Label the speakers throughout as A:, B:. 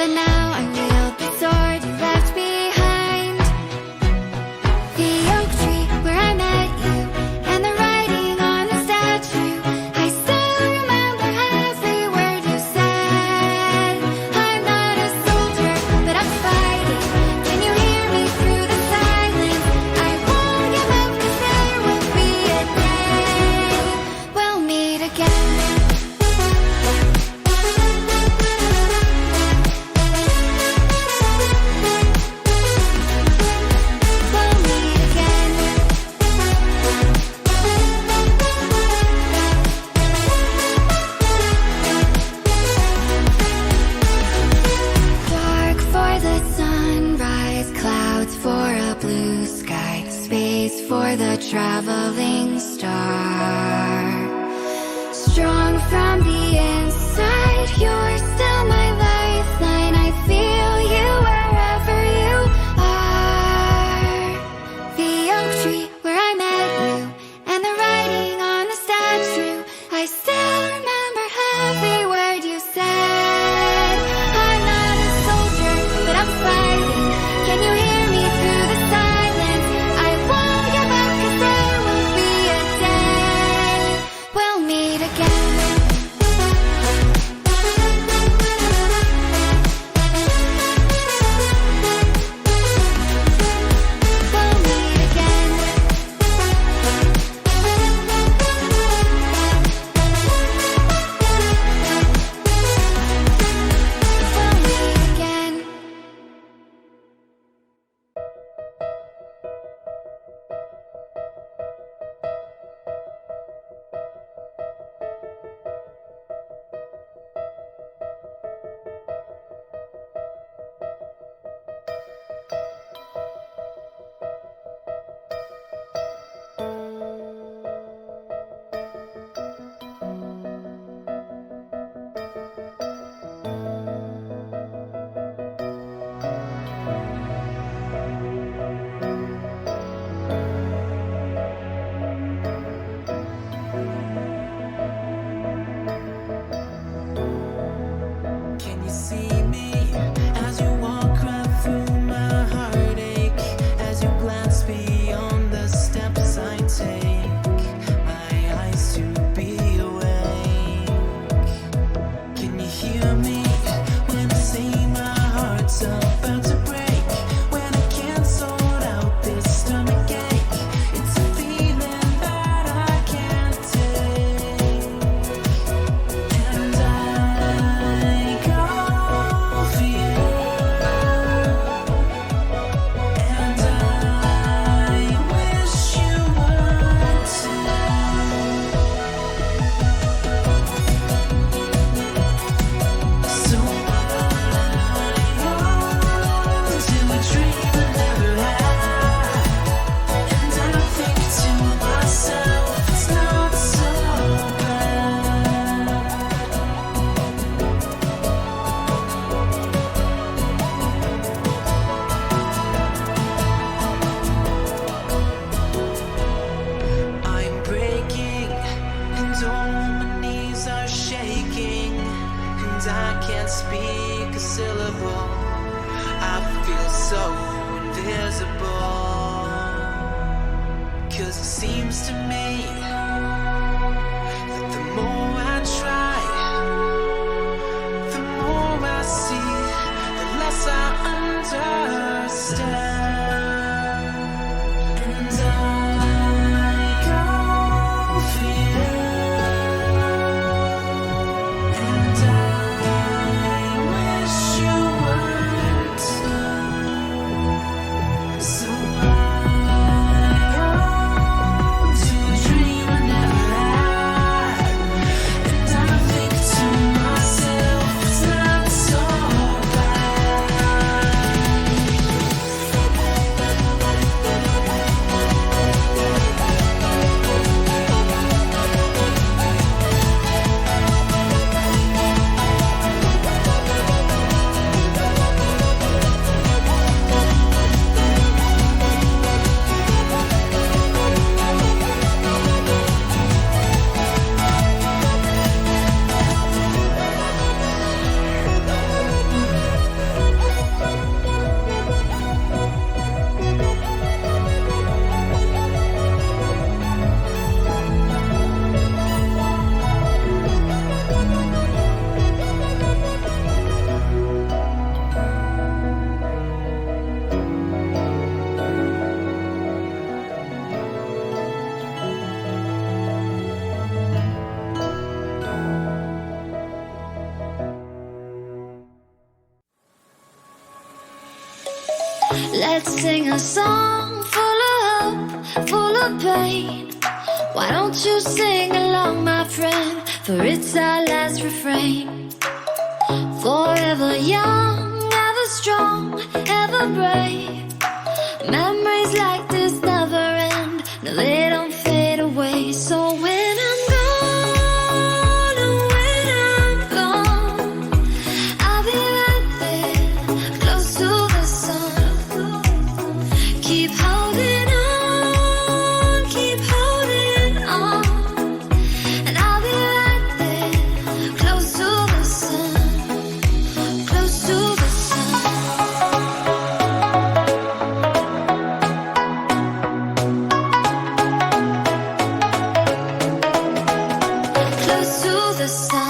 A: but now I wield the sword you left behind. The oak tree where I met you, and the writing on the statue. I still remember every word you said. I'm not a soldier, but I'm fighting. Can you hear me through the silence? I won't give up, 'cause there will be a day we'll meet again. Dark for the sunrise, clouds for a blue sky, space for the traveling star. Strong from the inside, you're still my lifeline. I feel you wherever you are. The oak tree where I met you, and the writing on the statue. I still remember every word you said. I'm not a soldier, but I'm fighting. Can you hear me through the silence? I won't give up, 'cause there will be a day we'll meet again. We'll meet again. We'll meet again.
B: Can you see me as you walk right through my heartache? As you glance beyond the steps I take, my eyes to be awake. Can you hear me when I say my heart's about to break? When I can't sort out this stomach ache, it's a feeling that I can't take. And I go for you, and I wish you would too. So I hold to a dream I never had, and I think to myself it's not so bad. I'm breaking, and all my knees are shaking, and I can't speak a syllable. I feel so invisible, 'cause it seems to me that the more I try, the more I see, the less I understand. And I go for you, and I wish you would too. So I hold to a dream I
A: Let's sing a song full of hope, full of pain. Why don't you sing along, my friend? For it's our last refrain. Forever young, ever strong, ever brave. Memories like this never end. No, they don't fade away. So when I'm gone, oh, when I'm gone, I'll be right there, close to the sun. Keep holding on, keep holding on. And I'll be right there, close to the sun, close to the sun. Close to the sun.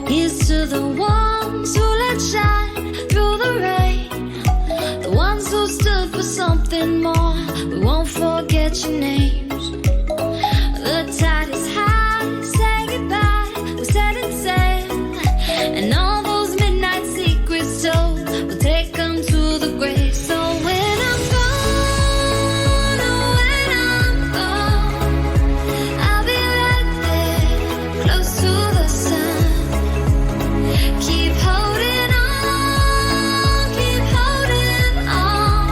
A: Here's to the ones who let shine through the rain, the ones who stood for something more. We won't forget your names. The tide is high, say goodbye, we're setting sail, and all those midnight secrets told, we'll take them to the grave. So when I'm gone, oh, when I'm gone, I'll be right there, close to the sun. Keep holding on, keep holding on.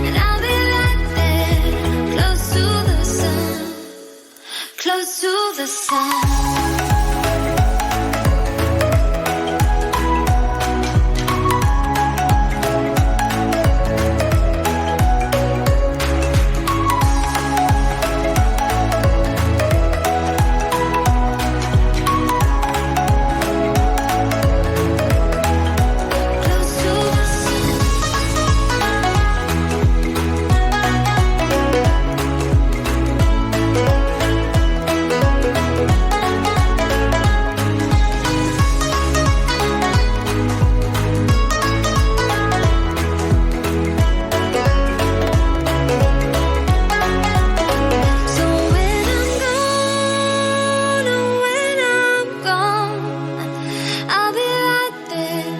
A: And I'll be right there, close to the sun, close to the sun. Close to the sun. So when I'm gone, oh, when I'm gone, I'll be right there,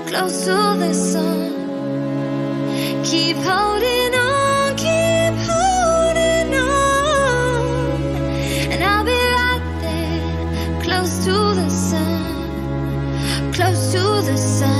A: close to the sun. Keep holding on, keep holding on. And I'll be right there, close to the sun, close to the sun.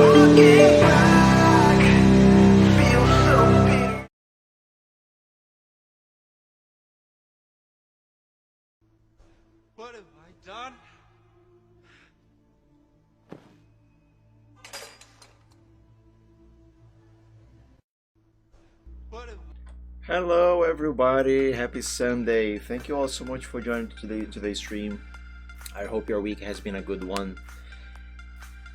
C: Looking back, feel so bitter. What have I done? What have
D: Hello everybody, happy Sunday. Thank you all so much for joining today's stream. I hope your week has been a good one.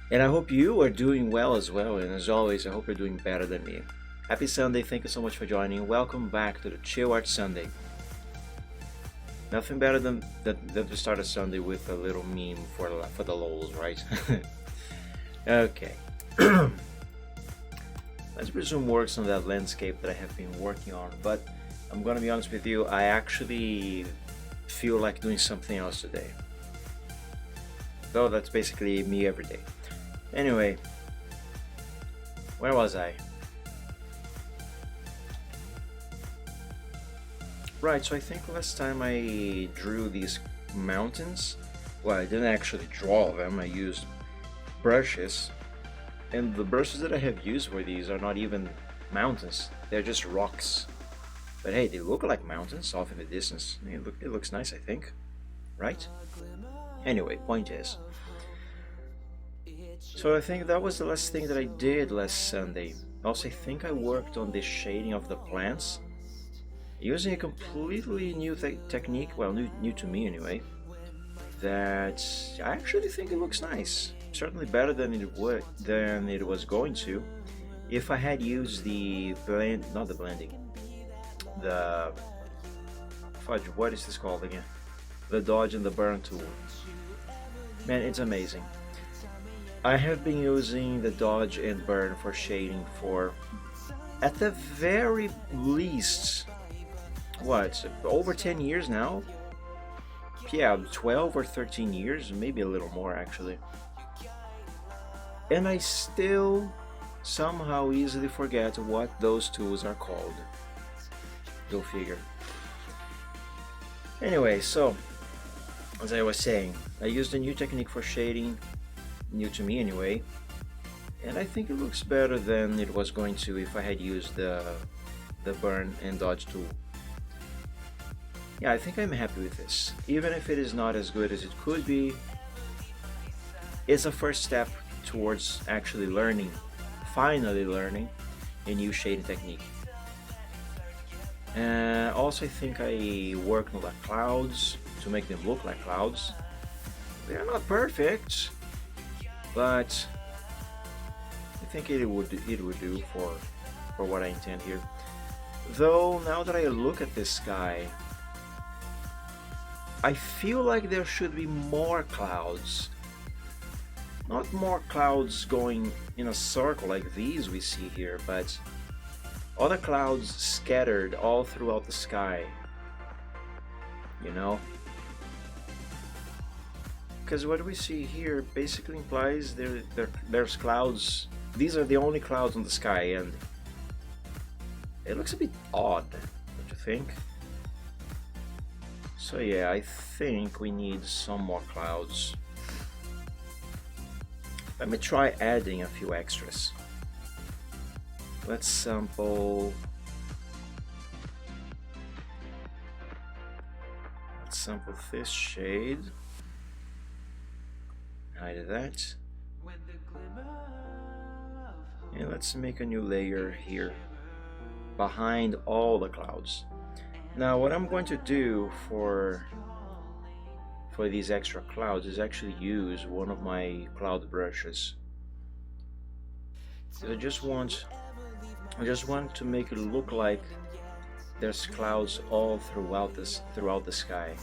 D: And I hope you are doing well as well, and as always, I hope you're doing better than me. Happy Sunday, thank you so much for joining. Welcome back to the Chill Art Sunday. Nothing better than to start a Sunday with a little meme for the lols, right? Okay. Let's resume works on that landscape that I have been working on, but I'm gonna be honest with you, I actually feel like doing something else today. Though that's basically me every day. Anyway, where was I? Right, so I think last time I drew these mountains Well, I didn't actually draw them, I used brushes. And the brushes that I have used for these are not even mountains, they're just rocks. But hey, they look like mountains off in the distance. It looks nice, I think. Right? Anyway, point is. So I think that was the last thing that I did last Sunday. Also, I think I worked on the shading of the plants using a completely new technique, well, new to me anyway, that I actually think it looks nice. Certainly better than it was going to if I had used the not the blending, the fudge. What is this called again? The dodge and the burn tool. Man, it's amazing. I have been using the dodge and burn for shading for, at the very least, what, over 10 years now? Yeah, 12 or 13 years, maybe a little more actually. And I still somehow easily forget what those tools are called. Go figure. Anyway, so as I was saying, I used a new technique for shading, new to me anyway, and I think it looks better than it was going to if I had used the burn and dodge tool. Yeah, I think I'm happy with this. Even if it is not as good as it could be, it's a first step towards actually learning, finally learning, a new shading technique. Also, I think I worked on the clouds to make them look like clouds. They are not perfect, but I think it would do for what I intend here. Though now that I look at this sky, I feel like there should be more clouds. Not more clouds going in a circle like these we see here, but other clouds scattered all throughout the sky. You know? Because what we see here basically implies there's clouds. These are the only clouds on the sky, and it looks a bit odd, don't you think? So yeah, I think we need some more clouds. Let me try adding a few extras. Let's sample this shade. Hide that. And let's make a new layer here behind all the clouds. Now what I'm going to do for these extra clouds is actually use one of my cloud brushes. So I just want to make it look like there's clouds all throughout the sky.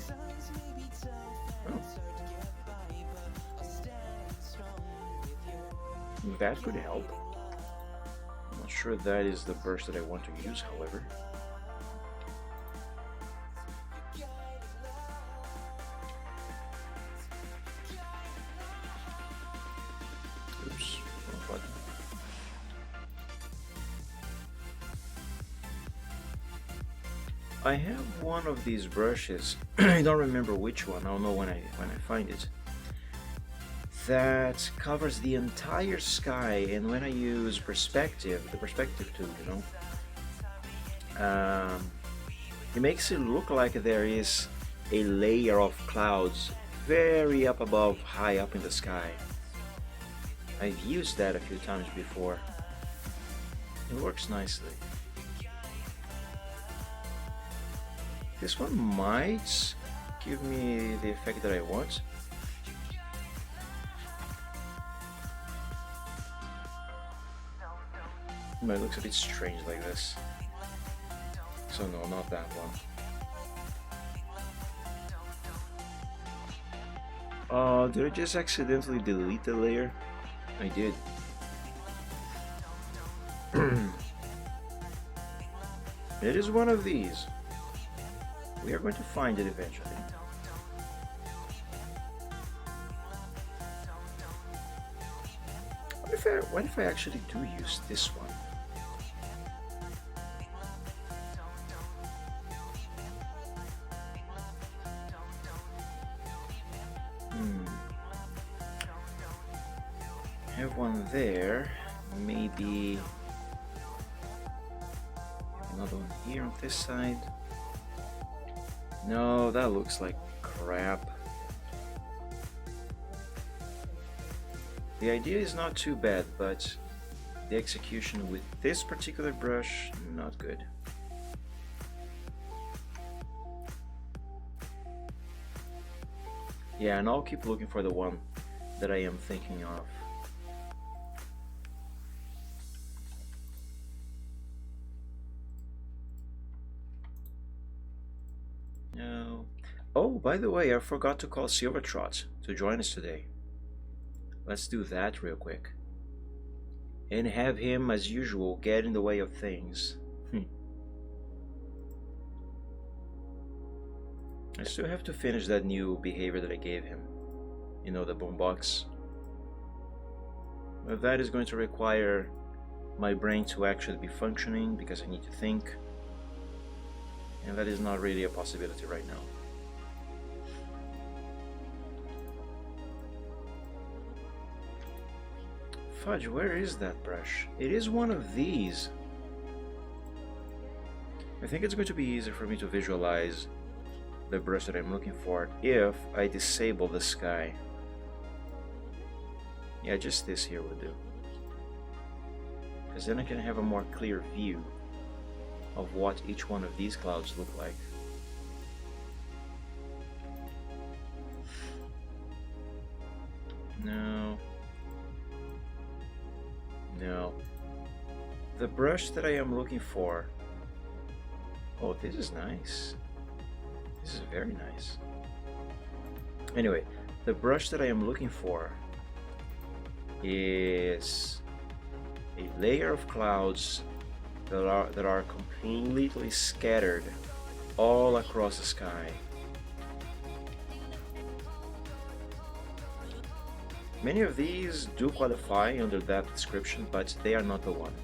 D: Oh. That could help. I'm not sure that is the brush that I want to use, however. Oops, wrong button. I have one of these brushes. I don't remember which one. I'll know when I find it. That covers the entire sky, and when I use perspective, the perspective tool, you know, it makes it look like there is a layer of clouds very up above, high up in the sky. I've used that a few times before. It works nicely. This one might give me the effect that I want. But it looks a bit strange like this. So no, not that one. Did I just accidentally delete the layer? I did. It is one of these. We are going to find it eventually. What if I actually do use this one? have one there. Maybe another one here on this side. No, that looks like crap. The idea is not too bad, but the execution with this particular brush, not good. Yeah, and I'll keep looking for the one that I am thinking of. No. Oh, by the way, I forgot to call Silvertrot to join us today. Let's do that real quick. And have him, as usual, get in the way of things. I still have to finish that new behavior that I gave him. You know, the boombox. But that is going to require my brain to actually be functioning because I need to think. And that is not really a possibility right now. Fudge, where is that brush? It is one of these. I think it's going to be easier for me to visualize the brush that I'm looking for if I disable the sky. Yeah, just this here would do. Because then I can have a more clear view of what each one of these clouds look like. No. No. The brush that I am looking for. Oh, this is nice. This is very nice. Anyway, the brush that I am looking for is a layer of clouds that are completely scattered all across the sky. Many of these do qualify under that description, but they are not the one.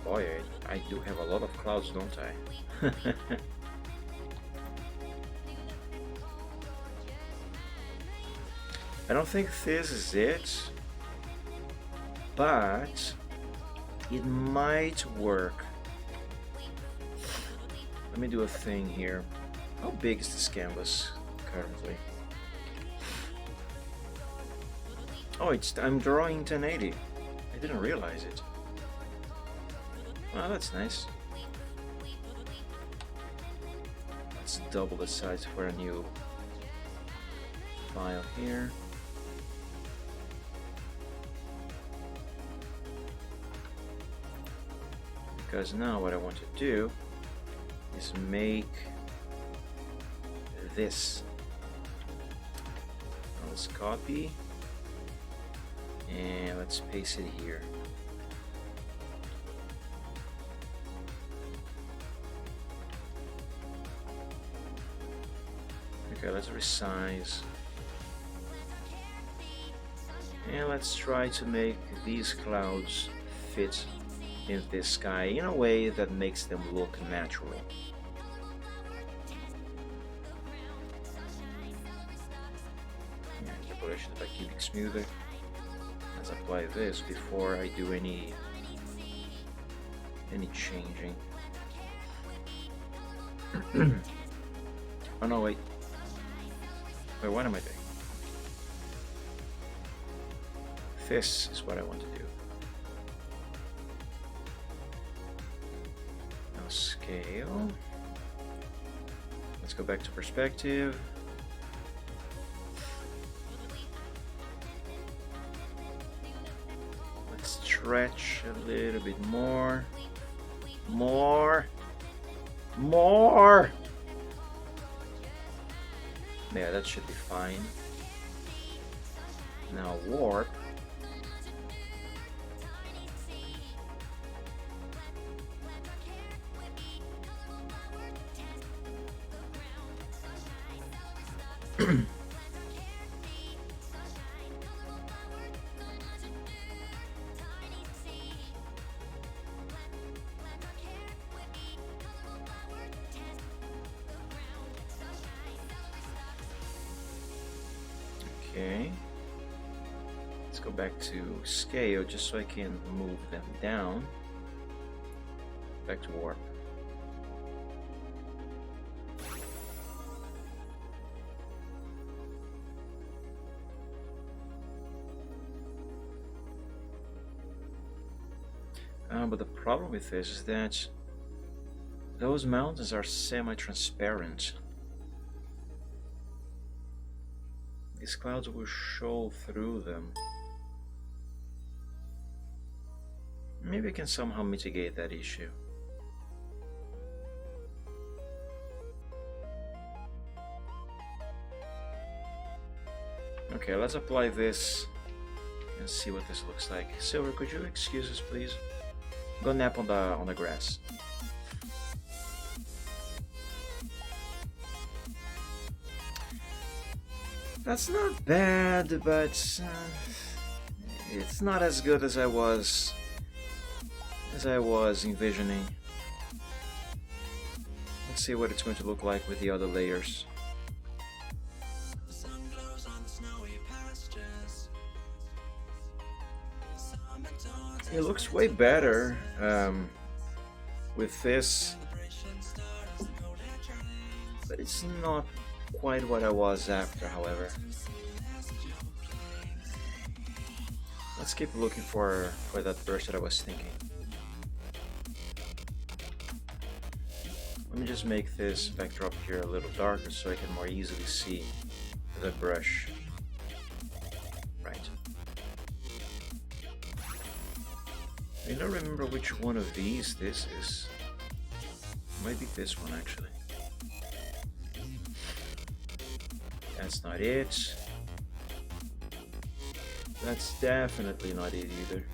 D: Boy, I do have a lot of clouds, don't I? I don't think this is it, but it might work. Let me do a thing here. How big is this canvas currently? Oh, I'm drawing 1080. I didn't realize it. Well, that's nice. Let's double the size for a new file here. Because now what I want to do is make this. Now let's copy and let's paste it here. Okay, let's resize. And let's try to make these clouds fit in this sky in a way that makes them look natural. And manipulation by cubic smoother. Let's apply this before I do any changing. Oh no, wait. Wait, what am I doing? This is what I want to do. Now scale. Let's go back to perspective. Let's stretch a little bit more. More. Yeah, that should be fine. Now warp. Okay. Let's go back to scale just so I can move them down. Back to warp. But the problem with this is that those mountains are semi-transparent. These clouds will show through them. Maybe I can somehow mitigate that issue. Okay, let's apply this and see what this looks like. Silver, could you excuse us, please? Go nap on the grass. That's not bad, but it's not as good as I was envisioning. Let's see what it's going to look like with the other layers.
B: The sun glows on the snowy pastures. Summer dawns
D: It looks way better with this, but it's not quite what I was after, however. Let's keep looking for that brush that I was thinking. Let me just make this backdrop here a little darker so I can more easily see the brush. Right. I don't remember which one of these this is. Might be this one actually. That's not it. That's definitely not it either.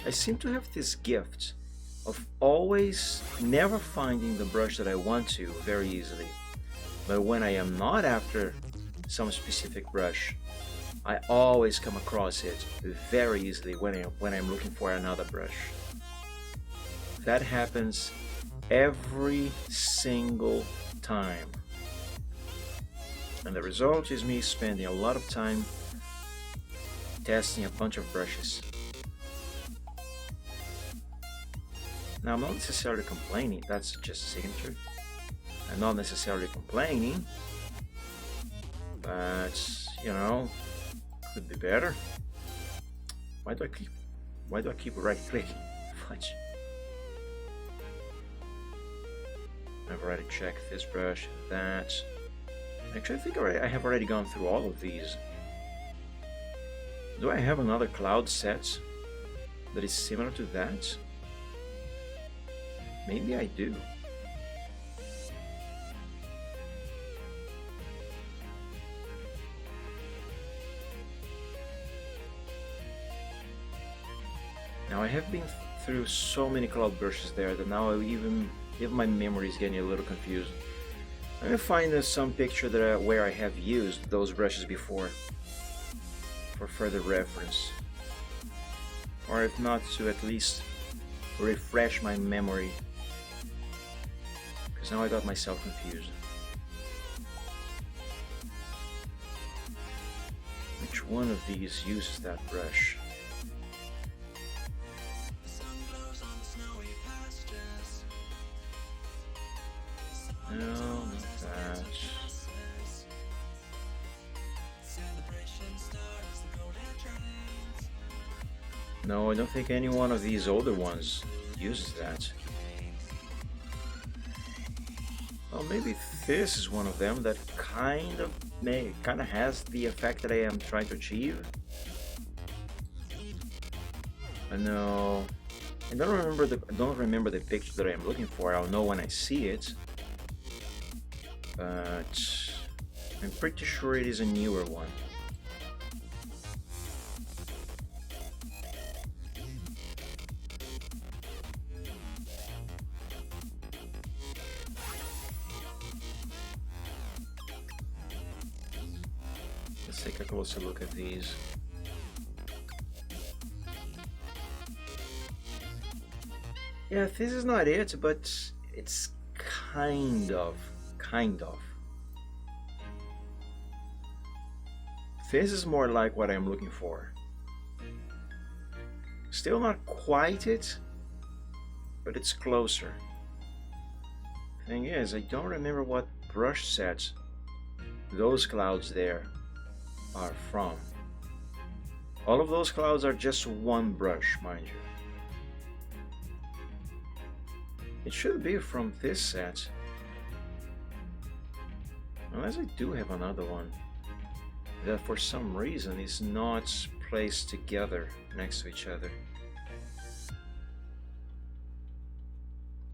D: I seem to have this gift of always never finding the brush that I want to very easily. But when I am not after some specific brush, I always come across it very easily when I'm looking for another brush. That happens every single time. And the result is me spending a lot of time testing a bunch of brushes. Now, I'm not necessarily complaining, that's just a signature. I'm not necessarily complaining, but, you know, could be better. Why do I keep right clicking? Fudge. I've already checked this brush, that. Actually, I think I have already gone through all of these. Do I have another cloud set that is similar to that? Maybe I do. Now I have been through so many cloud brushes there that now even my memory is getting a little confused. I'm gonna find some picture that where I have used those brushes before for further reference, or if not, to at least refresh my memory, because now I got myself confused. Which one of these uses that brush? No, not that. No, I don't think any one of these older ones uses that. Well, maybe this is one of them that kind of has the effect that I am trying to achieve. No, I don't remember the picture that I am looking for. I'll know when I see it. But I'm pretty sure it is a newer one. Let's take a closer look at these. Yeah, this is not it, but it's kind of. This is more like what I'm looking for. Still not quite it, but it's closer. Thing is, I don't remember what brush sets those clouds there are from. All of those clouds are just one brush, mind you. It should be from this set. Unless I do have another one that for some reason is not placed together next to each other.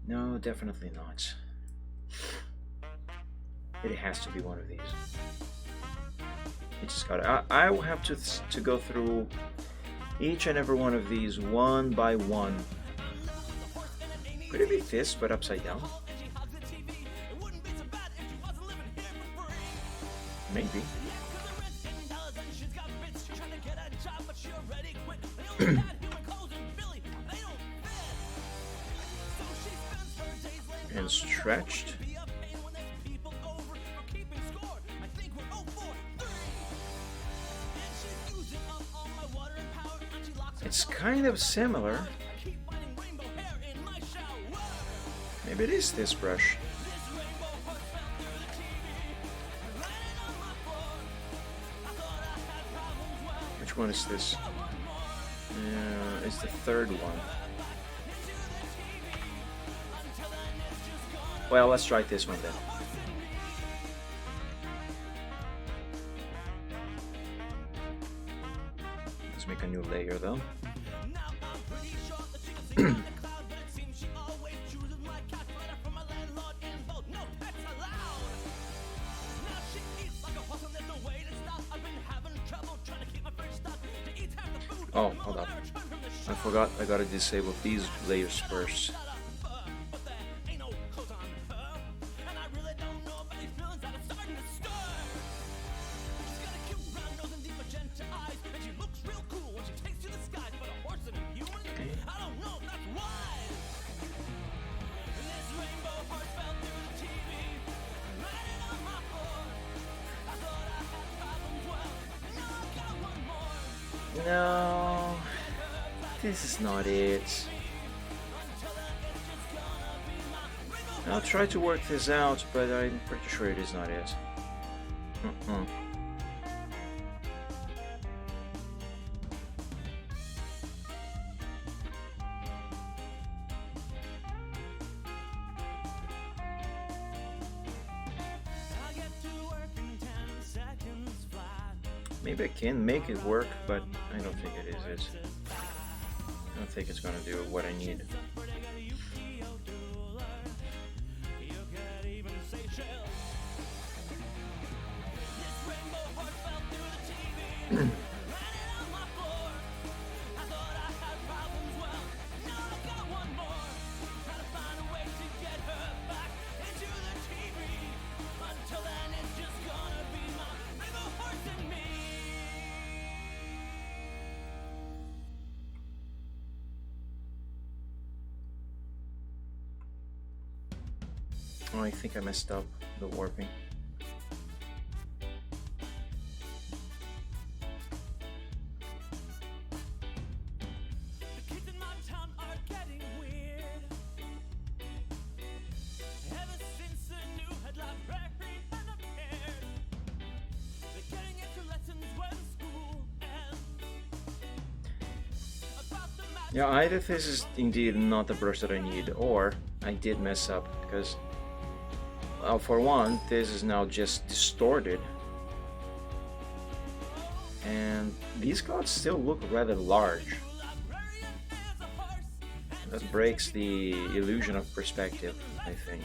D: No, definitely not. It has to be one of these. It just got. I will have to go through each and every one of these one by one. Could it be this, but upside down? Maybe. And stretched. It's kind of similar. Maybe it is this brush. Which one is this? It's the third one. Well, let's try this one then. Let's make a new layer though. Oh, hold up. I forgot I gotta disable these layers first. No, this is not it. I'll try to work this out, but I'm pretty sure it is not it. Maybe I can make it work, but I don't think it is it. I don't think it's gonna do what I need. Oh, I think I messed up the warping. Yeah, either this is indeed not the brush that I need, or I did mess up, because for one, this is now just distorted, and these clouds still look rather large. That breaks the illusion of perspective, I think.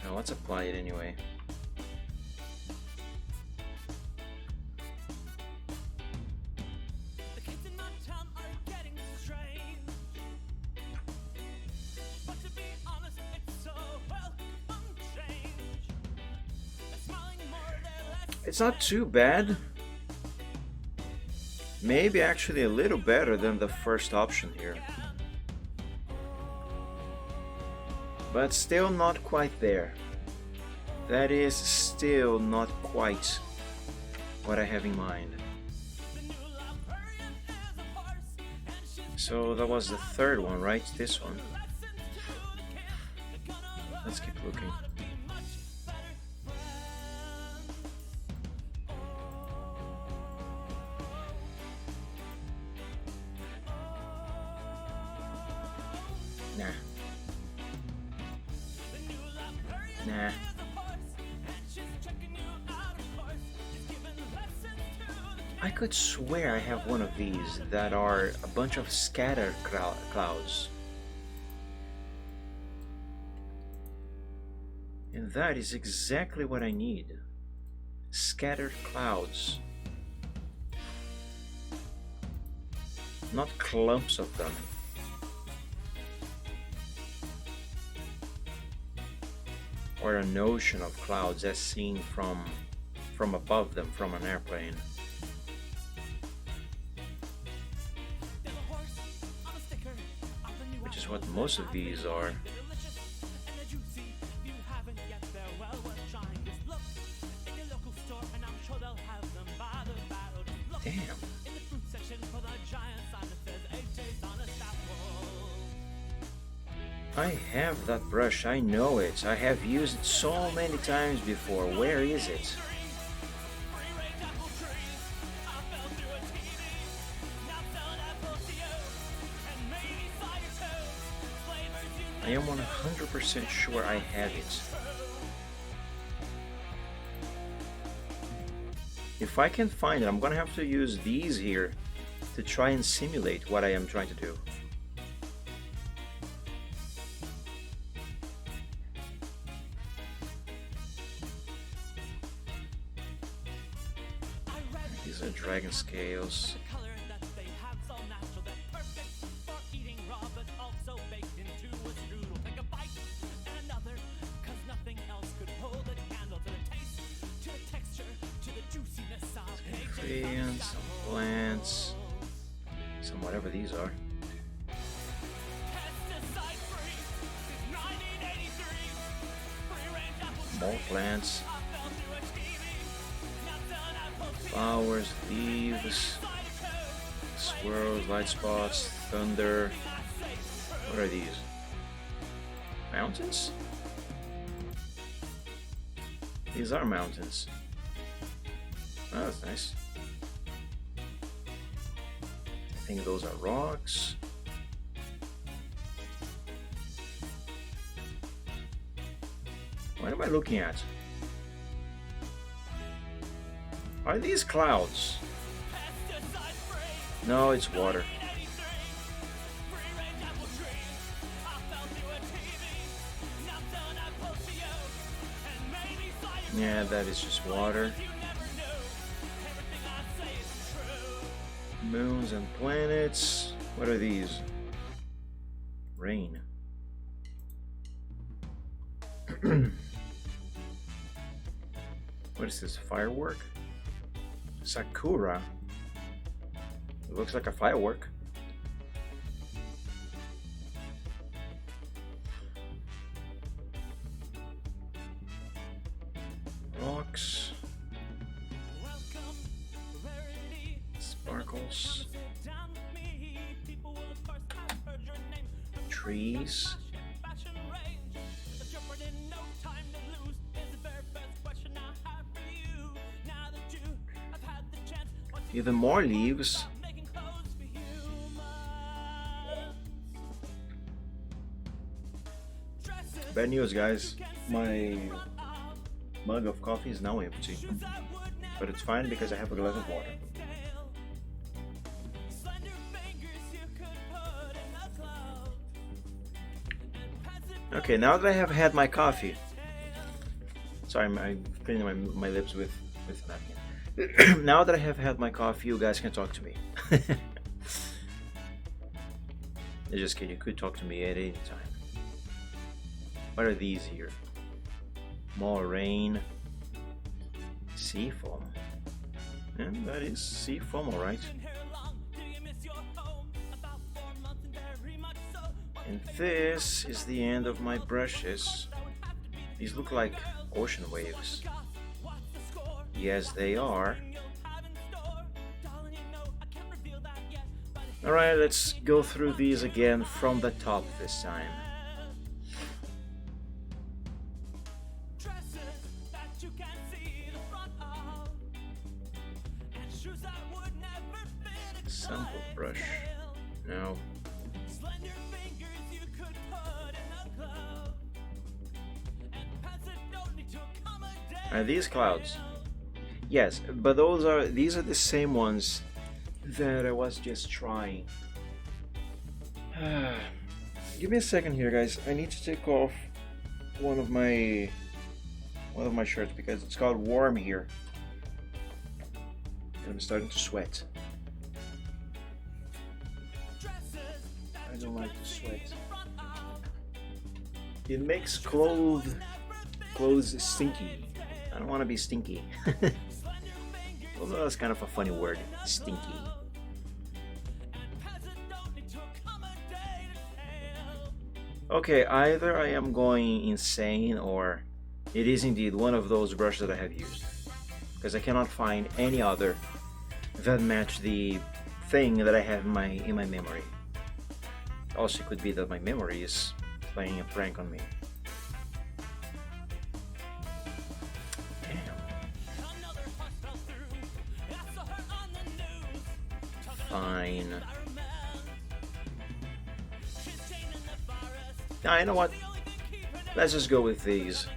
D: Now let's apply it anyway. It's not too bad. Maybe actually a little better than the first option here. But still not quite there. That is still not quite what I have in mind. So that was the third one, right? This one. Let's keep looking. Nah. Nah. I could swear I have one of these that are a bunch of scattered clouds. And that is exactly what I need. Scattered clouds. Not clumps of them. Or an ocean of clouds as seen from above them from an airplane. Which is what most of these are. Damn. I have that brush, I know it. I have used it so many times before. Where is it? I am 100% sure I have it. If I can find it, I'm gonna have to use these here to try and simulate what I am trying to do. These are dragon scales. And some plants, some whatever these are. More plants, flowers, leaves, swirls, light spots, thunder. What are these? Mountains? These are mountains. Oh, that's nice. I think those are rocks. What am I looking at? Are these clouds? No, it's water. Yeah, that is just water. Moons and planets. What are these? Rain. What is this? Firework? Sakura. It looks like a firework. Rocks. Sparkles. Trees. Even more leaves. Bad news, guys. My mug of coffee is now empty. But it's fine because I have a glass of water. Okay, now that I have had my coffee. Sorry, I'm cleaning my lips with napkin. Now that I have had my coffee, you guys can talk to me. Just kidding, you could talk to me at any time. What are these here? More rain. Seafoam. And that is seafoam, alright. And this is the end of my brushes. These look like ocean waves. Yes, they are. Alright, let's go through these again from the top this time. Sample brush. No. Are these clouds? Yes, but these are the same ones that I was just trying. Give me a second here, guys. I need to take off one of my shirts because it's got warm here. And I'm starting to sweat. I don't like to sweat. It makes clothes stinky. I don't want to be stinky. Although that's kind of a funny word, stinky. Okay, either I am going insane or it is indeed one of those brushes that I have used. Because I cannot find any other that match the thing that I have in my memory. Also, it could be that my memory is playing a prank on me. Fine. Now, you know what? Let's just go with these.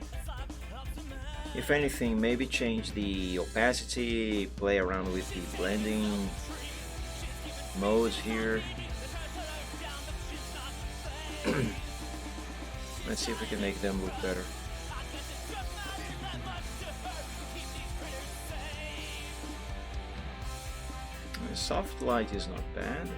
D: If anything, maybe change the opacity, play around with the blending modes here. Let's see if we can make them look better. The soft light is not bad.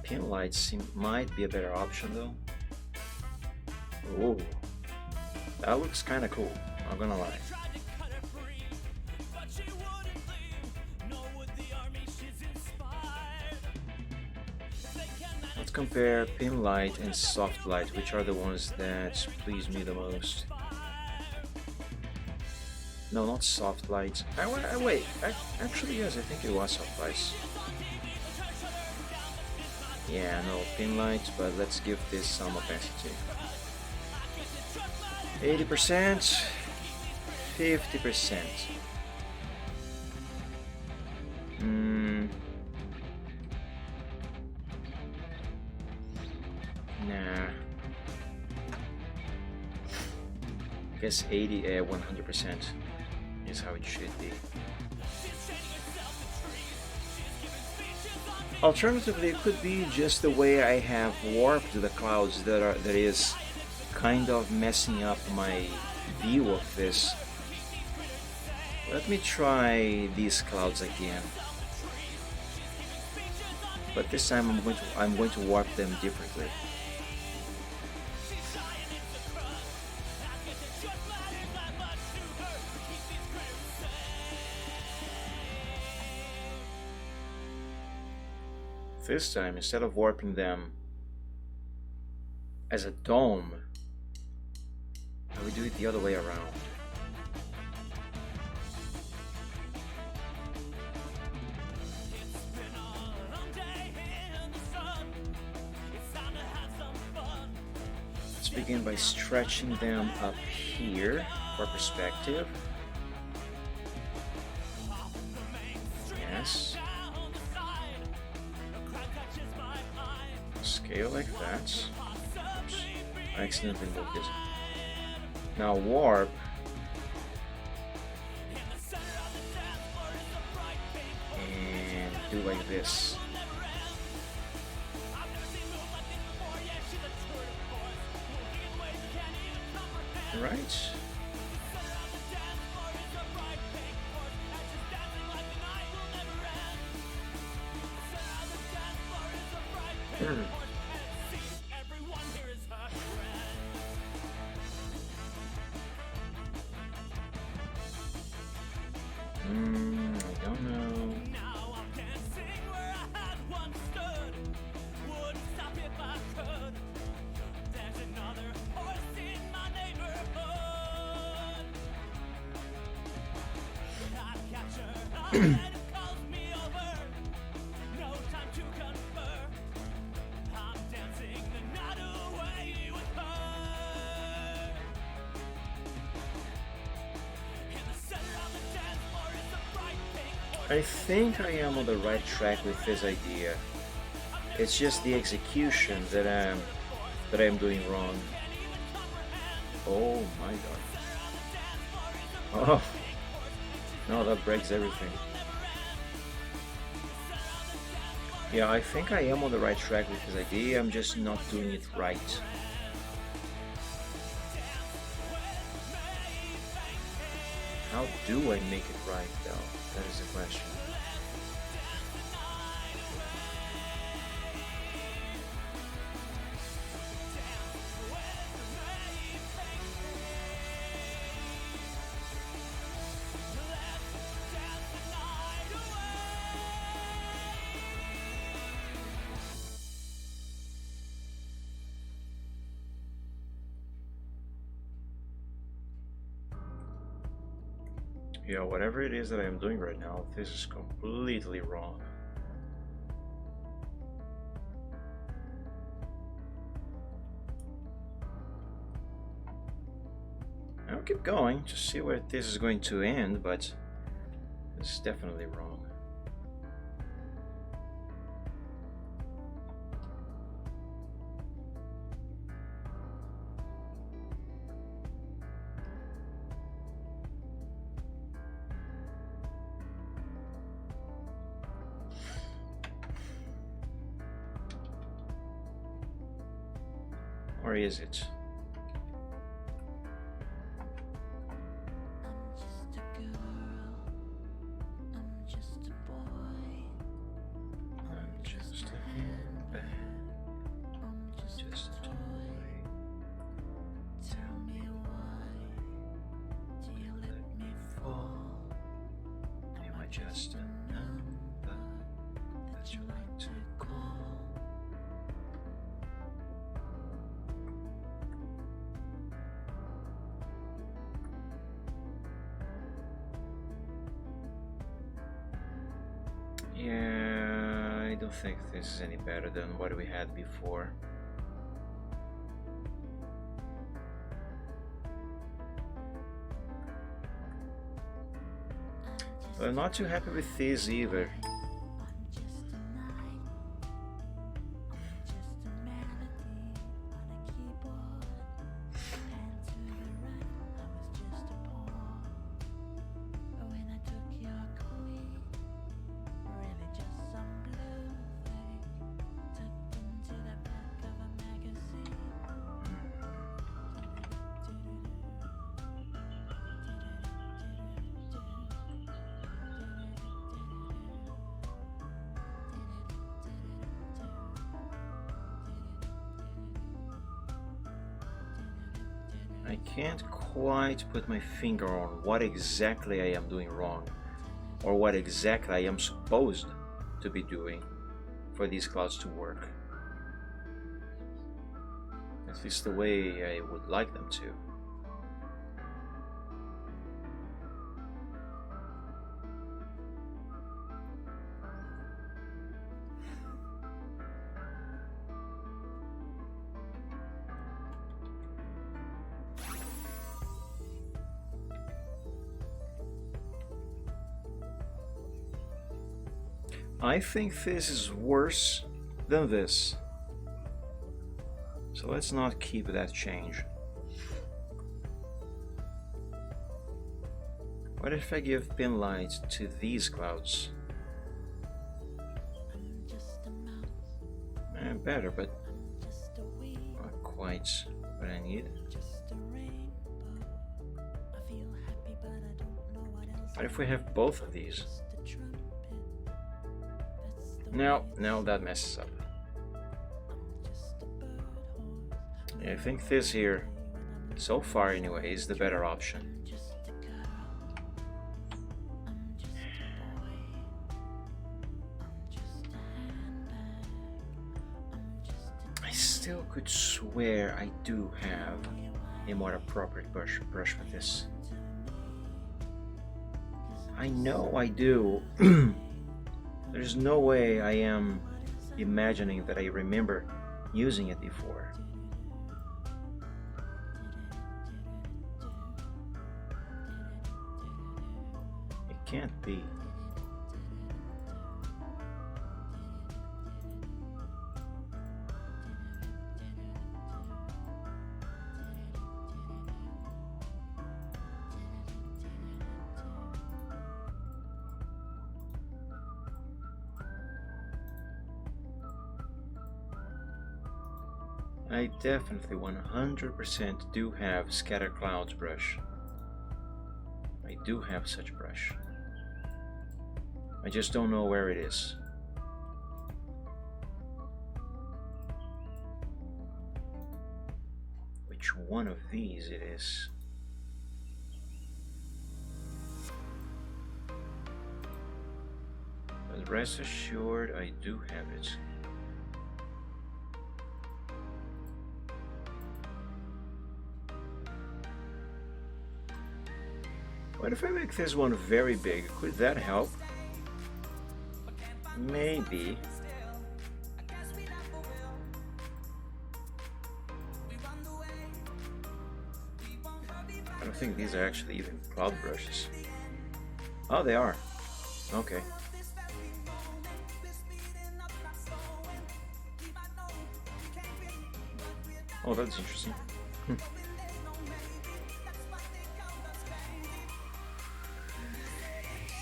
D: Pin lights might be a better option though. Oh, that looks kind of cool, not gonna lie. Let's compare pin light and soft light, which are the ones that please me the most. No, not soft light. Wait, actually yes, I think it was soft lights. Yeah, no, pin light, but let's give this some opacity. 80%, 50%. Nah. I guess 100% is how it should be. Alternatively, it could be just the way I have warped the clouds that is kind of messing up my view of this. Let me try these clouds again. But this time I'm going to warp them differently. This time, instead of warping them as a dome, I would do it the other way around. Let's begin by stretching them up here for perspective. Yes. Scale like that. Oops. I accidentally moved it. Now warp. And do like this. Right. I don't know.
B: Now I'm dancing where I had once stood. Wouldn't stop if I could. There's another horse in my neighborhood. I catch her ahead and calls me over. No time to confer. I'm dancing the night away with her. In the center of the dance floor is a bright pink horse.
D: I think I am on the right track with this idea. It's just the execution that I'm doing wrong. Oh my god. Oh no, that breaks everything. Yeah, I think I am on the right track with this idea. I'm just not doing it right. How do I make it right though? That is the question. Yeah, whatever it is that I am doing right now, this is completely wrong. I'll keep going to see where this is going to end, but it's definitely wrong. Or is it?
B: I'm just a girl. I'm just a boy.
D: I'm just a handbag,
B: I'm
D: just a toy.
B: Tell me why do you let me fall?
D: Am I just a number that you like to call? Yeah, I don't think this is any better than what we had before. But I'm not too happy with this either.
B: I'm just a night. I'm just a melody on a keyboard. And to the right, I was just a pawn. When I took your queen, really just some blue thing tucked into the back of a magazine.
D: I can't quite put my finger on what exactly I am doing wrong, or what exactly I am supposed to be doing for these clouds to work. At least the way I would like them to. I think this is worse than this. So let's not keep that change. What if I give pin light to these clouds?
B: I'm just a mouse.
D: Better, but
B: I'm just a weed.
D: not quite what I need.
B: Just a rainbow. I feel happy, but I don't know what else.
D: What if we have both of these?
B: Just a trumpet. That's the
D: No,
B: way
D: no, that messes up.
B: I'm just a bird horse.
D: Yeah, I think this here, so far anyway, is the better option.
B: I'm just a girl. I'm
D: still could swear I do have a more appropriate brush for this. I know I do. There's no way I am imagining that I remember using it before. It can't be. I definitely 100% do have Scatter Clouds brush. I do have such brush. I just don't know where it is. Which one of these it is? But rest assured, I do have it. What if I make this one very big? Could that help? Maybe. I don't think these are actually even cloud brushes. Oh, they are. Okay. Oh, that's interesting.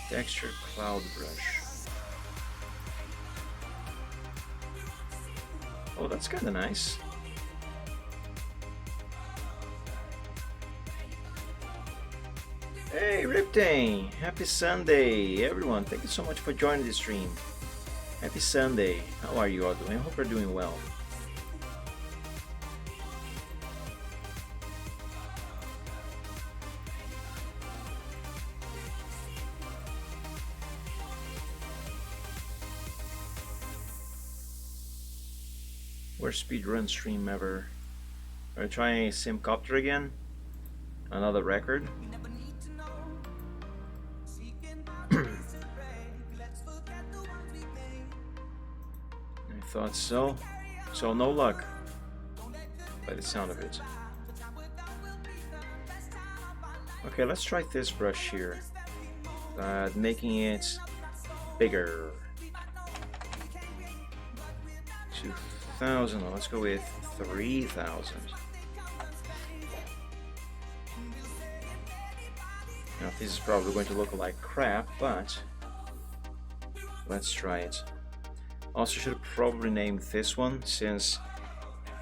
D: Texture cloud brush. Oh, that's kind of nice. Hey, Riptane! Happy Sunday, everyone! Thank you so much for joining the stream. Happy Sunday. How are you all doing? I hope you're doing well. Worst speedrun stream ever. Are you trying Simcopter again? Another record? I thought so. So no luck. By the sound of it. Okay, let's try this brush here. Making it bigger. 2,000. Let's go with 3,000. Now this is probably going to look like crap, but let's try it. Also, should probably name this one, since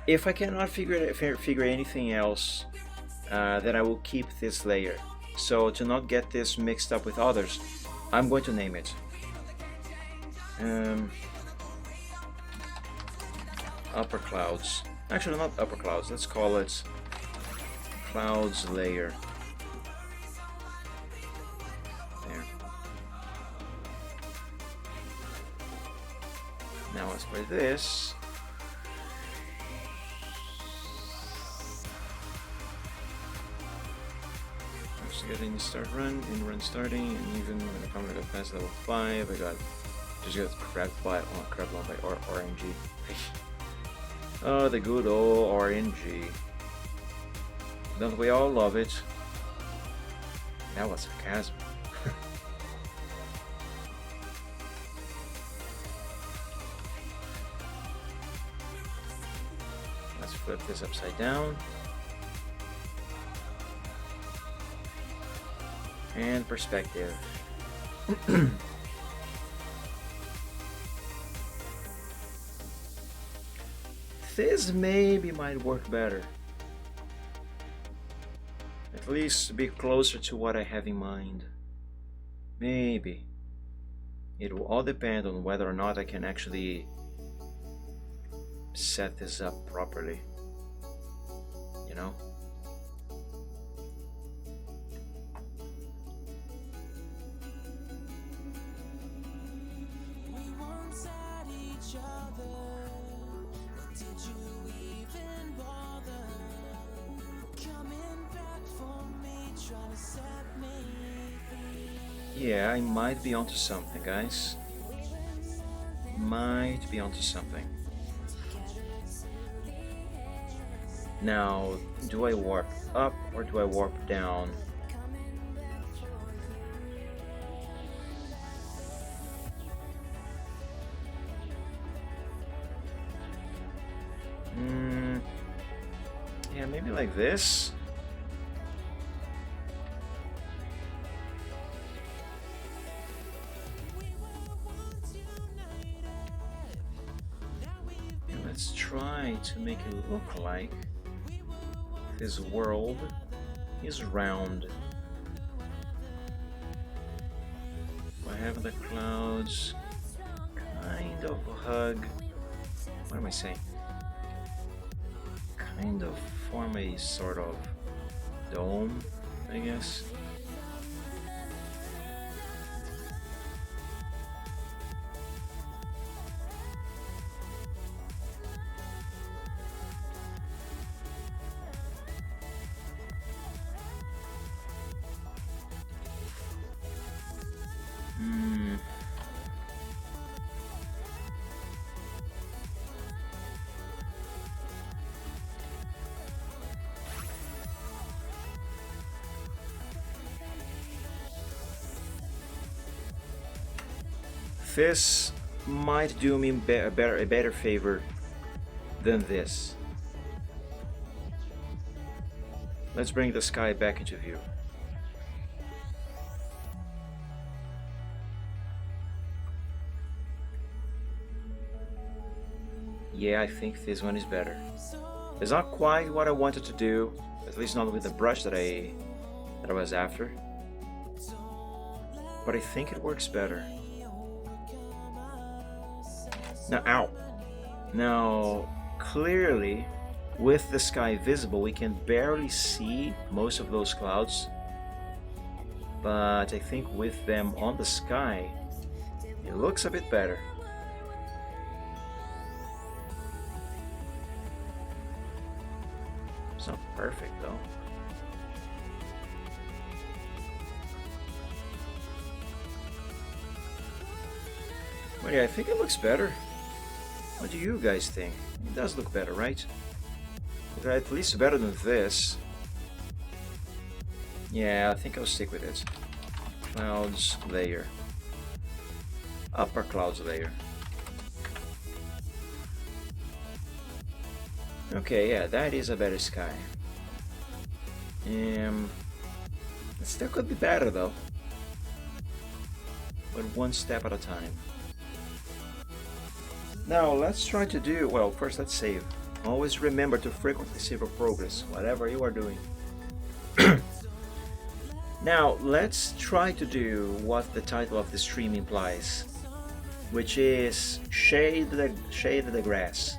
D: if I cannot figure anything else, then I will keep this layer. So to not get this mixed up with others, I'm going to name it Upper Clouds. Actually, not Upper Clouds. Let's call it Clouds Layer. There. Now as for this, just getting start run, in run starting, and even when I come to go past level 5, I just got crabbed by RNG. Oh, the good old RNG. Don't we all love it? That was sarcasm. Let's flip this upside down. And perspective. This maybe might work better. At least be closer to what I have in mind. Maybe. It will all depend on whether or not I can actually set this up properly. You know?
B: We once had each other. What did you eat?
D: Yeah, I might be onto something, guys. Might be onto something. Now, do I warp up or do I warp down? Yeah, maybe like this. And let's try to make it look like this world is round. I have the clouds kind of hug. What am I saying? Kind of form a sort of dome, I guess. This might do me a better favor than this. Let's bring the sky back into view. Yeah, I think this one is better. It's not quite what I wanted to do, at least not with the brush that I was after. But I think it works better. Now, ow! Now, clearly, with the sky visible, we can barely see most of those clouds. But I think with them on the sky, it looks a bit better. It's not perfect though. But yeah, I think it looks better. What do you guys think? It does look better, right? At least better than this. Yeah, I think I'll stick with it. Clouds layer. Upper clouds layer. Okay, yeah, that is a better sky. It still could be better though. But one step at a time. Now let's try to do, well, first let's save. Always remember to frequently save your progress, whatever you are doing. Now let's try to do what the title of the stream implies, which is shade the grass.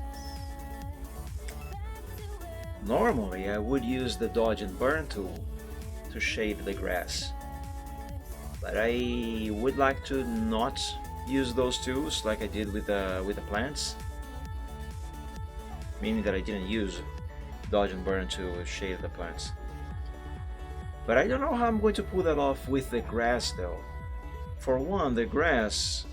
D: Normally I would use the dodge and burn tool to shade the grass, but I would like to not use those tools like I did with the plants, meaning that I didn't use dodge and burn to shade the plants. But I don't know how I'm going to pull that off with the grass though. For one, the grass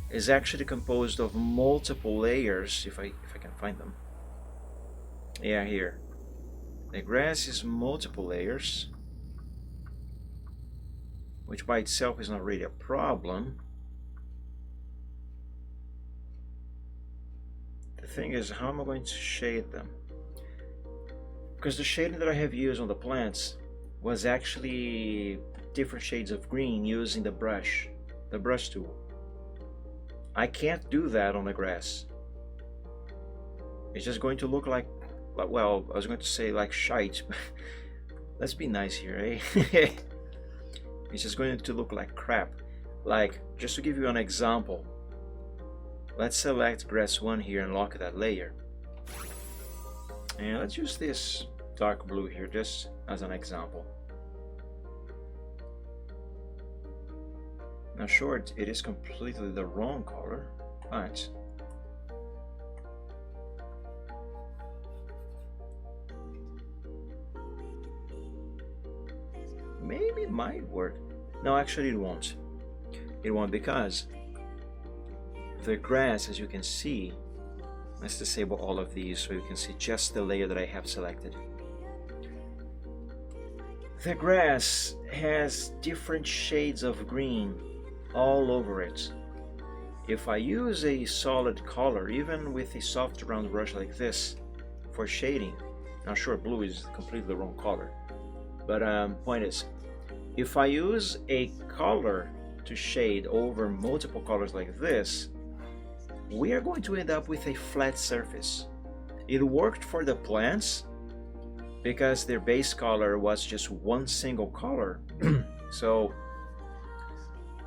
D: is actually composed of multiple layers, if I can find them. Yeah, here. The grass is multiple layers, which by itself is not really a problem. The thing is, how am I going to shade them? Because the shading that I have used on the plants was actually different shades of green using the brush tool. I can't do that on the grass. It's just going to look like, well, I was going to say like shite. Let's be nice here, eh? It's just going to look like crap. Like, just to give you an example, let's select grass 1 here and lock that layer. And let's use this dark blue here just as an example. Now sure, it is completely the wrong color, but maybe it might work. No, actually it won't. It won't, because the grass, as you can see, let's disable all of these so you can see just the layer that I have selected. The grass has different shades of green all over it. If I use a solid color, even with a soft round brush like this for shading, now sure, blue is completely the wrong color, but point is, if I use a color to shade over multiple colors like this, we are going to end up with a flat surface. It worked for the plants because their base color was just one single color. So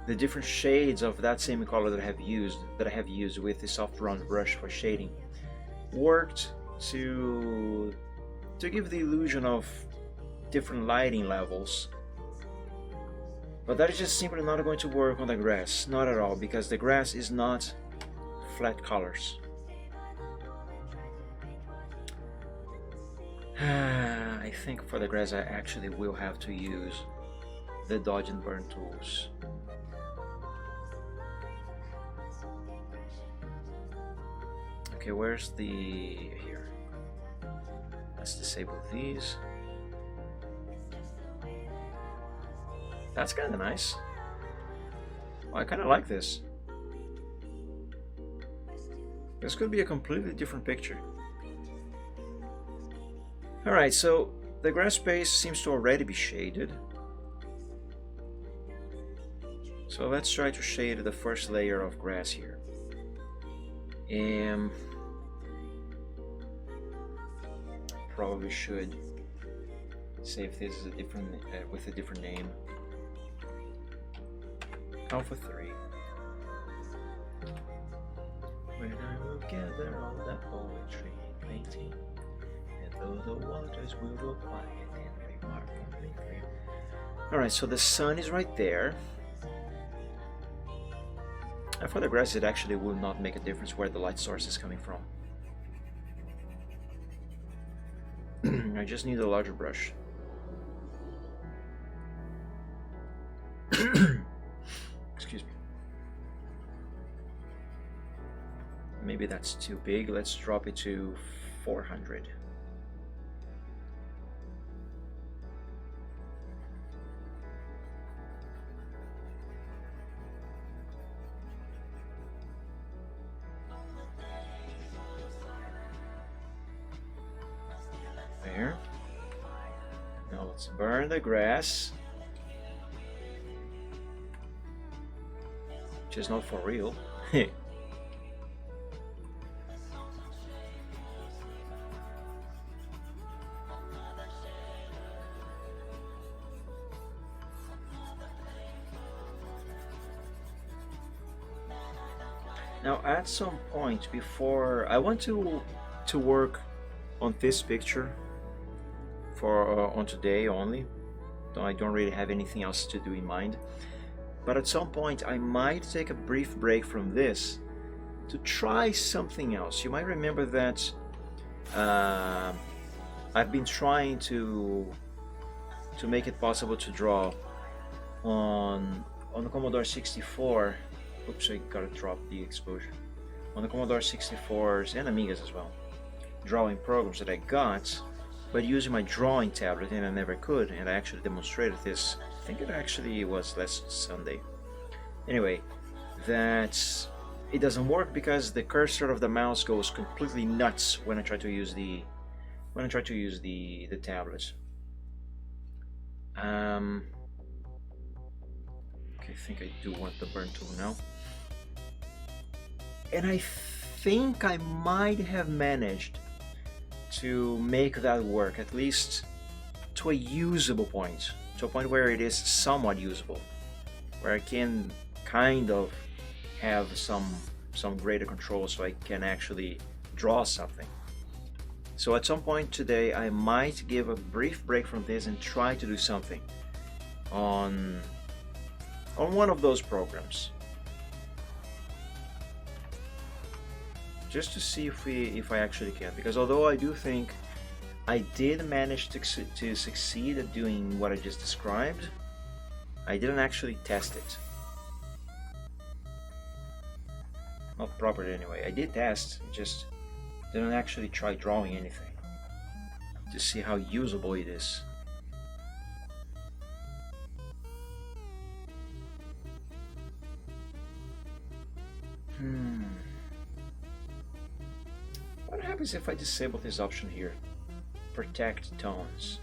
D: the different shades of that same color that I have used with the soft round brush for shading worked to give the illusion of different lighting levels. But that is just simply not going to work on the grass, not at all, because the grass is not flat colors. I think for the grass I actually will have to use the dodge and burn tools. Okay, where's the... here. Let's disable these. That's kind of nice. Oh, I kind of like this. This could be a completely different picture. Alright, so the grass space seems to already be shaded. So let's try to shade the first layer of grass here. Probably should save this as a different with a different name. Alpha 3. When I will gather all that poetry painting, and though the waters will go quiet and remark completely. Alright, so the sun is right there. And for the grass, it actually will not make a difference where the light source is coming from. I just need a larger brush. Excuse me. Maybe that's too big. Let's drop it to 400. There. Now let's burn the grass. Which is not for real. Now at some point before, I want to work on this picture for on today only. I don't really have anything else to do in mind. But at some point I might take a brief break from this to try something else. You might remember that I've been trying to make it possible to draw on the Commodore 64. Oops, I gotta drop the exposure. On the Commodore 64s and Amigas as well. Drawing programs that I got, but using my drawing tablet, and I never could, and I actually demonstrated this. I think it actually was last Sunday. Anyway, that it doesn't work because the cursor of the mouse goes completely nuts when I try to use the tablet. Okay, I think I do want the burn tool now. And I think I might have managed to make that work, at least to a usable point, to a point where it is somewhat usable, where I can kind of have some greater control so I can actually draw something. So at some point today I might give a brief break from this and try to do something on one of those programs, just to see if I actually can, because although I do think I did manage to succeed at doing what I just described, I didn't actually test it. Not properly anyway. I did test, just didn't actually try drawing anything to see how usable it is. What happens if I disable this option here? Protect tones.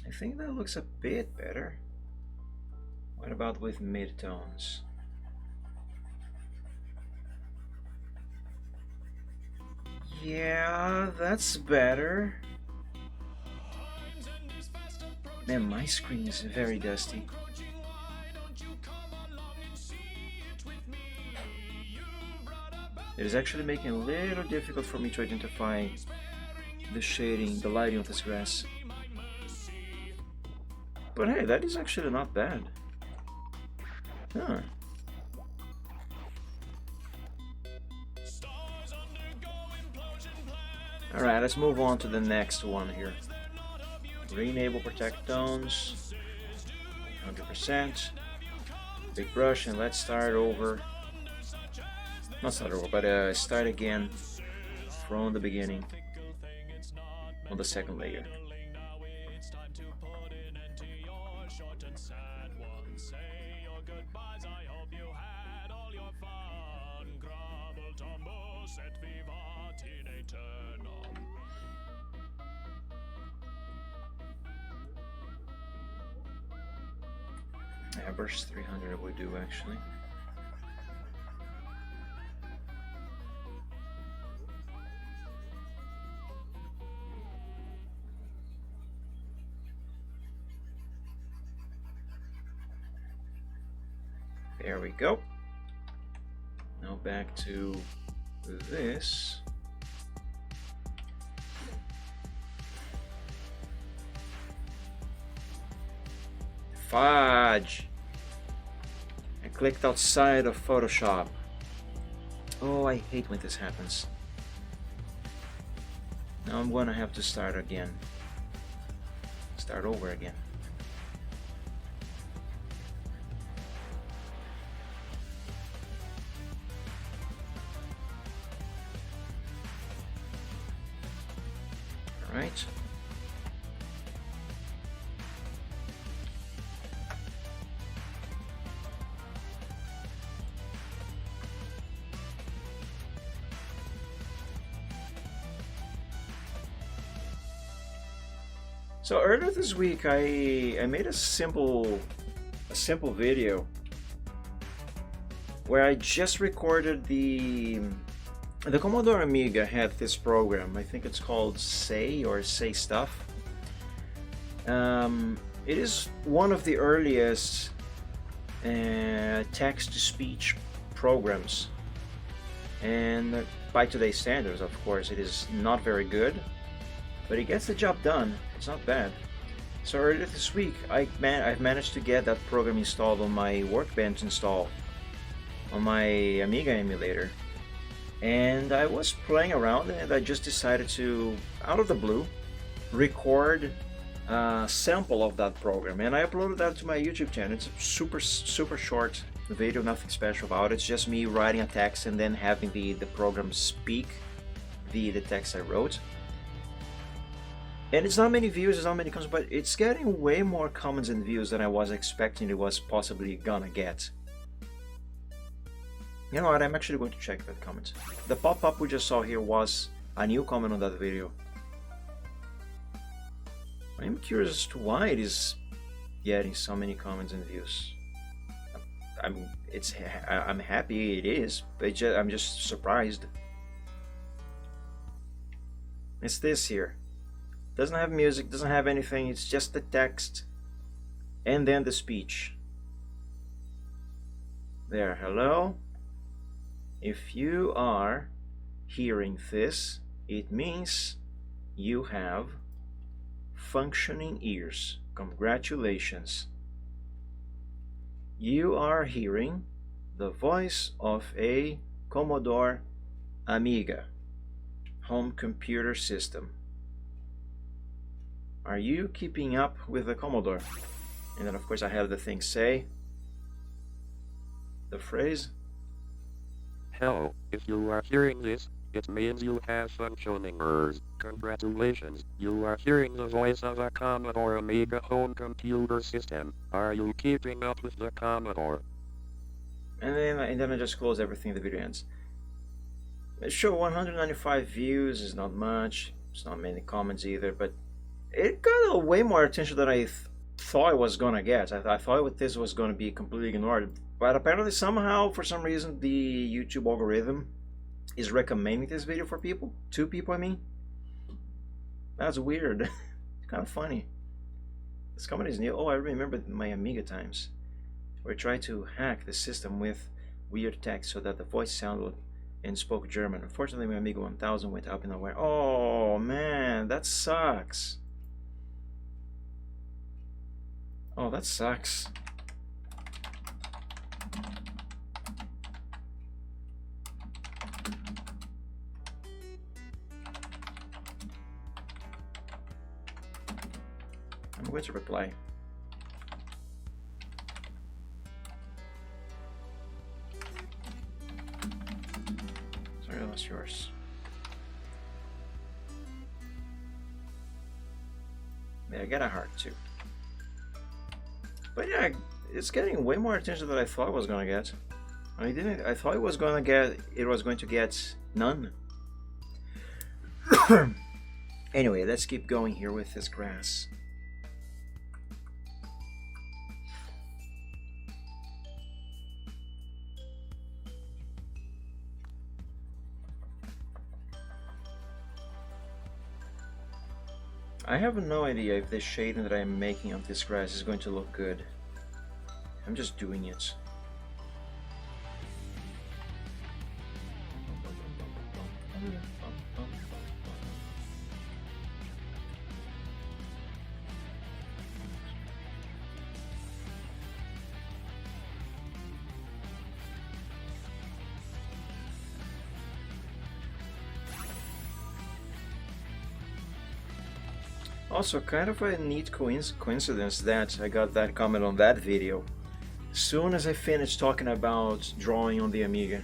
D: I think that looks a bit better. What about with midtones? Yeah, that's better. Man, my screen is very dusty. It is actually making it a little difficult for me to identify the shading, the lighting of this grass. But hey, that is actually not bad. Huh. Alright, let's move on to the next one here. Re-enable protect tones. 100%. Big brush, and let's start over. Not start over, but start again from the beginning on the second layer. Burst 300 would do actually. There we go. Now back to this. Fudge! I clicked outside of Photoshop. Oh, I hate when this happens. Now I'm gonna have to start again. Start over again. All right. So earlier this week, I made a simple video where I just recorded the Commodore Amiga had this program. I think it's called Say or Say Stuff. It is one of the earliest text-to-speech programs, and by today's standards, of course, it is not very good, but it gets the job done. It's not bad. So earlier this week, I've managed to get that program installed on my Workbench install on my Amiga emulator, and I was playing around, and I just decided to, out of the blue, record a sample of that program, and I uploaded that to my YouTube channel. It's a super short video, nothing special about it. It's just me writing a text and then having the program speak the text I wrote. And it's not many views, it's not many comments, but it's getting way more comments and views than I was expecting it was possibly gonna get. You know what, I'm actually going to check that comment. The pop-up we just saw here was a new comment on that video. I'm curious as to why it is getting so many comments and views. I'm happy it is, but I'm just surprised. It's this here. Doesn't have music, doesn't have anything, it's just the text and then the speech. There, hello. If you are hearing this, it means you have functioning ears. Congratulations. You are hearing the voice of a Commodore Amiga. home computer system. Are you keeping up with the Commodore? And then of course I have the thing say the phrase.
E: Hello, if you are hearing this, it means you have functioning errors. Congratulations, you are hearing the voice of a Commodore Amiga home computer system. Are you keeping up with the Commodore?
D: And then I just close everything, the video ends. Sure, 195 views is not much, it's not many comments either, but it got way more attention than I thought it was gonna get. I thought this was gonna be completely ignored, but apparently somehow, for some reason, the YouTube algorithm is recommending this video for people. 2 people, I mean. That's weird. It's kind of funny. This comment is new. Oh, I remember my Amiga times, where I tried to hack the system with weird text so that the voice sounded and spoke German. Unfortunately, my Amiga 1000 went up in nowhere. Oh man, that sucks. Oh, that sucks. I'm going to reply. Sorry, I lost yours. Yeah, I got a heart too. But yeah, it's getting way more attention than I thought it was gonna get. I thought it was going to get none. Anyway, let's keep going here with this grass. I have no idea if this shading that I'm making on this grass is going to look good. I'm just doing it. Also, kind of a neat coincidence that I got that comment on that video as soon as I finished talking about drawing on the Amiga.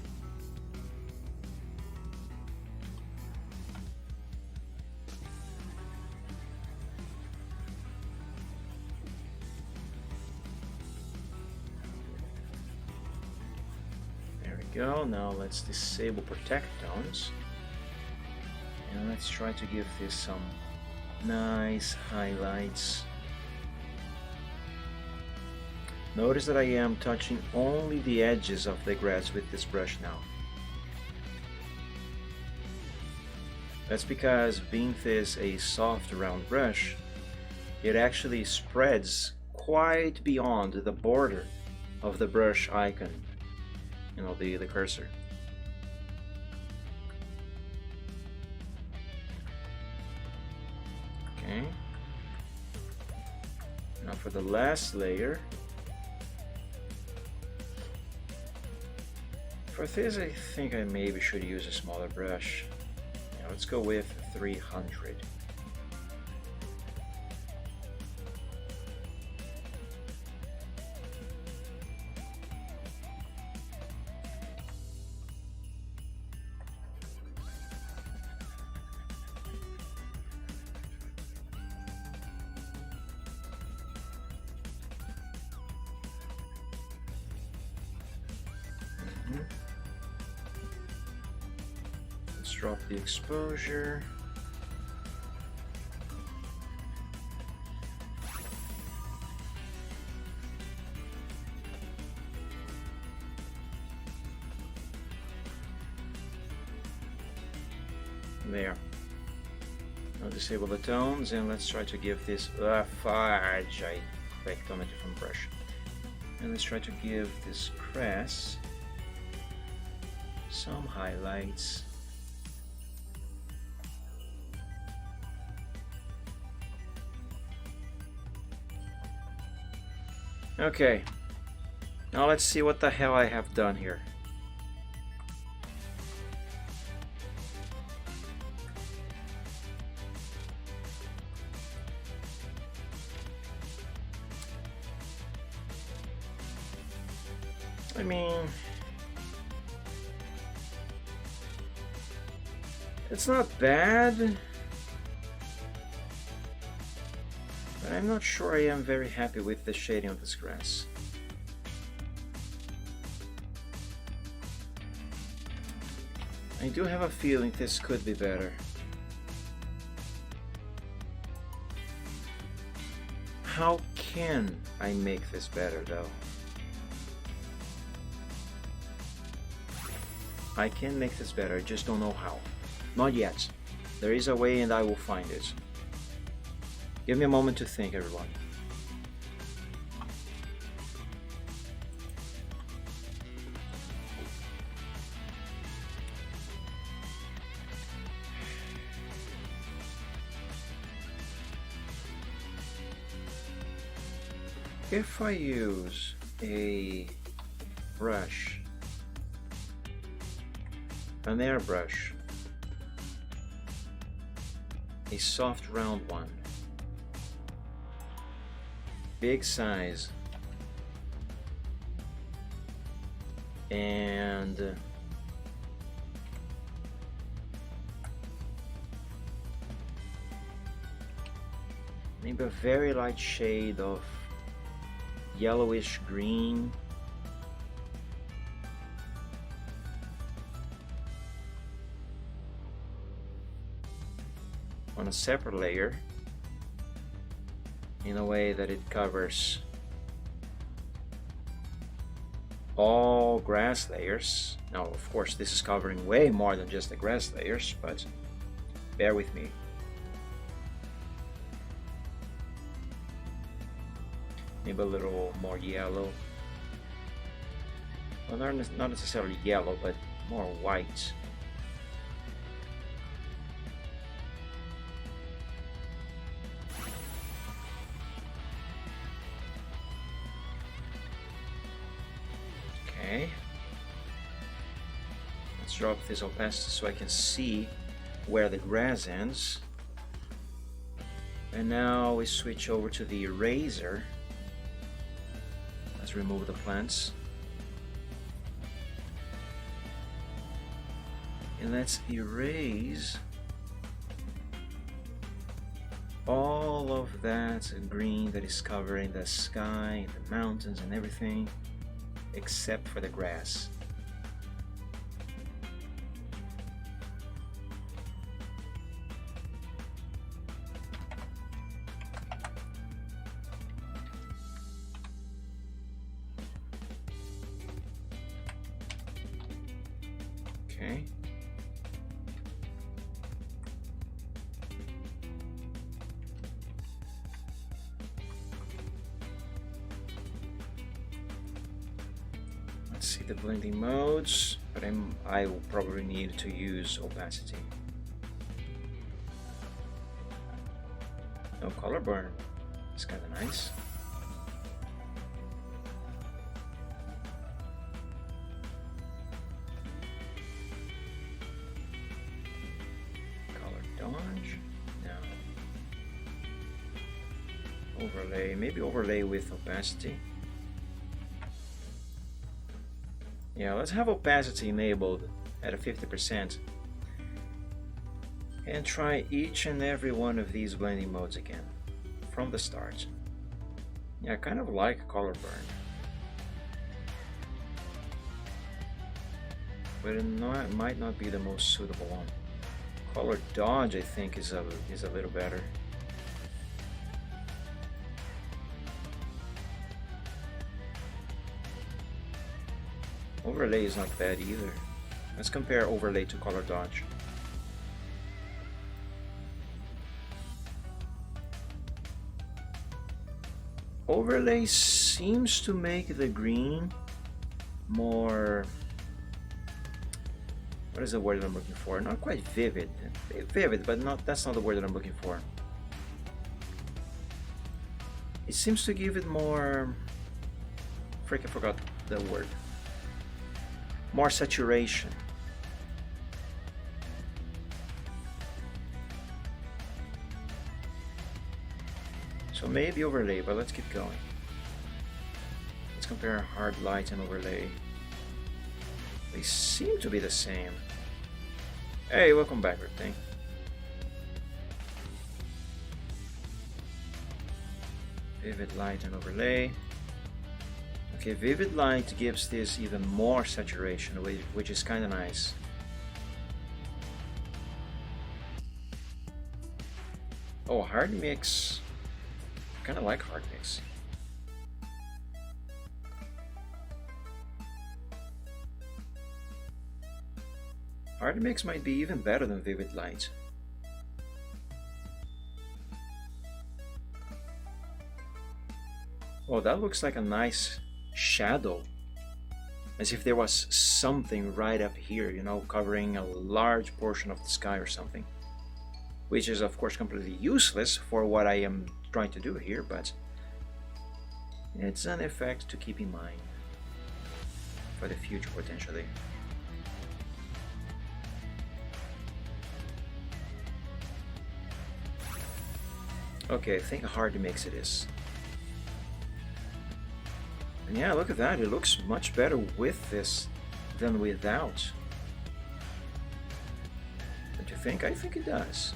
D: There we go. Now let's disable protect tones and let's try to give this some nice highlights. Notice that I am touching only the edges of the grass with this brush now. That's because being this a soft round brush, it actually spreads quite beyond the border of the brush icon, you know, the cursor. Okay. Now for the last layer. For this, I think I maybe should use a smaller brush. Yeah, let's go with 300. Let's drop the exposure. There. Now disable the tones and let's try to give this fudge. I clicked on a different brush. And let's try to give this crest some highlights. Okay, now let's see what the hell I have done here. I mean, it's not bad, but I'm not sure I am very happy with the shading of this grass. I do have a feeling this could be better. How can I make this better though? I can make this better, I just don't know how. Not yet. There is a way and I will find it. Give me a moment to think, everyone. If I use a brush, an airbrush, a soft round one, big size, and maybe a very light shade of yellowish green, on a separate layer in a way that it covers all grass layers. Now of course this is covering way more than just the grass layers, but bear with me. Maybe a little more yellow. Well, not necessarily yellow, but more white. Okay. Let's drop this opacity so I can see where the grass ends. And now we switch over to the eraser. Let's remove the plants. And let's erase all of that green that is covering the sky, the mountains and everything, except for the grass. Okay. Let's see the blending modes, but I will probably need to use opacity. No color burn. It's kind of nice. Dodge. No. Overlay. Maybe overlay with opacity. Yeah, let's have opacity enabled at a 50% and try each and every one of these blending modes again from the start. Yeah, I kind of like color burn, but it might not be the most suitable one. Color dodge, I think, is a little better. Overlay is not bad either. Let's compare overlay to color dodge. Overlay seems to make the green more, what is the word that I'm looking for? Not quite vivid. Vivid, but that's not the word that I'm looking for. It seems to give it more, I forgot the word. More saturation. So maybe overlay, but let's keep going. Let's compare hard light and overlay. They seem to be the same. Hey, welcome back, Riptang. Vivid light and overlay. Okay, vivid light gives this even more saturation, which is kind of nice. Oh, hard mix. I kind of like hard mix. Hard mix might be even better than vivid light. Oh, that looks like a nice shadow. As if there was something right up here, you know, covering a large portion of the sky or something. Which is, of course, completely useless for what I am trying to do here, but it's an effect to keep in mind for the future, potentially. Okay, I think hard to mix it is. And yeah, look at that, it looks much better with this than without. Don't you think? I think it does.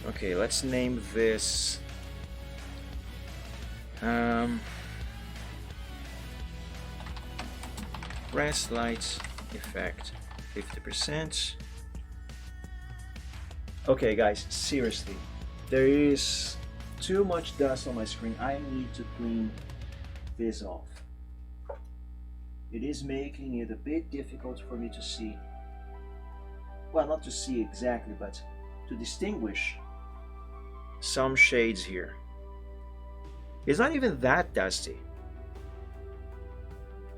D: Okay, let's name this grass light effect 50%. Okay guys, seriously, there is too much dust on my screen. I need to clean this off. It is making it a bit difficult for me to see. Well, not to see exactly, but to distinguish some shades here. It's not even that dusty.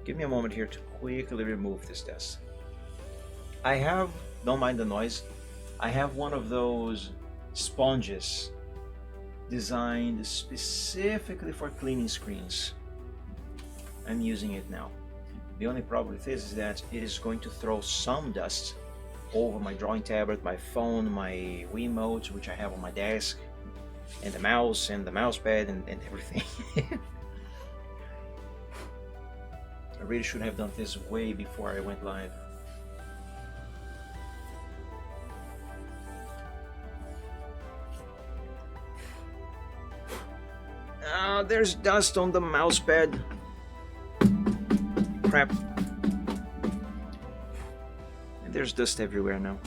D: Give me a moment here to quickly remove this dust. I have, don't mind the noise, I have one of those sponges designed specifically for cleaning screens. I'm using it now. The only problem with this is that it is going to throw some dust over my drawing tablet, my phone, my Wiimote, which I have on my desk, and the mouse pad and everything. I really should have done this way before I went live. There's dust on the mouse pad. Crap. And there's dust everywhere now.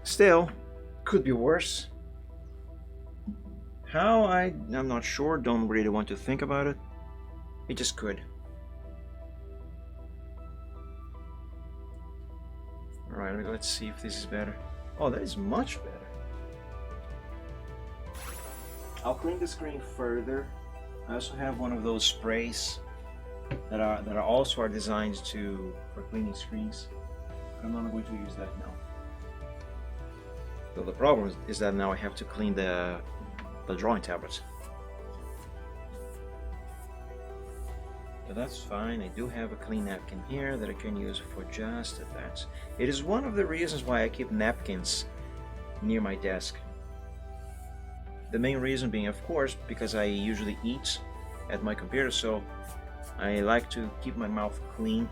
D: Still, could be worse. How? I'm not sure, don't really want to think about it. It just could. Alright, let's see if this is better. Oh, that is much better. I'll clean the screen further. I also have one of those sprays that are also designed for cleaning screens. I'm not going to use that now. So the problem is that now I have to clean the drawing tablets. But that's fine. I do have a clean napkin here that I can use for just that. It is one of the reasons why I keep napkins near my desk. The main reason being, of course, because I usually eat at my computer, so I like to keep my mouth clean.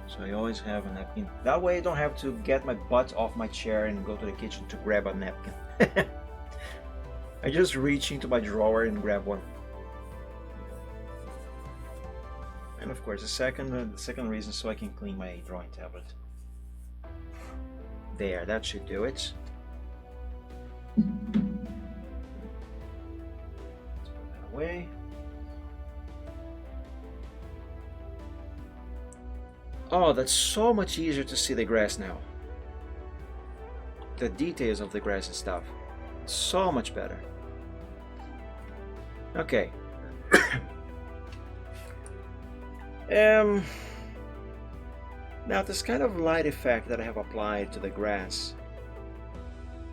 D: So I always have a napkin. That way I don't have to get my butt off my chair and go to the kitchen to grab a napkin. I just reach into my drawer and grab one. And of course, the second reason, so I can clean my drawing tablet. There, that should do it. Way. Oh, that's so much easier to see the grass now. The details of the grass and stuff. So much better. Okay. Now this kind of light effect that I have applied to the grass,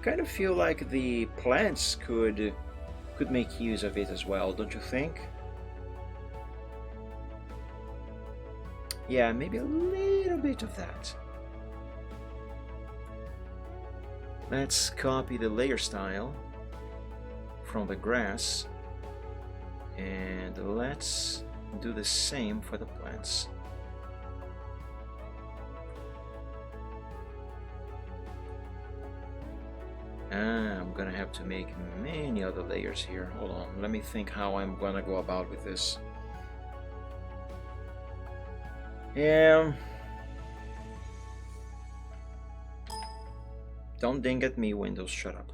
D: kind of feel like the plants could make use of it as well, don't you think? Yeah, maybe a little bit of that. Let's copy the layer style from the grass And let's do the same for the plants. I'm gonna have to make many other layers here. Hold on, let me think how I'm gonna go about with this. Don't ding at me, Windows. Shut up.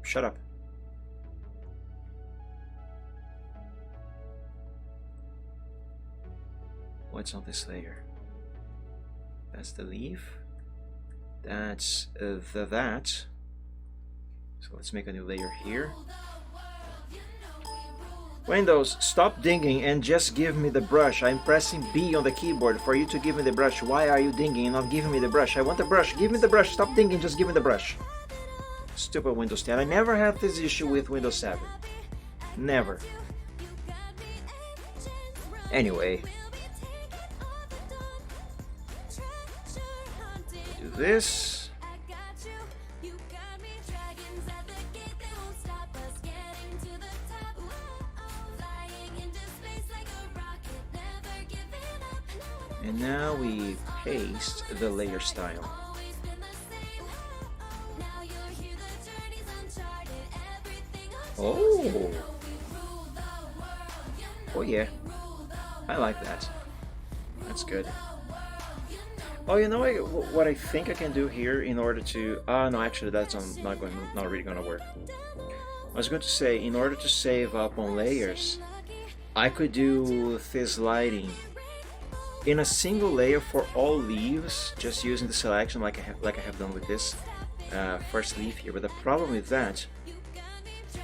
D: Shut up. What's on this layer? That's the leaf. That's that. So let's make a new layer here. Windows, stop dinging and just give me the brush. I'm pressing B on the keyboard for you to give me the brush. Why are you dinging and not giving me the brush? I want the brush. Give me the brush. Stop dinging. Just give me the brush. Stupid Windows 10. I never had this issue with Windows 7. Never. Anyway. Do this. And now we paste the layer style. Oh! Oh yeah. I like that. That's good. Oh, you know what I think I can do here in order to... no, actually that's not really gonna work. I was going to say, in order to save up on layers, I could do this lighting in a single layer for all leaves, just using the selection like I have done with this first leaf here. But the problem with that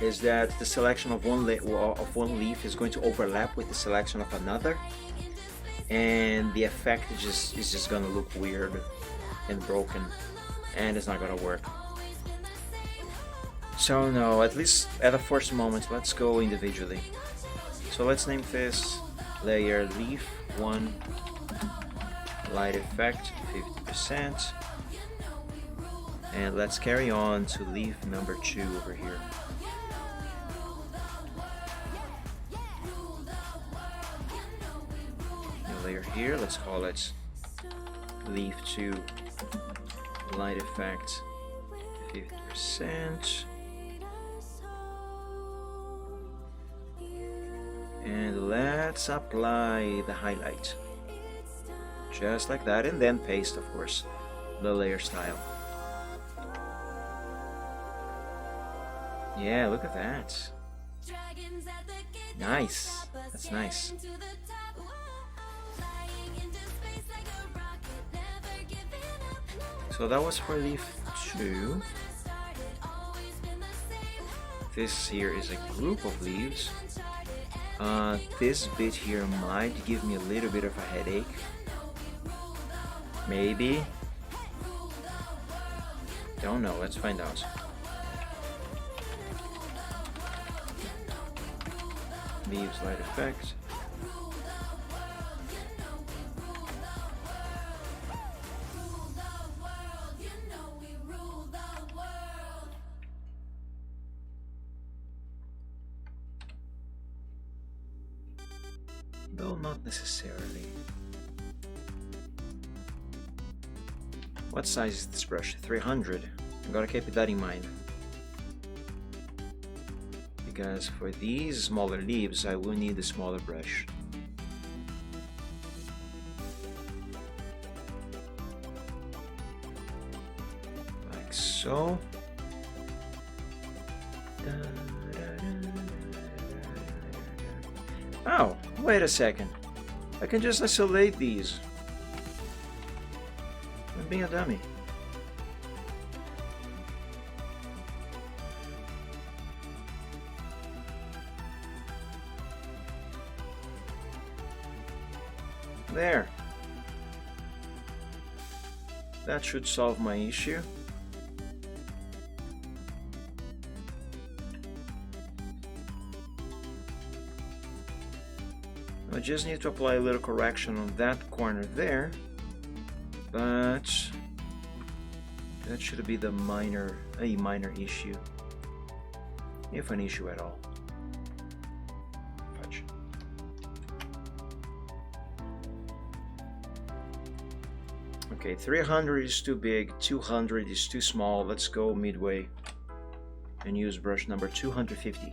D: is that the selection of one leaf is going to overlap with the selection of another, and the effect is just gonna look weird and broken, and it's not gonna work. So no, at least at the first moment, let's go individually. So let's name this layer leaf 1 light effect 50%, and let's carry on to leaf number 2 over here. New layer here, let's call it leaf 2 light effect 50%. And let's apply the highlight. Just like that, and then paste, of course, the layer style. Yeah, look at that. Nice. That's nice. So that was for leaf 2. This here is a group of leaves. This bit here might give me a little bit of a headache. Maybe. Don't know, let's find out. Leaves light effect. Though not necessarily. What size is this brush? 300. I'm gonna keep that in mind. Because for these smaller leaves, I will need a smaller brush. Like so. Oh, wait a second. I can just isolate these. I'm being a dummy. There. That should solve my issue. I just need to apply a little correction on that corner there, but that should be a minor issue. if an issue at all. Fudge. Okay, 300 is too big, 200 is too small. Let's go midway and use brush number 250.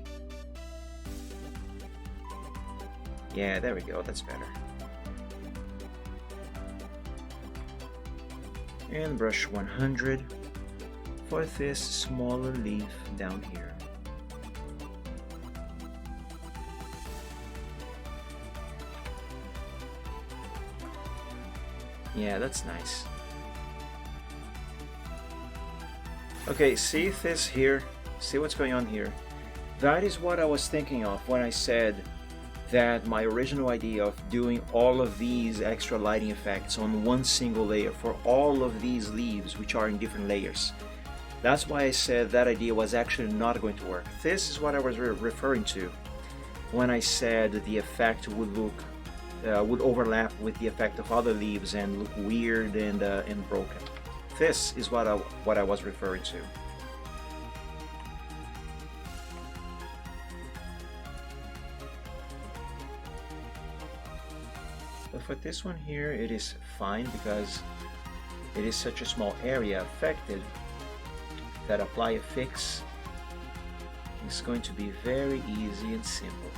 D: Yeah, there we go, that's better. And brush 100 for this smaller leaf down here. Yeah, that's nice. Okay, see this here? See what's going on here? That is what I was thinking of when I said that my original idea of doing all of these extra lighting effects on one single layer for all of these leaves, which are in different layers. That's why I said that idea was actually not going to work. This is what I was referring to when I said the effect would look would overlap with the effect of other leaves and look weird and broken. This is what I was referring to. But for this one here, it is fine because it is such a small area affected that apply a fix is going to be very easy and simple.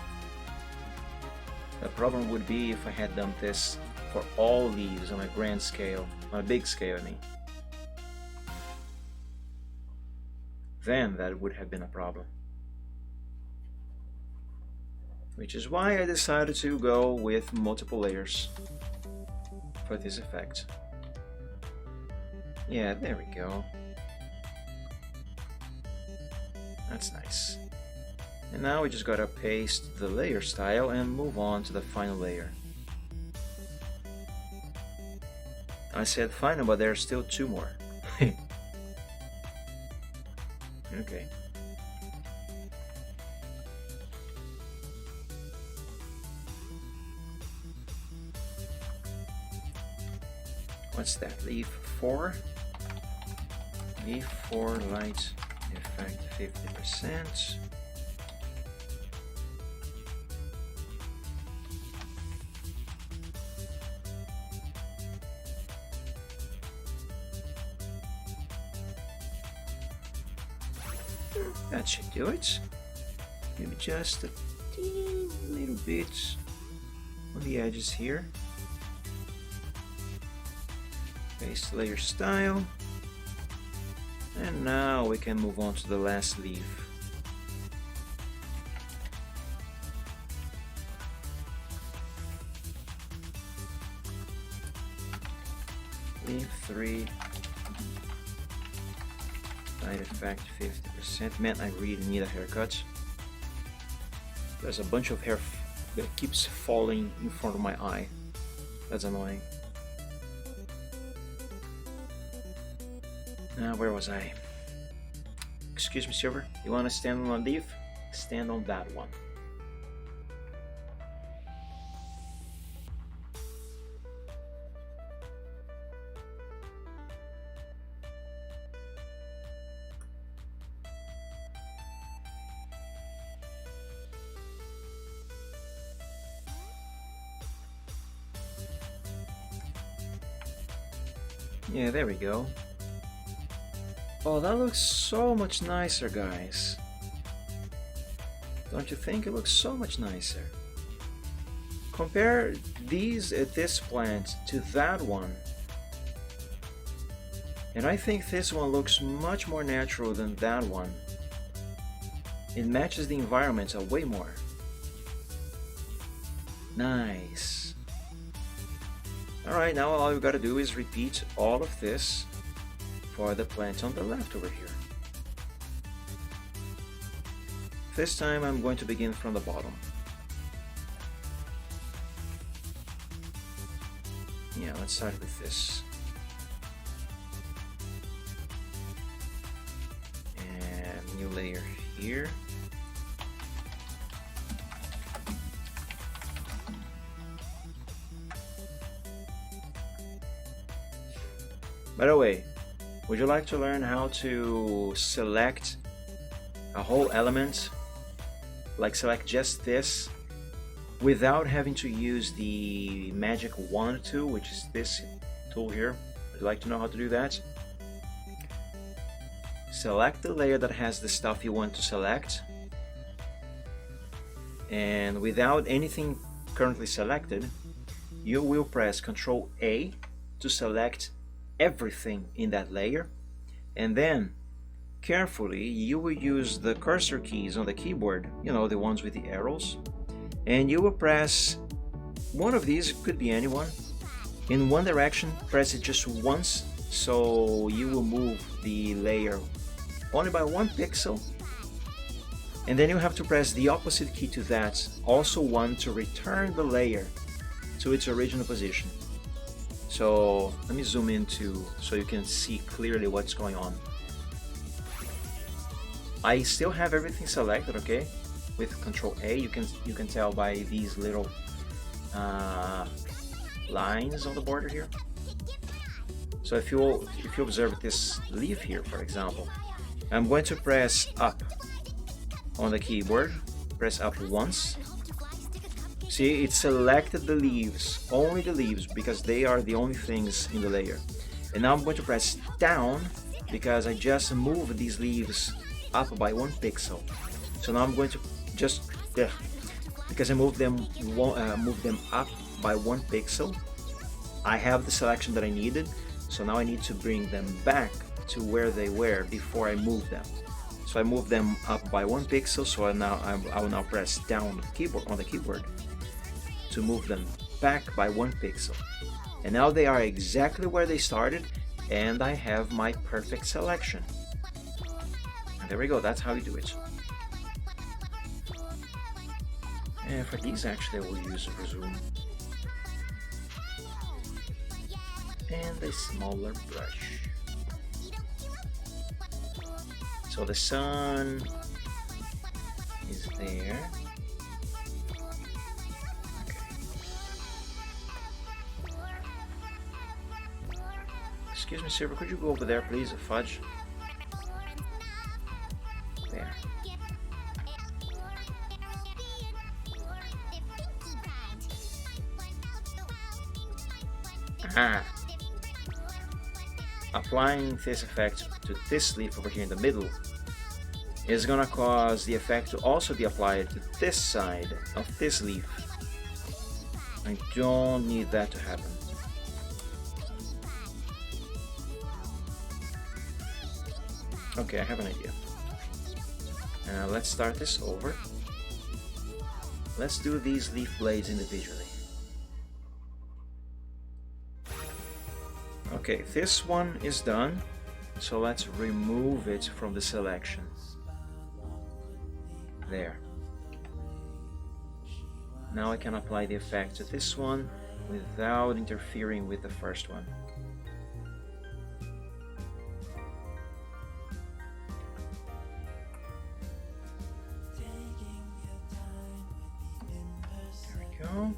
D: The problem would be if I had done this for all leaves on a grand scale, on a big scale I mean. Then that would have been a problem. Which is why I decided to go with multiple layers for this effect. Yeah, there we go. That's nice. And now we just gotta paste the layer style and move on to the final layer. I said final, but there are still two more. Okay. What's that? Leaf 4. Leaf 4 light effect 50%. That should do it. Maybe just a teeny little bit on the edges here. Paste layer style. And now we can move on to the last leaf. Leaf 3. Light effect 50%. Man, I really need a haircut. There's a bunch of hair that keeps falling in front of my eye. That's annoying. Now, where was I? Excuse me, Silver. You want to stand on a leaf? Stand on that one. Yeah, there we go. Oh, that looks so much nicer, guys. Don't you think? It looks so much nicer. Compare this plant to that one. And I think this one looks much more natural than that one. It matches the environment way more. Nice. Alright, now all we've got to do is repeat all of this for the plant on the left over here. This time I'm going to begin from the bottom. Yeah, let's start with this. And new layer here. By the way, would you like to learn how to select a whole element, like select just this, without having to use the magic wand tool, which is this tool here. Would you like to know how to do that? Select the layer that has the stuff you want to select, and without anything currently selected, you will press Ctrl A to select everything in that layer, and then carefully you will use the cursor keys on the keyboard, you know, the ones with the arrows, and you will press one of these, could be anyone, in one direction. Press it just once, so you will move the layer only by 1 pixel, and then you have to press the opposite key to that, also one, to return the layer to its original position. So let me zoom into so you can see clearly what's going on. I still have everything selected, okay? With Ctrl A, you can tell by these little lines on the border here. So if you observe this leaf here, for example, I'm going to press up on the keyboard, press up once. See, it selected the leaves, only the leaves, because they are the only things in the layer. And now I'm going to press down because I just moved these leaves up by 1 pixel. So now I'm going to just, because I moved them up by 1 pixel, I have the selection that I needed. So now I need to bring them back to where they were before I move them. So I move them up by 1 pixel. So I will now press down on the keyboard to move them back by 1 pixel. And now they are exactly where they started, and I have my perfect selection. And there we go, that's how you do it. And for these, actually, I will use a zoom and a smaller brush. So the sun is there. Excuse me, server, could you go over there, please? Fudge. There. Ah. Applying this effect to this leaf over here in the middle is gonna cause the effect to also be applied to this side of this leaf. I don't need that to happen. Okay, I have an idea. Let's start this over. Let's do these leaf blades individually. Okay, this one is done, so let's remove it from the selection. There. Now I can apply the effect to this one without interfering with the first one. Go.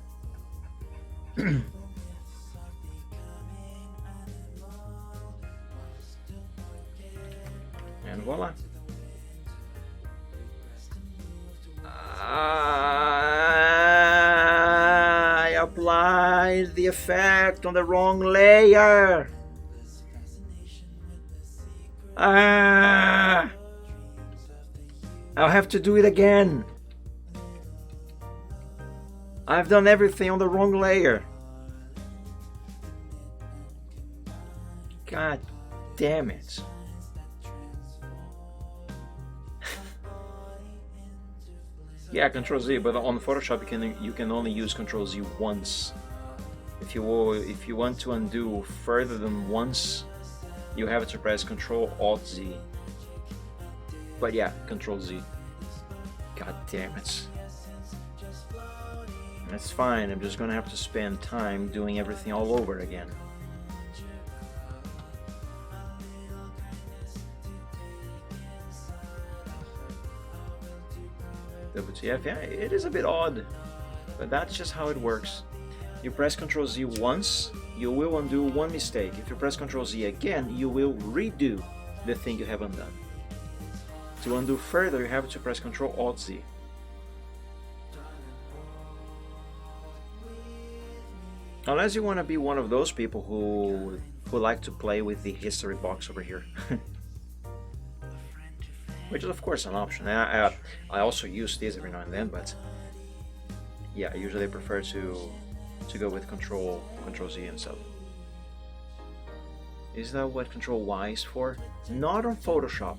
D: And voila. I applied the effect on the wrong layer. I'll have to do it again. I've done everything on the wrong layer. God damn it. Yeah, Control Z, but on Photoshop you can only use Control Z once. If you want to undo further than once, you have to press Control Alt Z. But yeah, Control Z. God damn it. That's fine, I'm just gonna have to spend time doing everything all over again. WTF, yeah, it is a bit odd, but that's just how it works. You press Ctrl Z once, you will undo one mistake. If you press Ctrl Z again, you will redo the thing you have undone. To undo further, you have to press Ctrl Alt Z. Unless you want to be one of those people who like to play with the history box over here. Which is of course an option. I also use this every now and then, but yeah, I usually prefer to go with Control Z and stuff. Is that what Control Y is for? Not on Photoshop.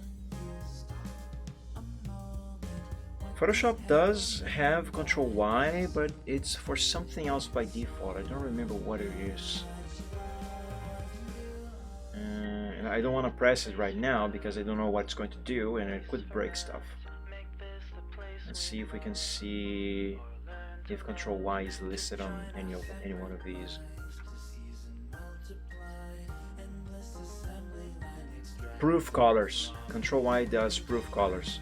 D: Photoshop does have Control Y, but it's for something else by default. I don't remember what it is. And I don't want to press it right now because I don't know what it's going to do and it could break stuff. Let's see if we can see if Control Y is listed on any one of these. Proof colors. Control Y does proof colors.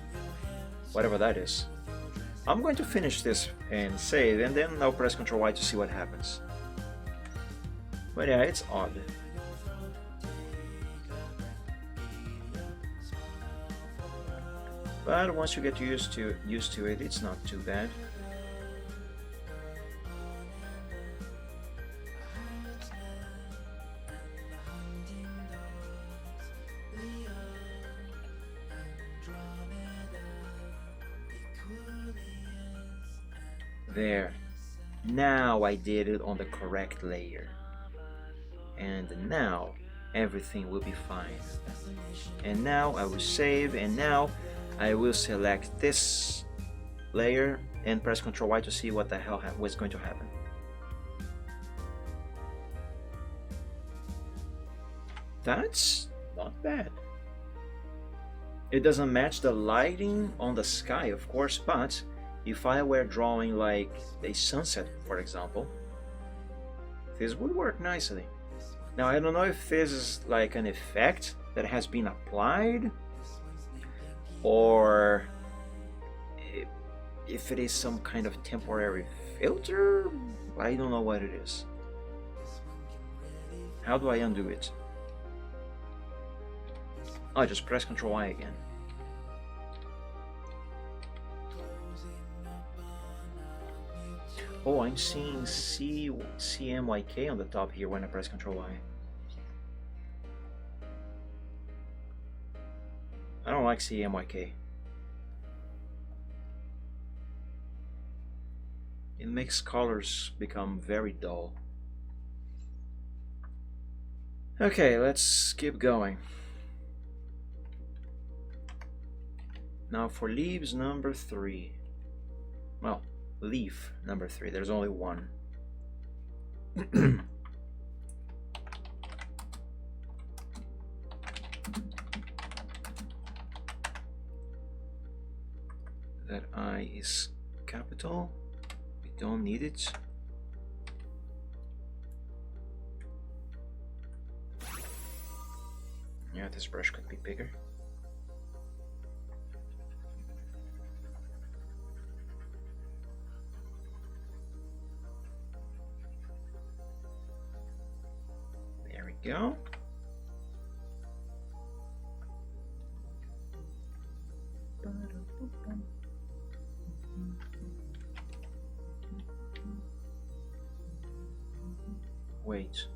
D: Whatever that is. I'm going to finish this and save, and then I'll press Ctrl Y to see what happens. But yeah, it's odd. But once you get used to it, it's not too bad. There. Now I did it on the correct layer. And now everything will be fine. And now I will save, and now I will select this layer and press Ctrl Y to see what the hell was going to happen. That's not bad. It doesn't match the lighting on the sky, of course, but if I were drawing like a sunset, for example, this would work nicely. Now I don't know if this is like an effect that has been applied, or if it is some kind of temporary filter. I don't know what it is. How do I undo it? I just press Ctrl Y again. Oh, I'm seeing CMYK on the top here when I press Ctrl Y. I don't like CMYK. It makes colors become very dull. Okay, let's keep going. Now for leaves number 3. Well, leaf number 3. There's only one. That I is capital. We don't need it. Yeah, this brush could be bigger. There we go. Wait.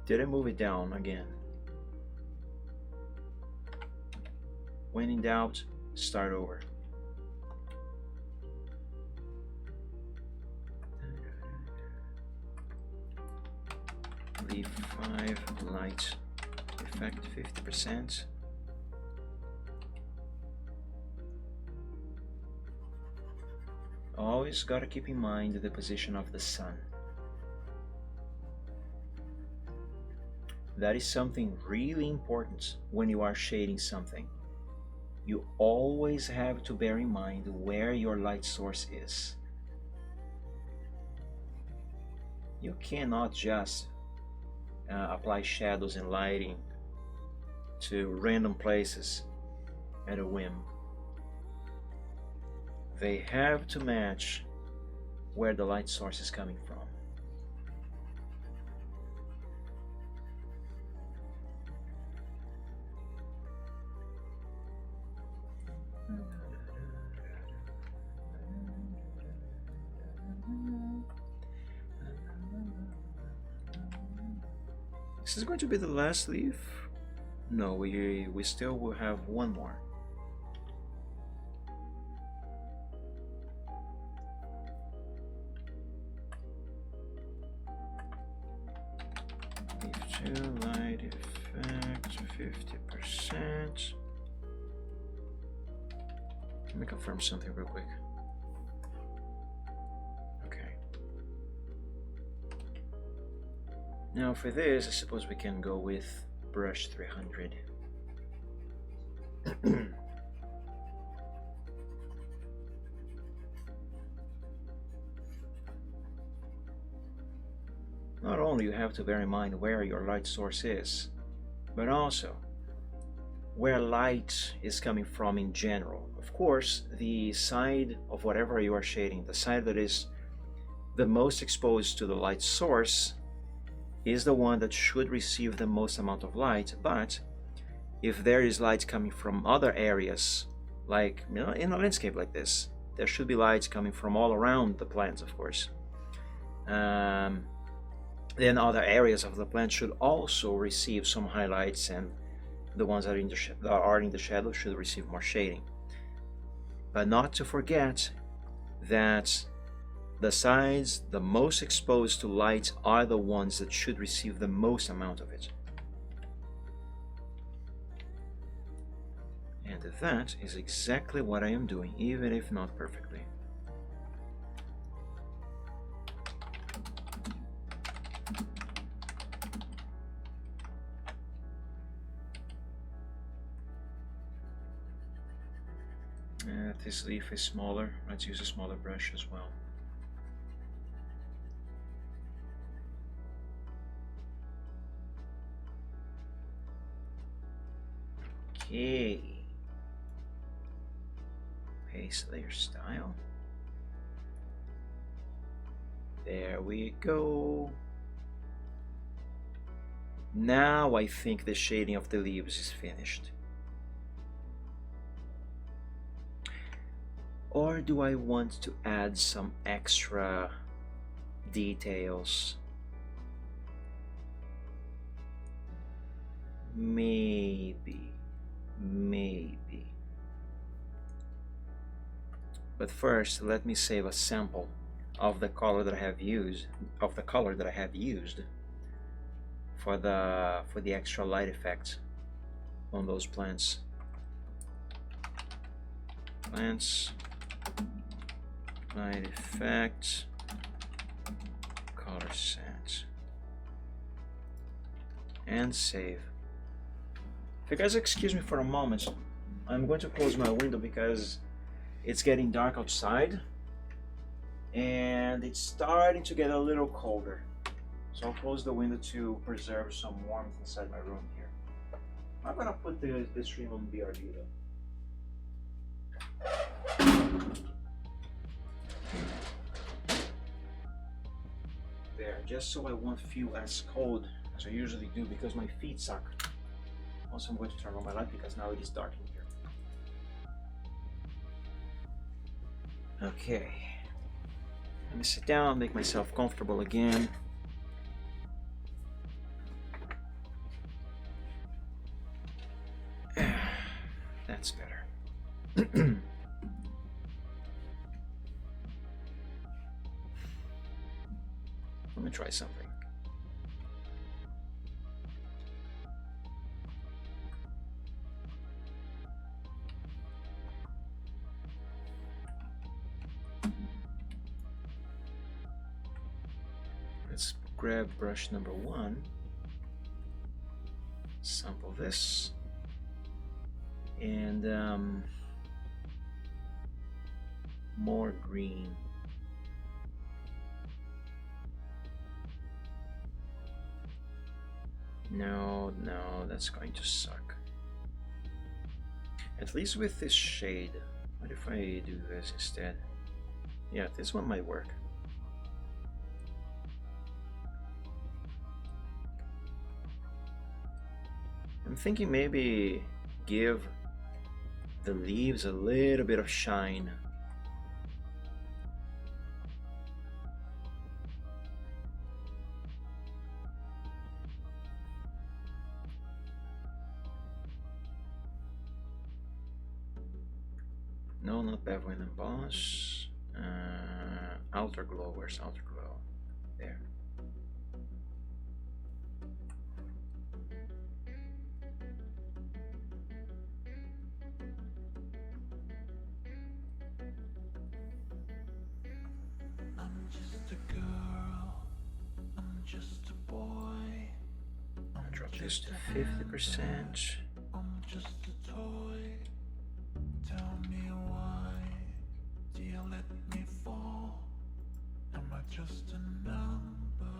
D: Did I move it down again? When in doubt, start over. Leave 5, light effect 50%. Always gotta keep in mind the position of the sun. That is something really important when you are shading something. You always have to bear in mind where your light source is. You cannot just apply shadows and lighting to random places at a whim. They have to match where the light source is coming from. Is this going to be the last leaf? No, we still will have one more. Leaf 2, light effect, 50%. Let me confirm something real quick. Okay. Now for this, I suppose we can go with brush 300. Not only you have to bear in mind where your light source is, but also where light is coming from in general. Of course, the side of whatever you are shading, the side that is the most exposed to the light source, is the one that should receive the most amount of light. But if there is light coming from other areas, like in a landscape like this, there should be light coming from all around the plants, of course. Then other areas of the plant should also receive some highlights, and the ones that are in the shadow should receive more shading. But not to forget that the sides the most exposed to light are the ones that should receive the most amount of it. And that is exactly what I am doing, even if not perfectly. This leaf is smaller. Let's use a smaller brush as well. Okay. Paste layer style. There we go. Now I think the shading of the leaves is finished. Or do I want to add some extra details? Maybe. But first, let me save a sample of the color that I have used, for the extra light effect on those plants. Light effect, color set, and save. If you guys excuse me for a moment, I'm going to close my window because it's getting dark outside and it's starting to get a little colder. So I'll close the window to preserve some warmth inside my room here. I'm gonna put the stream on BRB though. There, just so I won't feel as cold as I usually do because my feet suck. Also, I'm going to turn on my light because now it is dark in here. Okay, let me sit down, make myself comfortable again. That's better. Let me try something. Let's grab brush number 1, sample this, and more green. No, that's going to suck. At least with this shade. What if I do this instead? Yeah, this one might work. I'm thinking maybe give the leaves a little bit of shine. No, not Bevel and Boss. Outer Glow. Where's Outer Glow? There.
B: I'm just a girl, I'm just a boy,
D: I'll drop this to 50%.
B: I'm just a toy. Tell me why do you let me fall? Am I just a number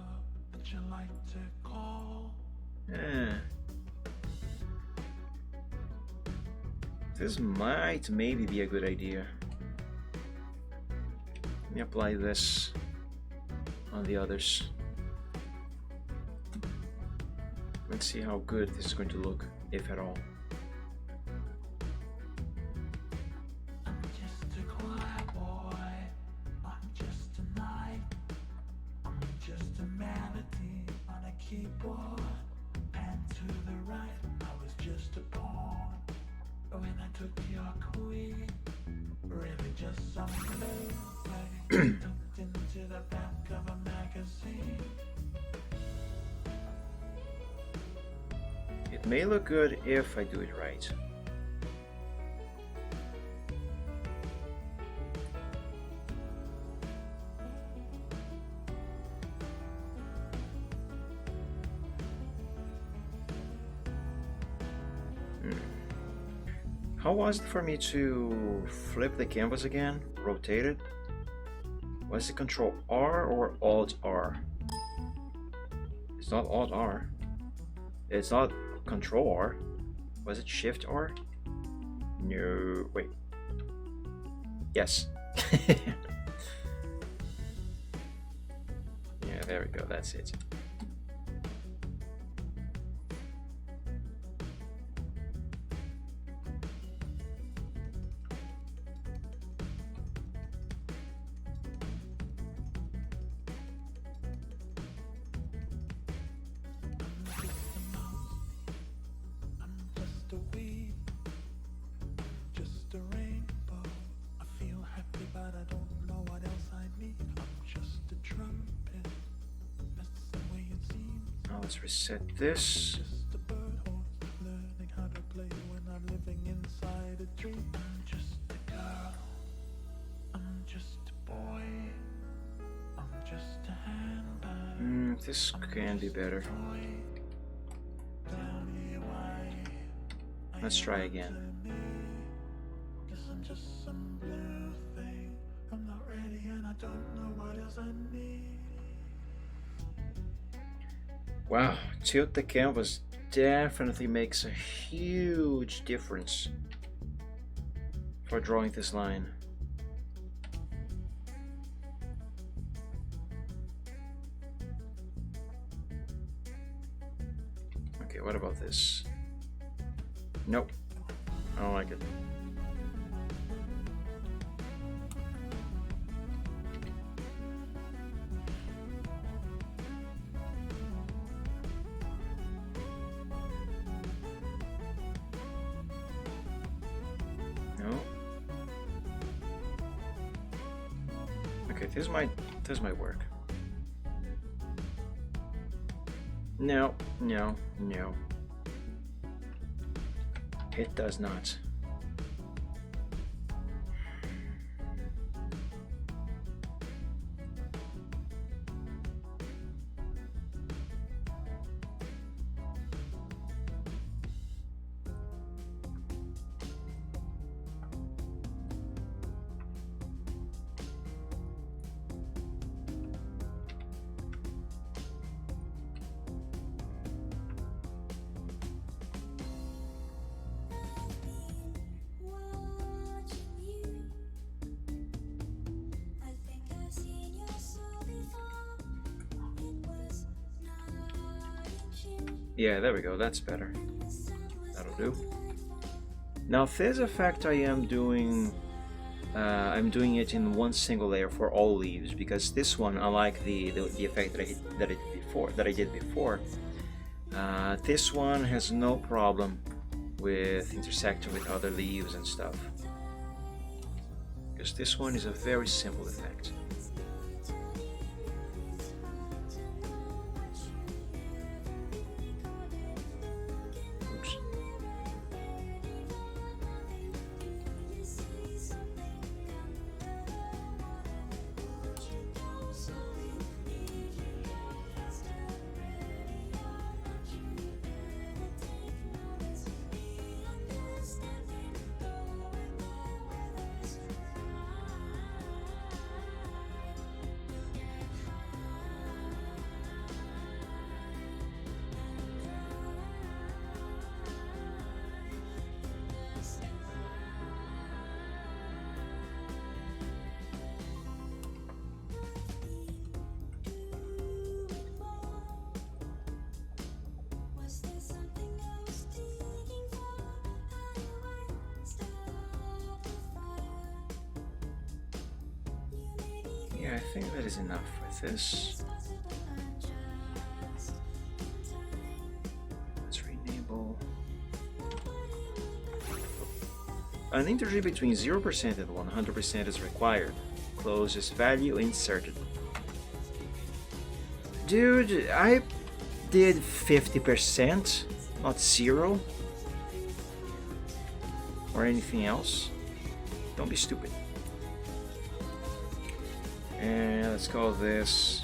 B: that you like to call?
D: Yeah. This might maybe be a good idea. Let me apply this on the others. Let's see how good this is going to look, if at all.
B: I'm just a choir boy, I'm just a knight, I'm just a melody on a keyboard. And to the right, I was just a pawn. When I took your queen, really just some blue tucked into the back of a magazine.
D: It may look good if I do it right. How was it for me to flip the canvas again? Rotate it? Was it Control R or Alt R? It's not Alt R. It's not Control R. Was it Shift R? No, wait. Yes. Yeah, there we go, that's it.
B: I'm just a weed, just a rainbow. I feel happy, but I don't know what else I need. I'm just a trumpet, that's the way it seems.
D: Now let's reset this.
B: Just a bird horse, learning how to play when I'm living inside a dream. I'm just a girl, I'm just a boy, I'm just a handbag.
D: This can be better.
B: Tell me why.
D: Let's try again.
B: Guess I'm just some blue thing. I'm not ready and I don't know what else I need.
D: Wow, tilt the canvas definitely makes a huge difference for drawing this line. Okay, what about this? Nope, I don't like it. No. Okay, this might work. No, no, no. It does not.
F: Watching you, I think I've seen your soul before. It was not in tune.
D: Yeah, there we go. That's better.
F: The sun was
D: That'll do. Now this effect I am doing, I'm doing it in one single layer for all leaves because this one, unlike the effect that I did before, this one has no problem with intersecting with other leaves and stuff. because this one is a very simple effect. Oops.
F: Was there something I was digging for? How do I stop the fire? You may be
D: Yeah, I think that is enough with this.
F: possible, I'm just in time.
D: Let's renable. An integer between 0% and 100% is required. Closest value inserted. Dude, I did 50%, not 0. Or anything else. Don't be stupid. And let's call this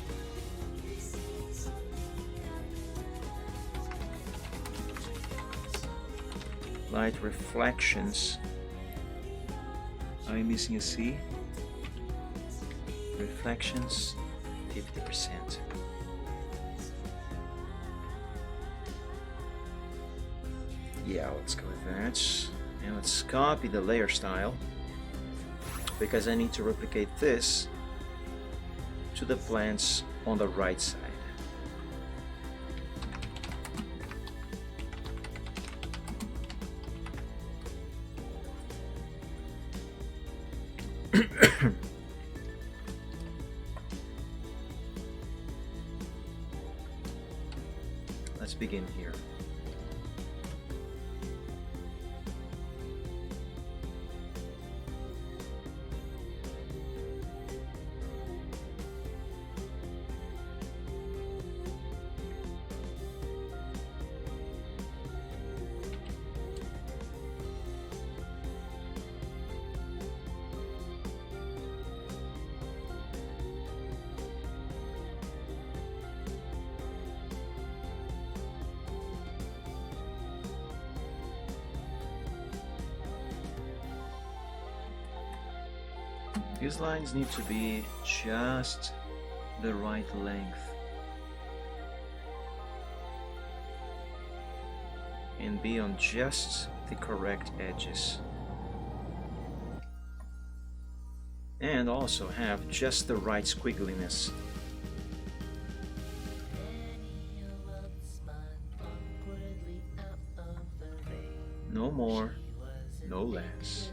D: light reflections. Are you missing a C? Reflections, 50%. Yeah, let's go with that. And let's copy the layer style, because I need to replicate this to the plants on the right side. Let's begin here. These lines need to be just the right length and be on just the correct edges, and also have just the right squiggliness. No more, no less.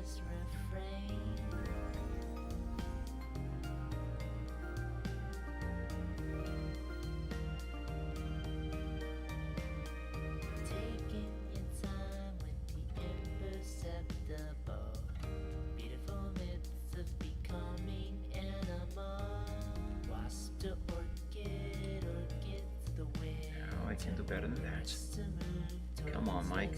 D: I can do better than that. Come on, Mike.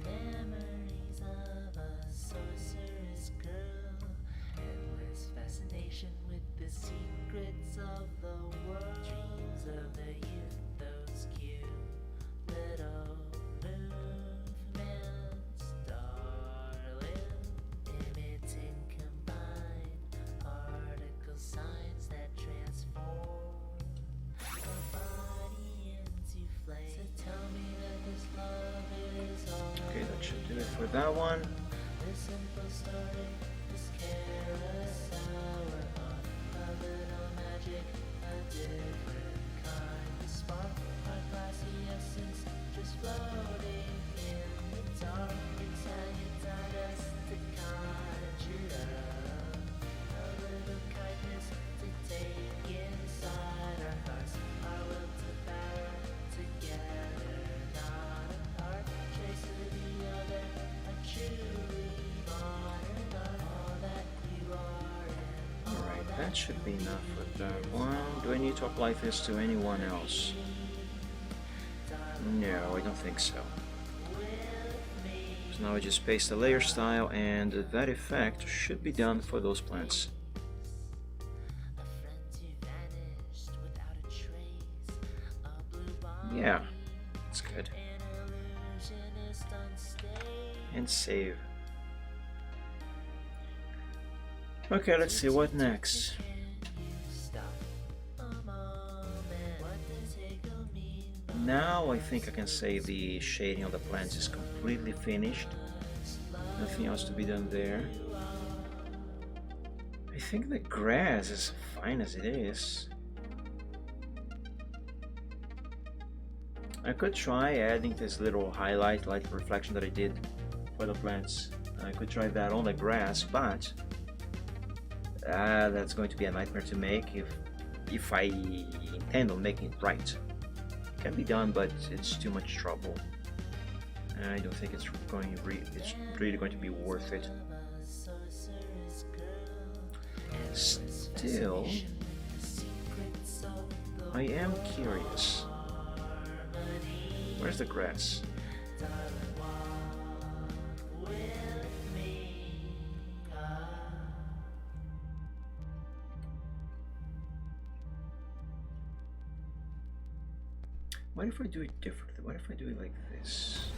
B: Memories of a sorceress girl, endless fascination with the secrets of the world. Dreams of the youth, those cute little movements, darling, emitting combined particle signs that transform our body into flame. So tell me that this love is all.
D: Okay, that should do it for that one.
B: This simple story, this carousel, we're on a little magic, a different kind of spark. Our classy essence just floating in the dark. Italian dust to conjure up a little kindness to take inside our hearts. Our will to bear together, not apart. Trace of the other, a truly modern art.
D: that should be enough for that one. Do I need to apply this to anyone else? No, I don't think so. So now I just paste the layer style, and that effect should be done for those plants. Yeah, that's good. And save. Okay, let's see what next. Now I think I can say the shading of the plants is completely finished. Nothing else to be done there. I think the grass is fine as it is. I could try adding this little highlight, light reflection that I did for the plants. I could try that on the grass, but that's going to be a nightmare to make if I intend on making it right. It can be done, but it's too much trouble. I don't think it's really going to be worth it. Still, I am curious. Where's the grass? What if I do it differently? What if I do it like this?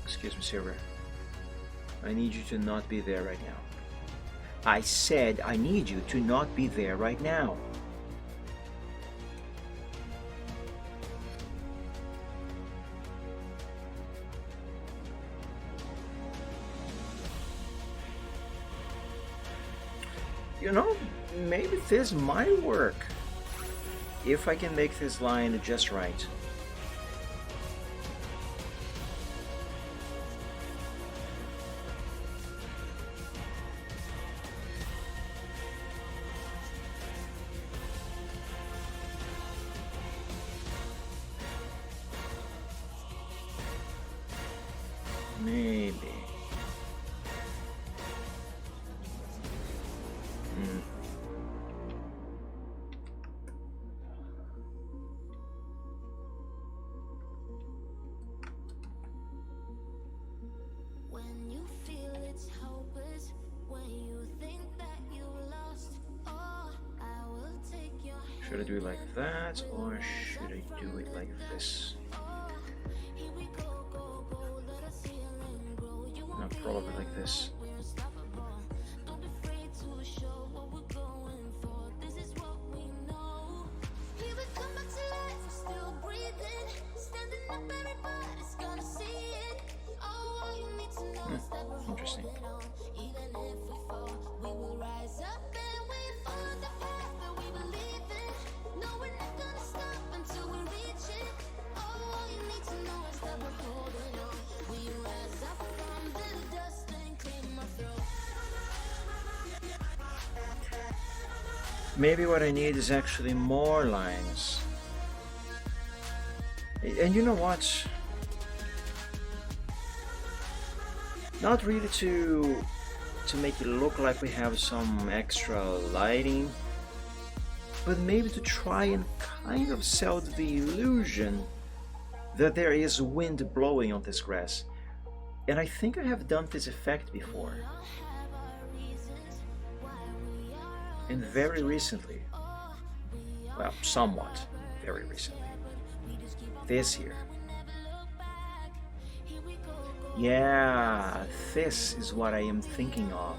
D: Excuse me, server. I need you to not be there right now. I said I need you to not be there right now. You know, maybe this might work if I can make this line just right. Maybe.
F: When you feel it's hopeless, when you think that you lost, oh, I will take your hand.
D: Should I do it like that, or should I do it like this?
F: Here we go, go, go, let us heal and grow. You
D: No,
F: won't
D: probably like this.
F: we're unstoppable. Don't be afraid to show what we're going for. This is what we know. Here we come back to life, we're still breathing. Standing up, everybody's gonna see it. Oh, all you need to know is that we're
D: Interesting.
F: holding on. Even if we fall, we will rise up and we follow the path that we believe in. No, we're not gonna stop until we reach it. Oh, all you need to know is that we're holding on. We rise up from the dust and clear my throat.
D: Maybe what I need is actually more lines. And you know what? Not really to make it look like we have some extra lighting, but maybe to try and kind of sell the illusion that there is wind blowing on this grass. And I think I have done this effect before. And very recently. Well, somewhat very recently. This here. Yeah, this is what I am thinking of.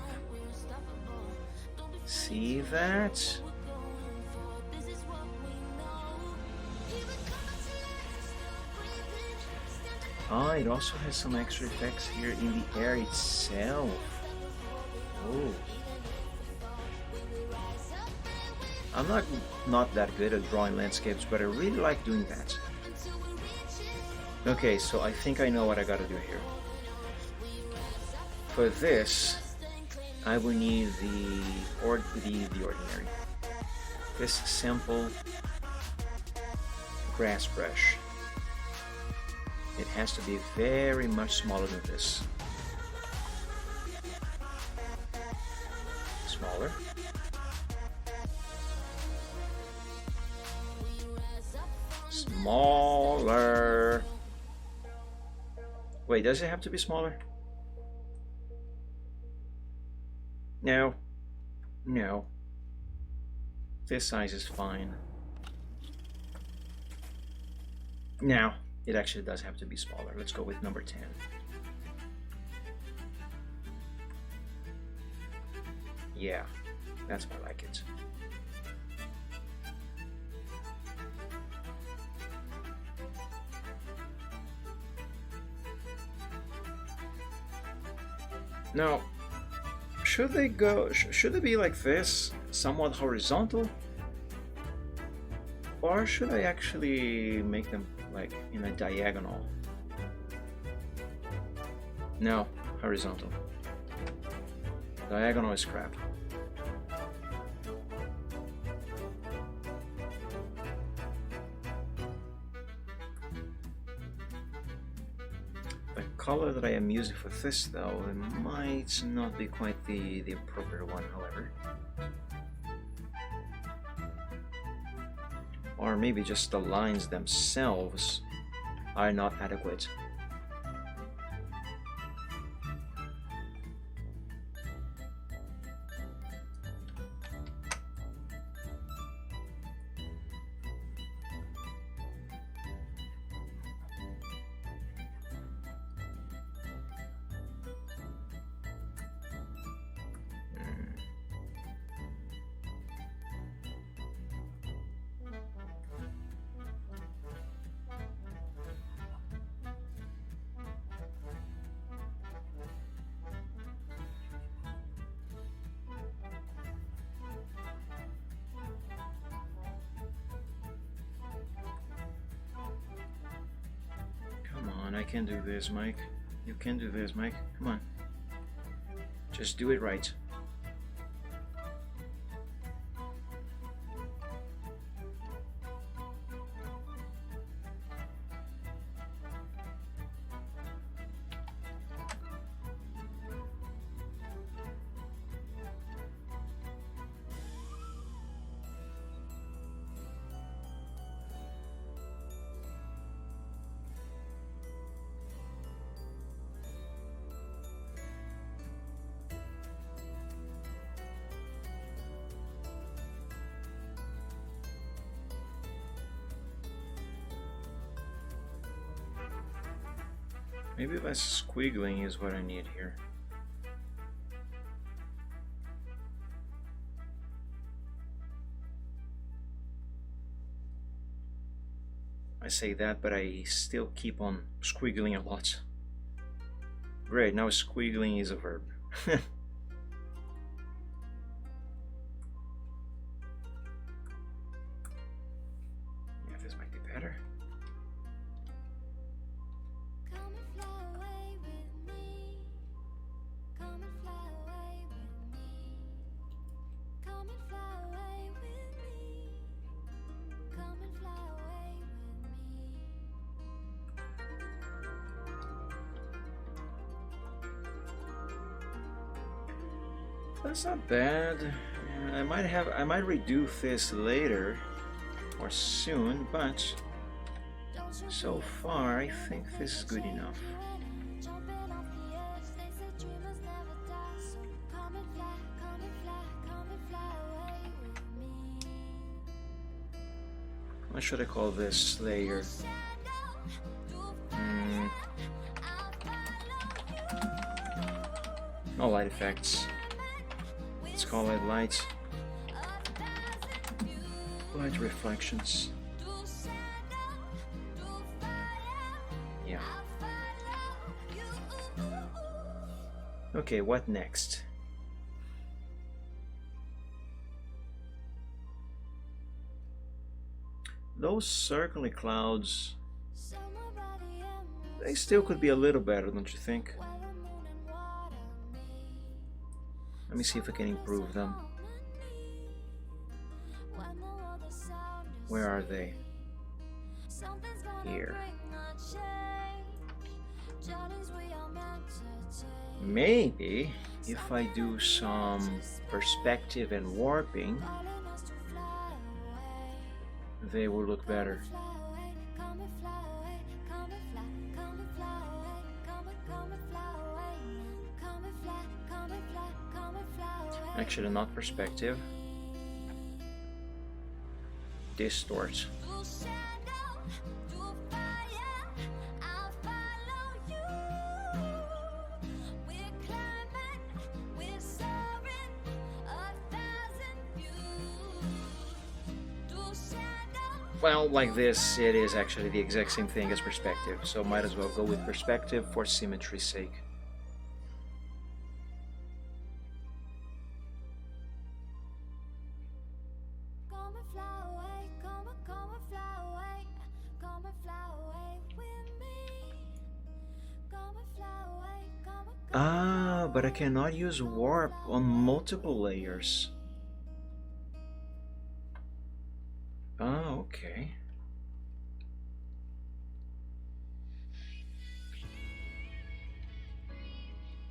D: See that? Oh, it also has some extra effects here in the air itself. Oh. I'm not that good at drawing landscapes, but I really like doing that. Okay, so I think I know what I gotta do here. For this, I will need the ordinary. This simple grass brush. It has to be very much smaller than this. smaller. Smaller. Wait, does it have to be smaller? No. No. This size is fine. Now, it actually does have to be smaller. Let's go with number 10. Yeah, that's more like it. Now, should they go? Should it be like this, somewhat horizontal, or should I actually make them like in a diagonal? No, horizontal. Diagonal is crap. The color that I am using for this, though, it might not be quite the appropriate one, however. Or maybe just the lines themselves are not adequate. I can do this, Mike. You can do this, Mike. Come on. Just do it right. Maybe less squiggling is what I need here. I say that, but I still keep on squiggling a lot. Great, now squiggling is a verb. Yeah, this might be better.
F: Come and fly away with me. Come and fly away with me. Come and fly away with me. Come and fly away with me.
D: That's not bad. I might redo this later or soon, but so far I think this is good enough.
F: Jumping off the edge, they say dreamers never die. So come and fly, come and fly, come and fly away with me.
D: What should I call this layer? No light effects. Let's call it light reflections. Yeah. Okay, what next? Those circling clouds, they still could be a little better, don't you think? Let me see if I can improve them. Where are they? Here.
F: journeys we are meant to take.
D: Maybe if I do some perspective and warping,
F: Calling us to fly away.
D: they will look better.
F: Fly away, come and fly away, come and fly, come and fly away, come and fly away now. Come and fly, come and fly, come and fly away.
D: Actually, not perspective. Distort.
F: Through shadow, through fire, I'll follow you. We're climbing, we're soaring, 1,000 views. Through shadow.
D: Well, like this, it is actually the exact same thing as perspective, so might as well go with perspective for symmetry's sake.
F: Come and fly away, come and fly away, come and fly away with me. Come and fly away, come and
D: Ah, but I cannot use warp on multiple layers. Ah, okay.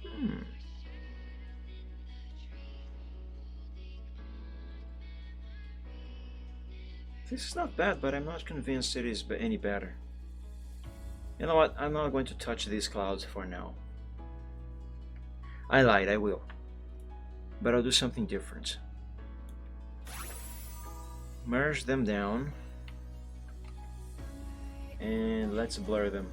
D: Hmm. This is not bad, but I'm not convinced it is any better. You know what? I'm not going to touch these clouds for now. I lied, I will. But I'll do something different. Merge them down. And let's blur them.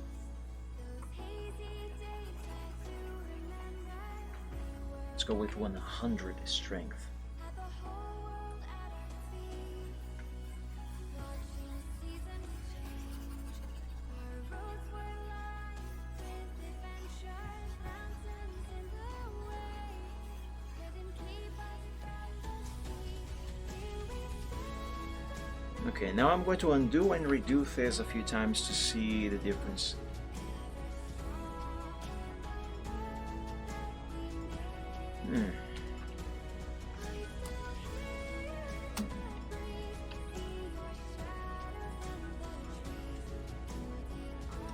D: Let's go with 100 strength. Okay, now I'm going to undo and redo this a few times to see the difference.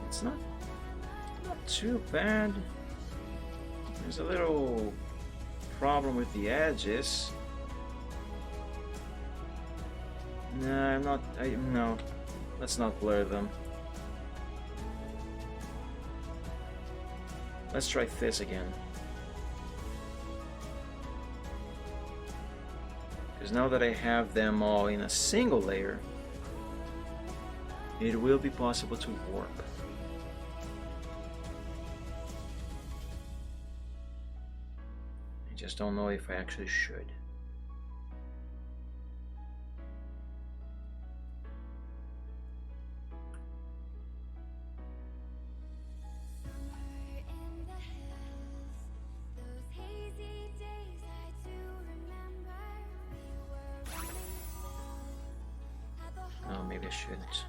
D: It's not too bad. There's a little problem with the edges. No, no. Let's not blur them. Let's try this again. Because now that I have them all in a single layer, it will be possible to warp. I just don't know if I actually should. Oh, maybe I shouldn't.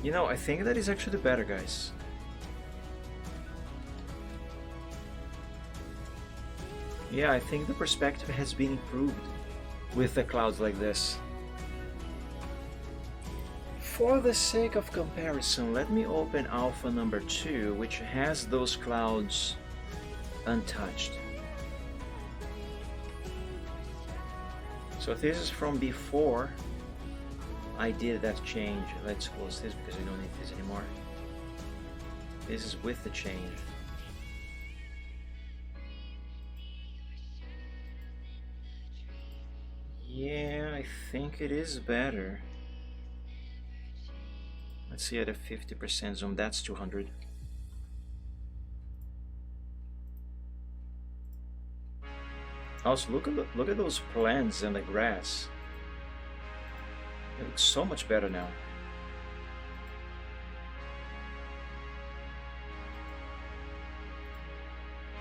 D: You know, I think that is actually better, guys. Yeah, I think the perspective has been improved with the clouds like this. For the sake of comparison, let me open alpha number 2, which has those clouds untouched. So this is from before I did that change. Let's close this because we don't need this anymore. This is with the change. Yeah, I think it is better. Let's see at a 50% zoom. That's 200. Also, look at those plants and the grass. It looks so much better now.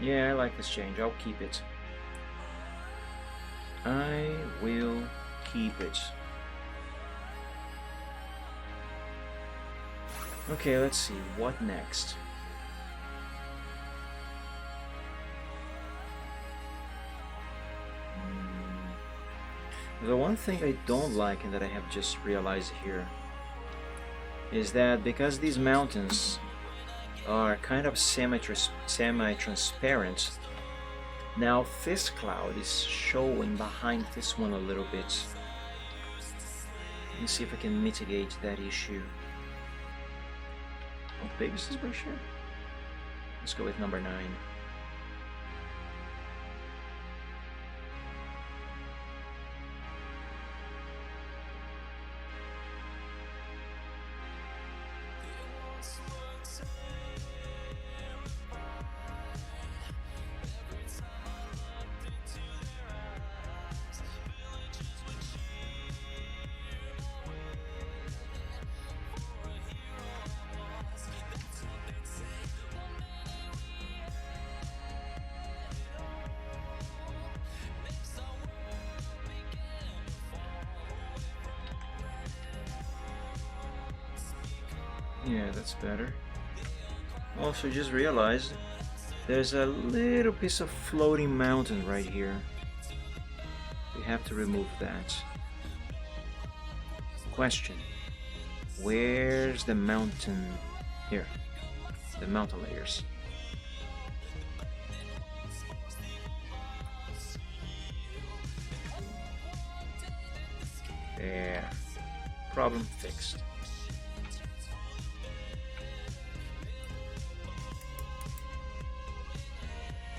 D: Yeah, I like this change. I'll keep it. I will keep it. Okay, let's see. What next? The one thing I don't like and that I have just realized here is that because these mountains are kind of semi-transparent, now this cloud is showing behind this one a little bit. Let me see if I can mitigate that issue. How big is this brush here? Let's go with number 9. Yeah, that's better. Also, just realized there's a little piece of floating mountain right here. We have to remove that. Question: where's the mountain? Here, the mountain layers. There. Problem fixed.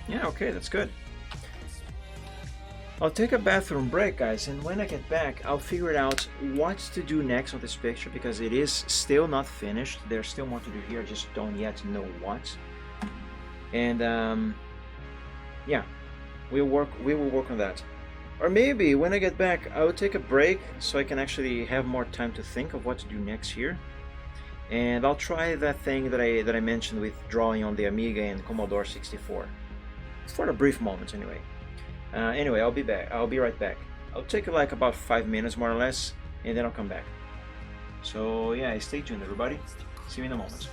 D: Yeah, okay, that's good. I'll take a bathroom break, guys, and when I get back, I'll figure out what to do next on this picture because it is still not finished. There's still more to do here, I just don't yet know what. And yeah, we will work on that. Or maybe when I get back, I will take a break so I can actually have more time to think of what to do next here. And I'll try that thing that I mentioned with drawing on the Amiga and Commodore 64. For a brief moment, anyway. Anyway, I'll be back. I'll be right back. I'll take like about 5 minutes more or less, and then I'll come back. So yeah, stay tuned, everybody. See you in a moment.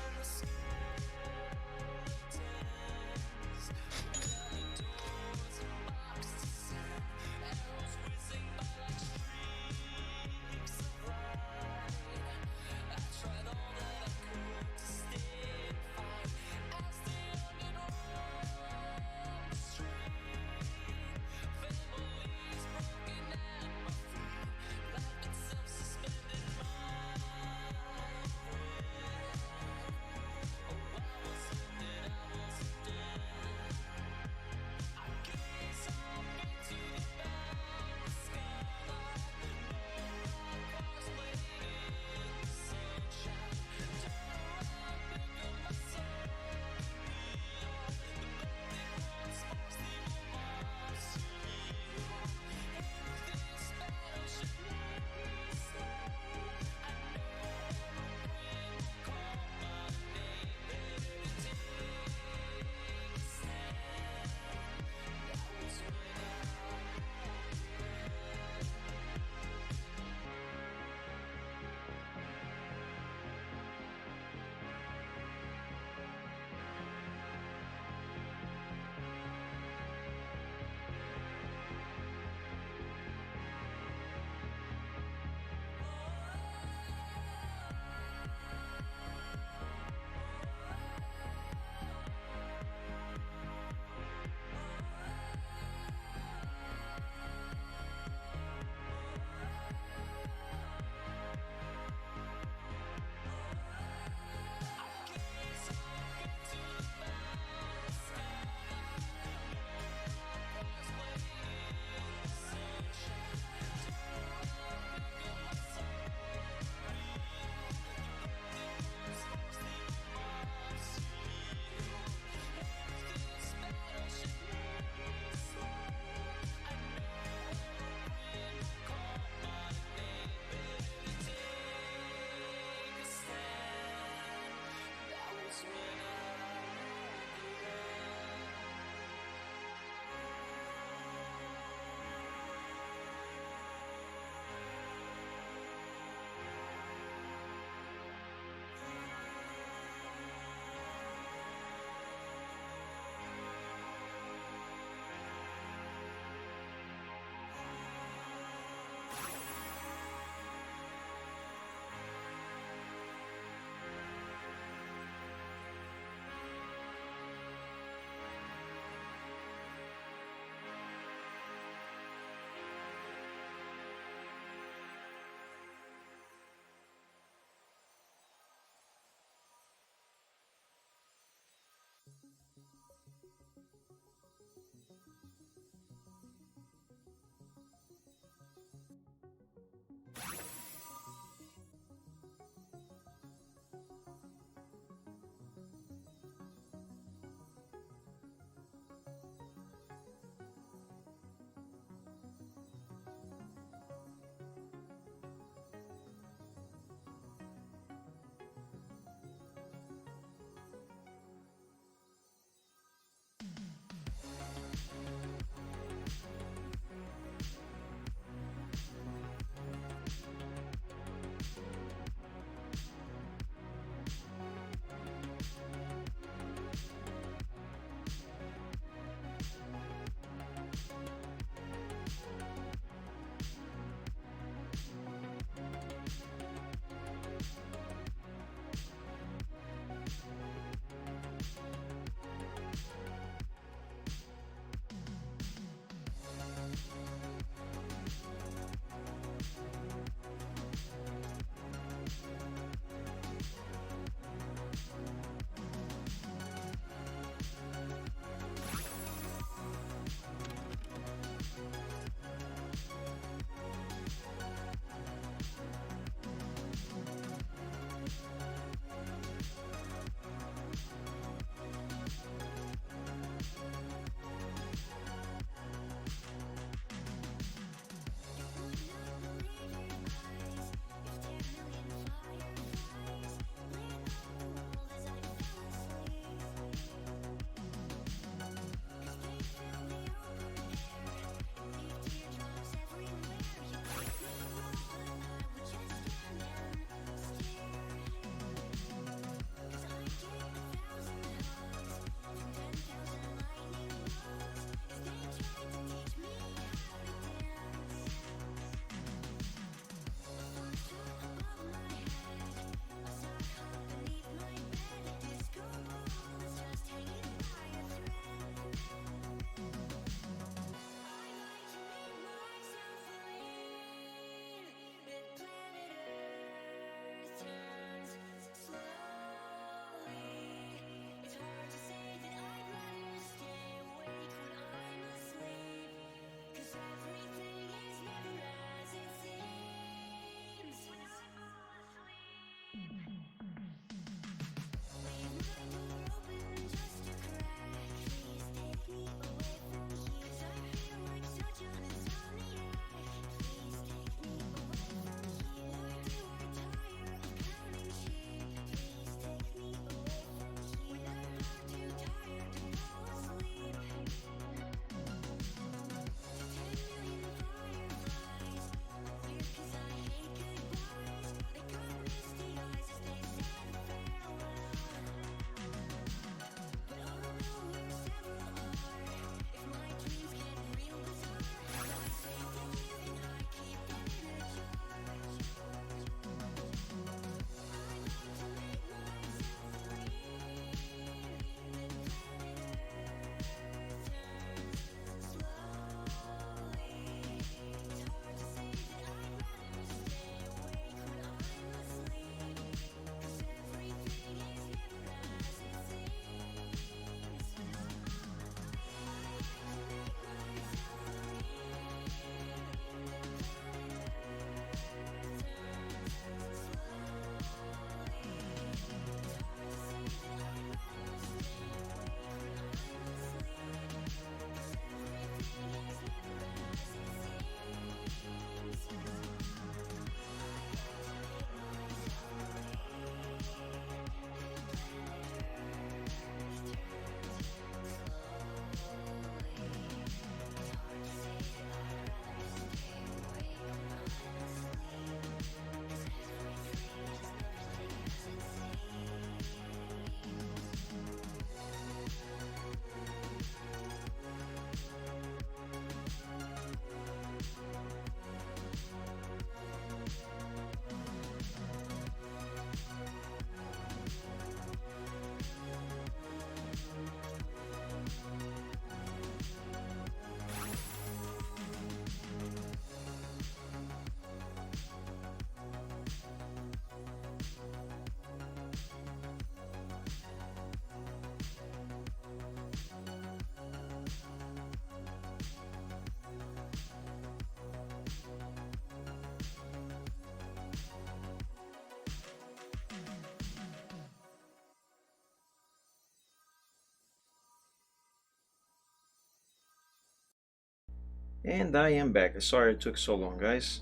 D: And I am back. Sorry it took so long, guys.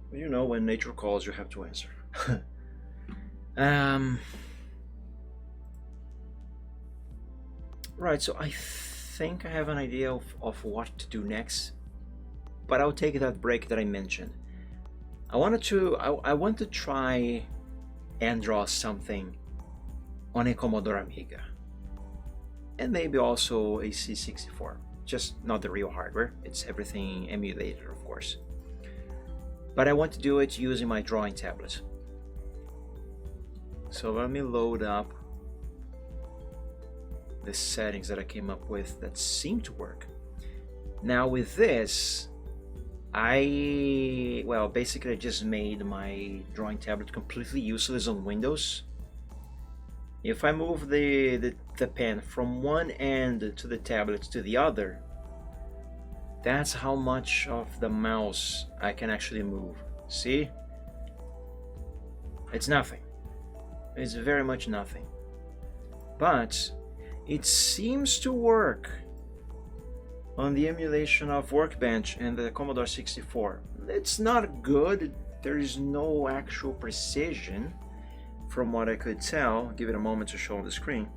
D: But you know, when nature calls, you have to answer. Right, so I think I have an idea of what to do next, but I'll take that break that I mentioned. I want to try and draw something on a Commodore Amiga, and maybe also a C64, just not the real hardware. It's everything emulated, of course. But I want to do it using my drawing tablet. So let me load up the settings that I came up with that seem to work. Now with this, basically I just made my drawing tablet completely useless on Windows. If I move the pen from one end to the tablet to the other, that's how much of the mouse I can actually move. See? It's nothing. It's very much nothing. But it seems to work on the emulation of Workbench and the Commodore 64. It's not good. There is no actual precision from what I could tell. I'll give it a moment to show on the screen.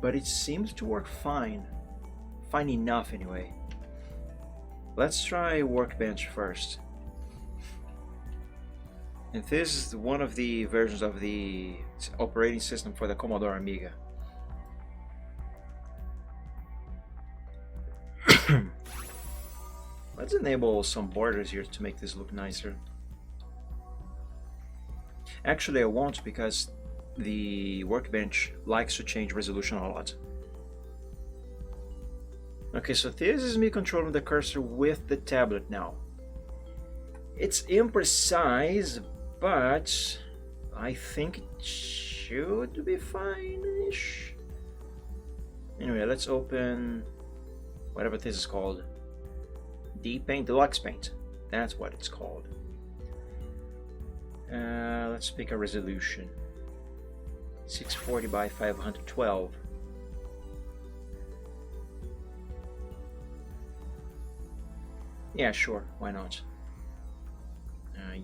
D: But it seems to work fine. Fine enough anyway. Let's try Workbench first. And this is one of the versions of the operating system for the Commodore Amiga. Let's enable some borders here to make this look nicer. Actually, I won't, because the Workbench likes to change resolution a lot. Okay, so this is me controlling the cursor with the tablet now. It's imprecise, but I think it should be fine-ish. Anyway, let's open whatever this is called. D-Paint, Deluxe Paint. That's what it's called. Let's pick a resolution. 640 by 512. Yeah, sure, why not?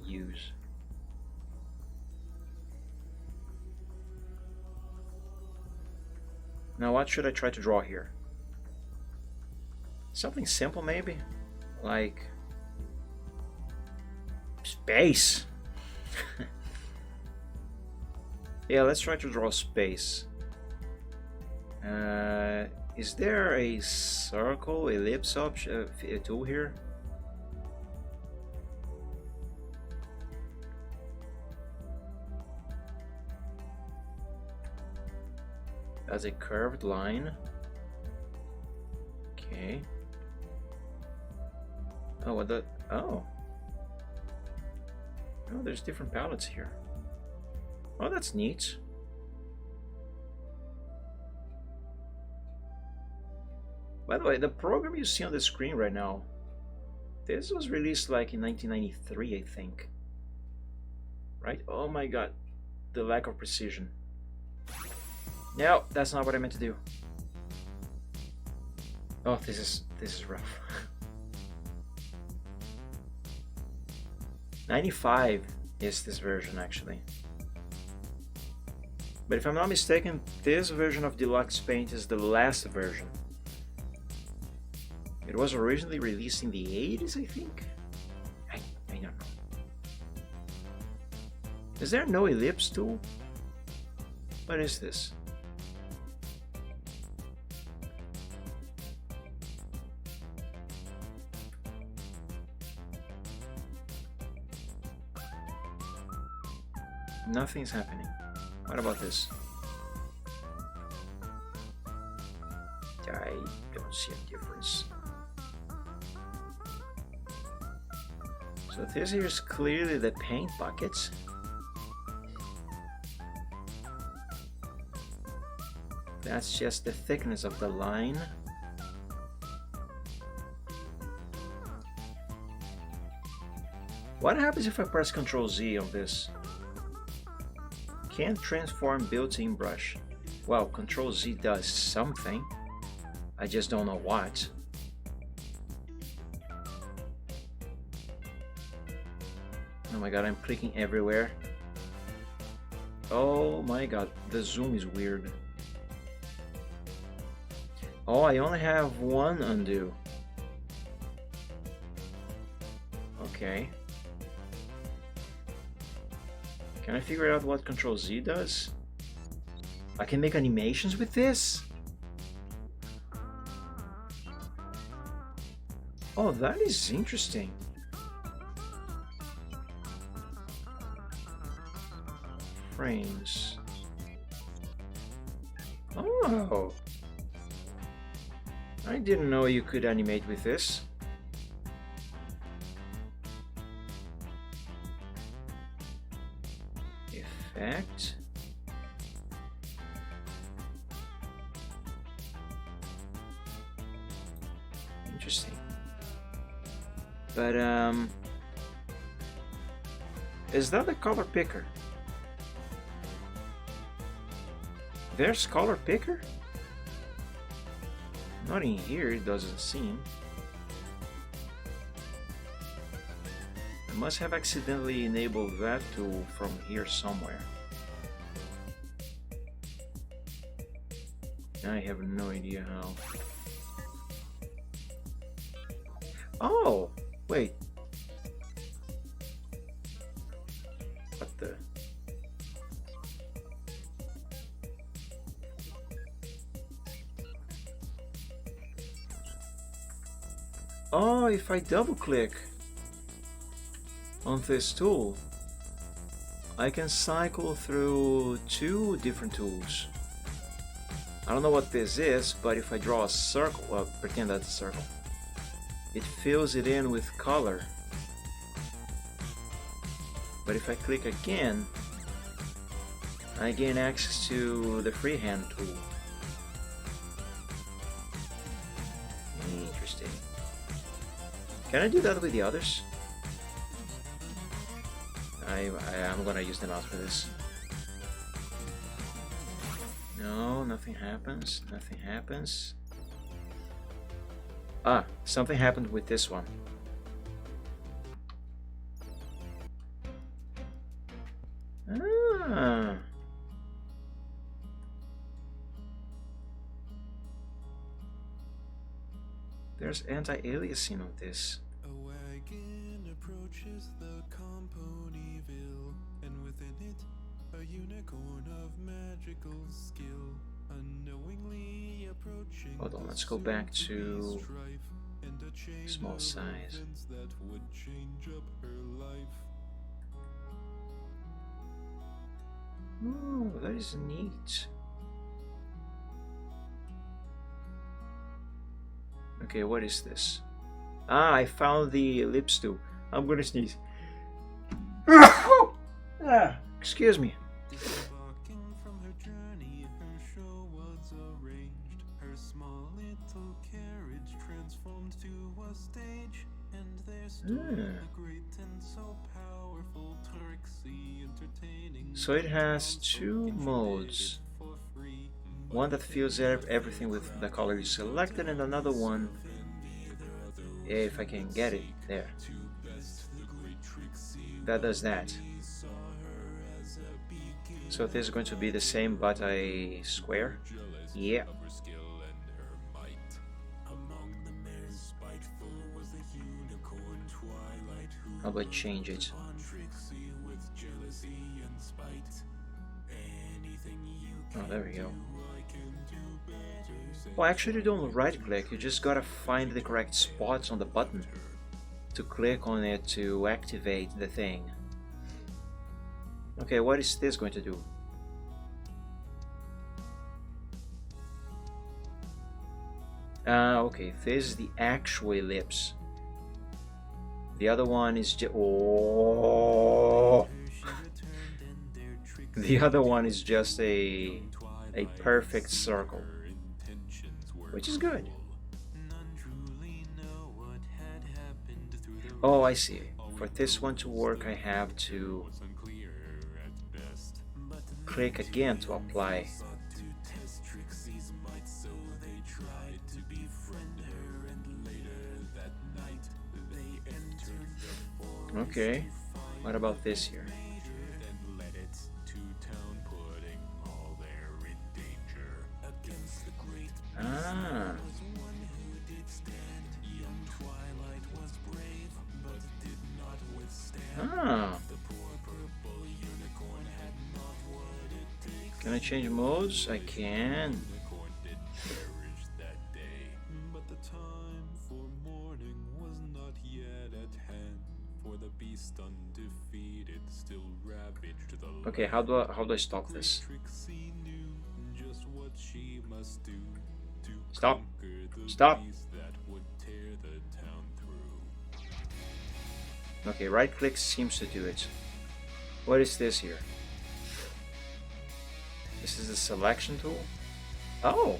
D: Use. Now what should I try to draw here? Something simple maybe? Like space. Yeah, let's try to draw space. Is there a circle, ellipse option, tool here? As a curved line. Okay. Oh, what the? Oh. Oh, there's different palettes here. Oh, that's neat. By the way, the program you see on the screen right now, this was released like in 1993, I think. Right? Oh my god, the lack of precision. No, that's not what I meant to do. Oh, this is rough. 95 is this version actually. But if I'm not mistaken, this version of Deluxe Paint is the last version. It was originally released in the 80s, I think? I don't know. Is there no ellipse tool? What is this? Nothing's happening. What about this? I don't see a difference. So this here is clearly the paint buckets. That's just the thickness of the line. What happens if I press Ctrl Z on this? Can't transform built-in brush. Well, Ctrl Z does something. I just don't know what. Oh my god, I'm clicking everywhere. Oh my god, the zoom is weird. Oh, I only have one undo. Okay. Can I figure out what Control Z does? I can make animations with this? Oh, that is interesting. Frames. Oh! I didn't know you could animate with this. Effect. Interesting. But is that the color picker? There's color picker? Not in here, it doesn't seem. I must have accidentally enabled that tool from here somewhere. I have no idea how. Oh, wait. What the? Oh, if I double click on this tool, I can cycle through two different tools. I don't know what this is, but if I draw a circle, well, pretend that's a circle, it fills it in with color. But if I click again, I gain access to the freehand tool. Interesting. Can I do that with the others? I'm gonna use the mouse for this. No, nothing happens. Nothing happens. Ah, something happened with this one. Ah. There's anti-aliasing on this.
B: A wagon approaches the Componyville, and within it, a unicorn of magical skill, unknowingly approaching.
D: Hold on, let's go back to small size.
B: That would change up her life.
D: Oh, that is neat. Okay, what is this? Ah, I found the ellipse tool. I'm gonna sneeze. Ah, excuse me.
B: Disembarking from her journey, her show was arranged. Her small little carriage transformed to a stage, and there stood the great and so powerful Tarxie, entertaining.
D: So it has two modes.
B: For free.
D: One that fills everything with the color you selected, and another one, if I can get it, there. That does that. So this is going to be the same but a square? Yeah. How about change it? Oh, there we go. Well, actually you don't right click, you just gotta find the correct spots on the button to click on it to activate the thing. Okay, what is this going to do? Okay, this is the actual ellipse. The other one is just... Oh! The other one is just a perfect circle, which is good. Oh, I see. For this one to work, I have to click again to apply. Okay. What about this here? Ah. Ah. Can I change modes? I can.
G: But the time for morning was not yet at hand, for the beast undefeated still ravaged the land.
D: Okay, how do I stop this?
G: Trixie knew just what she must do to
D: Stop.
G: conquer the
D: Stop.
G: beast that would tear the town through.
D: Okay, right click seems to do it. What is this here? This is the selection tool? Oh!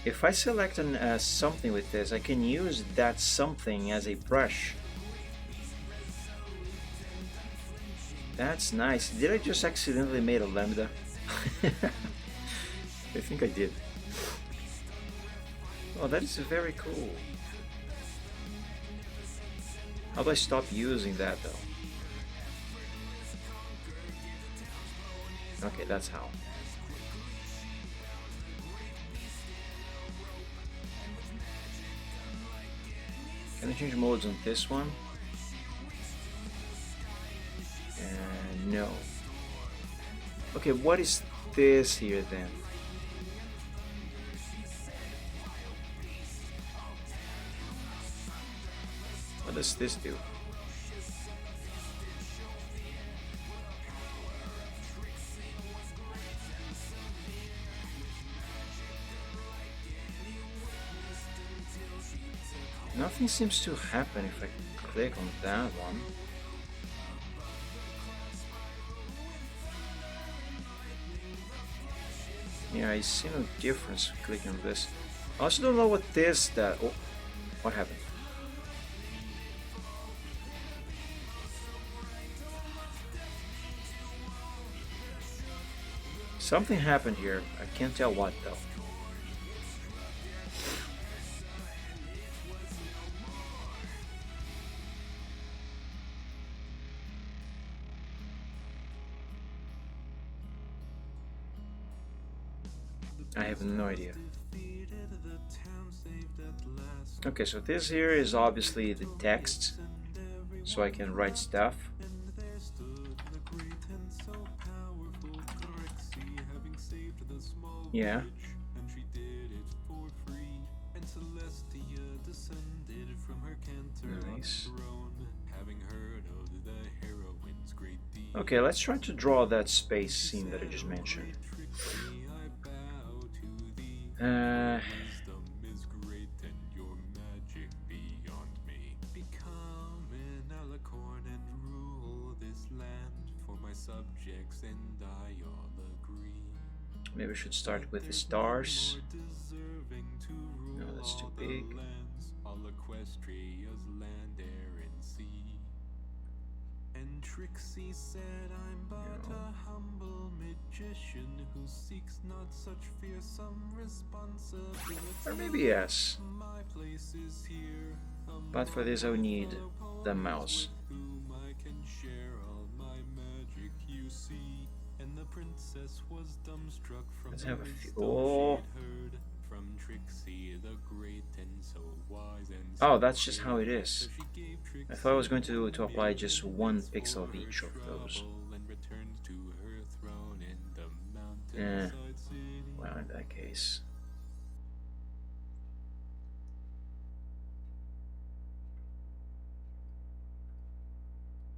D: If I select something with this, I can use that something as a brush. That's nice. Did I just accidentally made a lambda? I think I did. Oh, that is very cool. How do I stop using that though? Okay, that's how. Can I change modes on this one? No. Okay, what is this here then? What does this do? Nothing seems to happen if I click on that one. Yeah, I see no difference clicking on this. I also don't know what this that. Oh, what happened? Something happened here. I can't tell what though. I have no idea. Okay, so this here is obviously the text, so I can write stuff. Yeah. Nice. Okay, let's try to draw that space scene that I just mentioned. Maybe I should start with the stars. No, that's too big.
G: Trixie said, I'm but a humble magician who seeks not such fearsome responsibility.
D: Or maybe yes.
G: My place is here,
D: But for this I would need the mouse.
G: whom I can share all my magic, you see. And the princess was dumbstruck from
D: Let's
G: the
D: have a few.
G: wisdom
D: Oh.
G: she'd heard from Trixie the great and so wise and
D: Oh, that's just how it is.
G: so she gave Trixie
D: I thought I was going to apply just one pixel of each of those.
G: and returned to her throne in the mountainside city.
D: Well, in that case.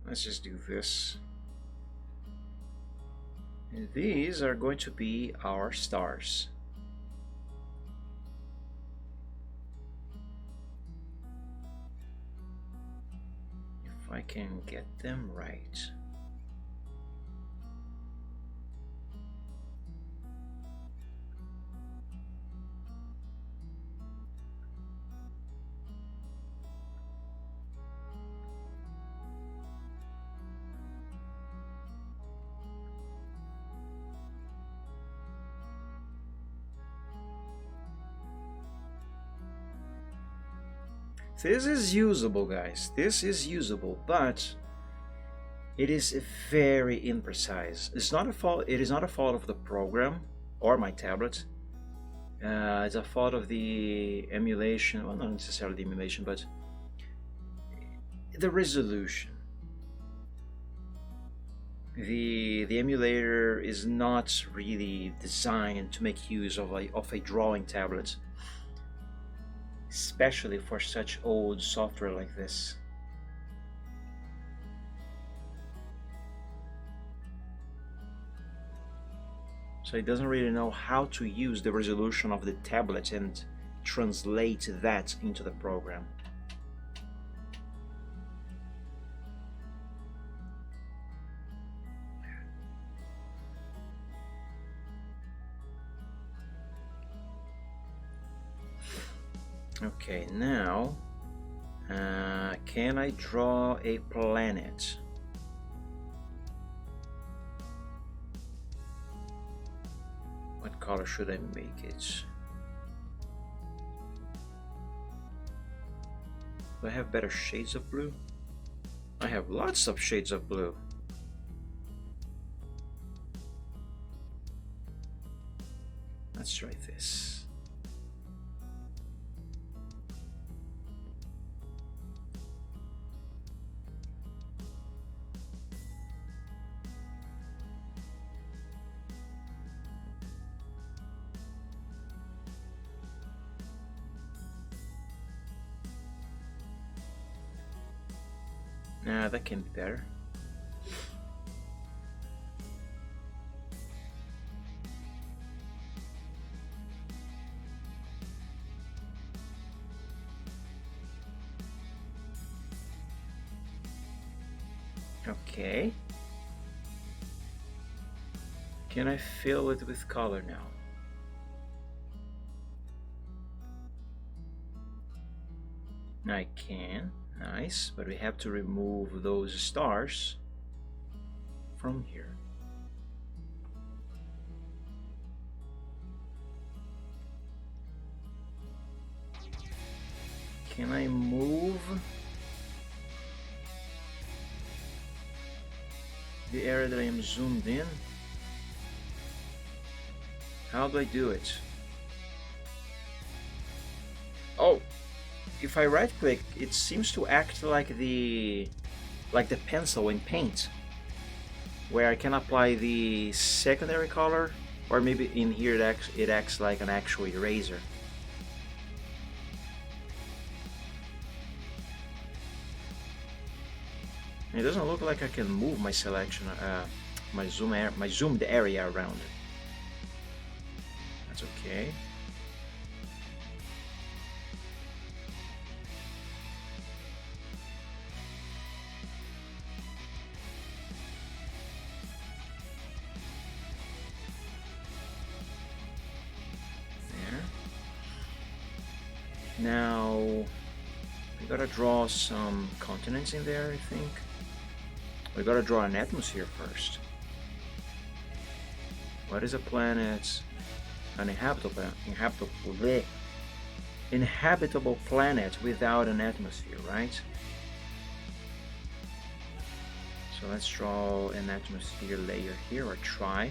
D: Let's just do this. And these are going to be our stars. If I can get them right. This is usable, guys. This is usable, but it is very imprecise. It's not a fault. It is not a fault of the program or my tablet. It's a fault of the emulation. Well, not necessarily the emulation, but the resolution. The emulator is not really designed to make use of a drawing tablet, especially for such old software like this. So it doesn't really know how to use the resolution of the tablet and translate that into the program. Okay, now can I draw a planet? What color should I make it? Do I have better shades of blue? I have lots of shades of blue. Let's try this. That can be better. Okay. Can I fill it with color now? I can. Nice, but we have to remove those stars from here. Can I move the area that I am zoomed in? How do I do it? Oh! If I right click, it seems to act like the pencil in Paint, where I can apply the secondary color, or maybe in here it acts like an actual eraser. It doesn't look like I can move my selection, my zoomed area around. That's okay. Now we gotta draw some continents in there, I think. We gotta draw an atmosphere first. What is a planet? An inhabitable planet without an atmosphere, right? So let's draw an atmosphere layer here, or try.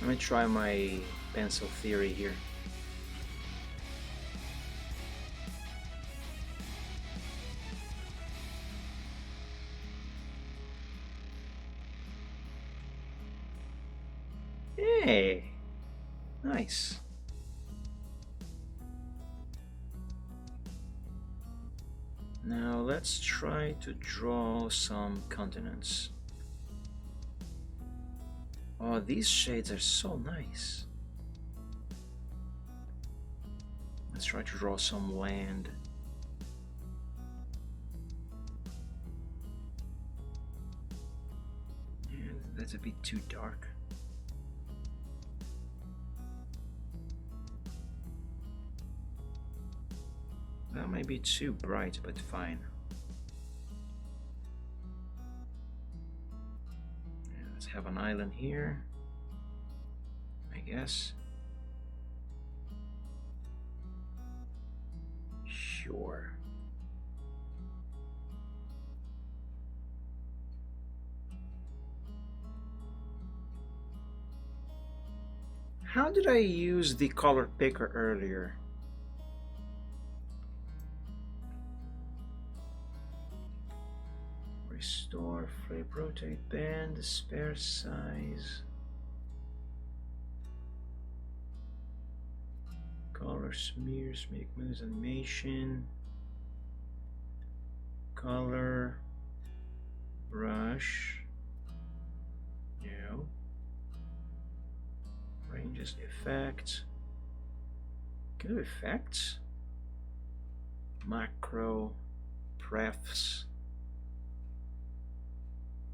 D: Let me try my pencil theory here. Hey, nice. Now let's try to draw some continents. Oh, these shades are so nice. Let's try to draw some land. Yeah, that's a bit too dark. be too bright, but fine. Yeah, let's have an island here, I guess. Sure. How did I use the color picker earlier? Restore, flip, rotate, bend, spare size. Color smears, make moves, animation. Color, brush. No. Ranges, effects. Can do effects. Macro, prefs.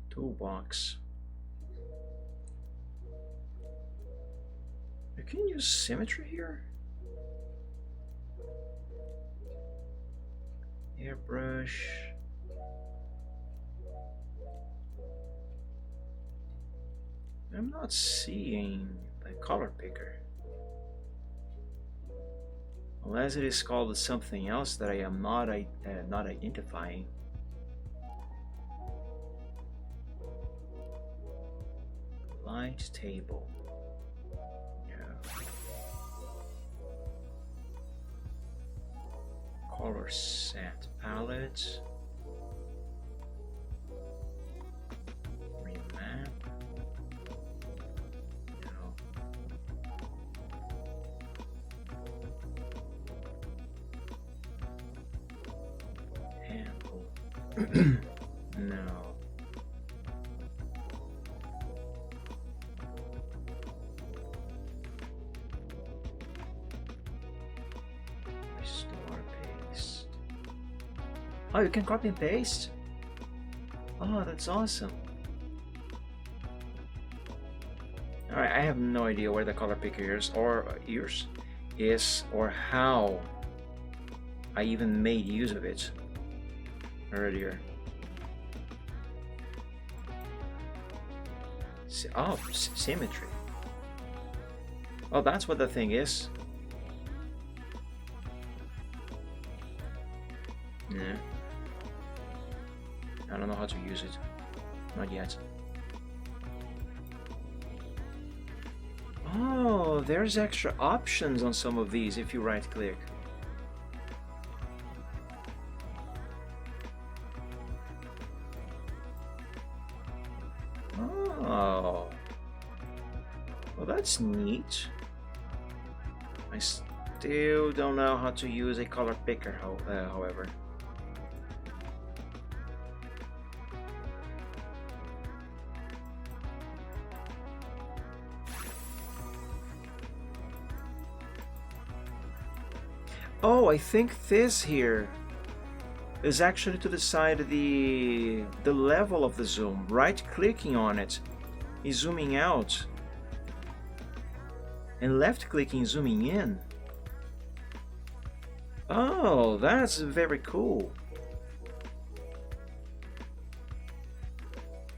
D: Toolbox. I can use symmetry here. Airbrush. I'm not seeing the color picker. Unless it is called something else that I am not identifying. Light table. No. Color set palette. Remap. No. Handle. No. Oh, you can copy and paste? Oh, that's awesome. Alright, I have no idea where the color picker is or how I even made use of it earlier. Oh, symmetry. Oh, that's what the thing is. Yeah. I don't know how to use it. Not yet. Oh, there's extra options on some of these if you right click. Oh. Well, that's neat. I still don't know how to use a color picker, however. Oh, I think this here is actually to decide the level of the zoom. Right clicking on it is zooming out, and left clicking zooming in. Oh, that's very cool.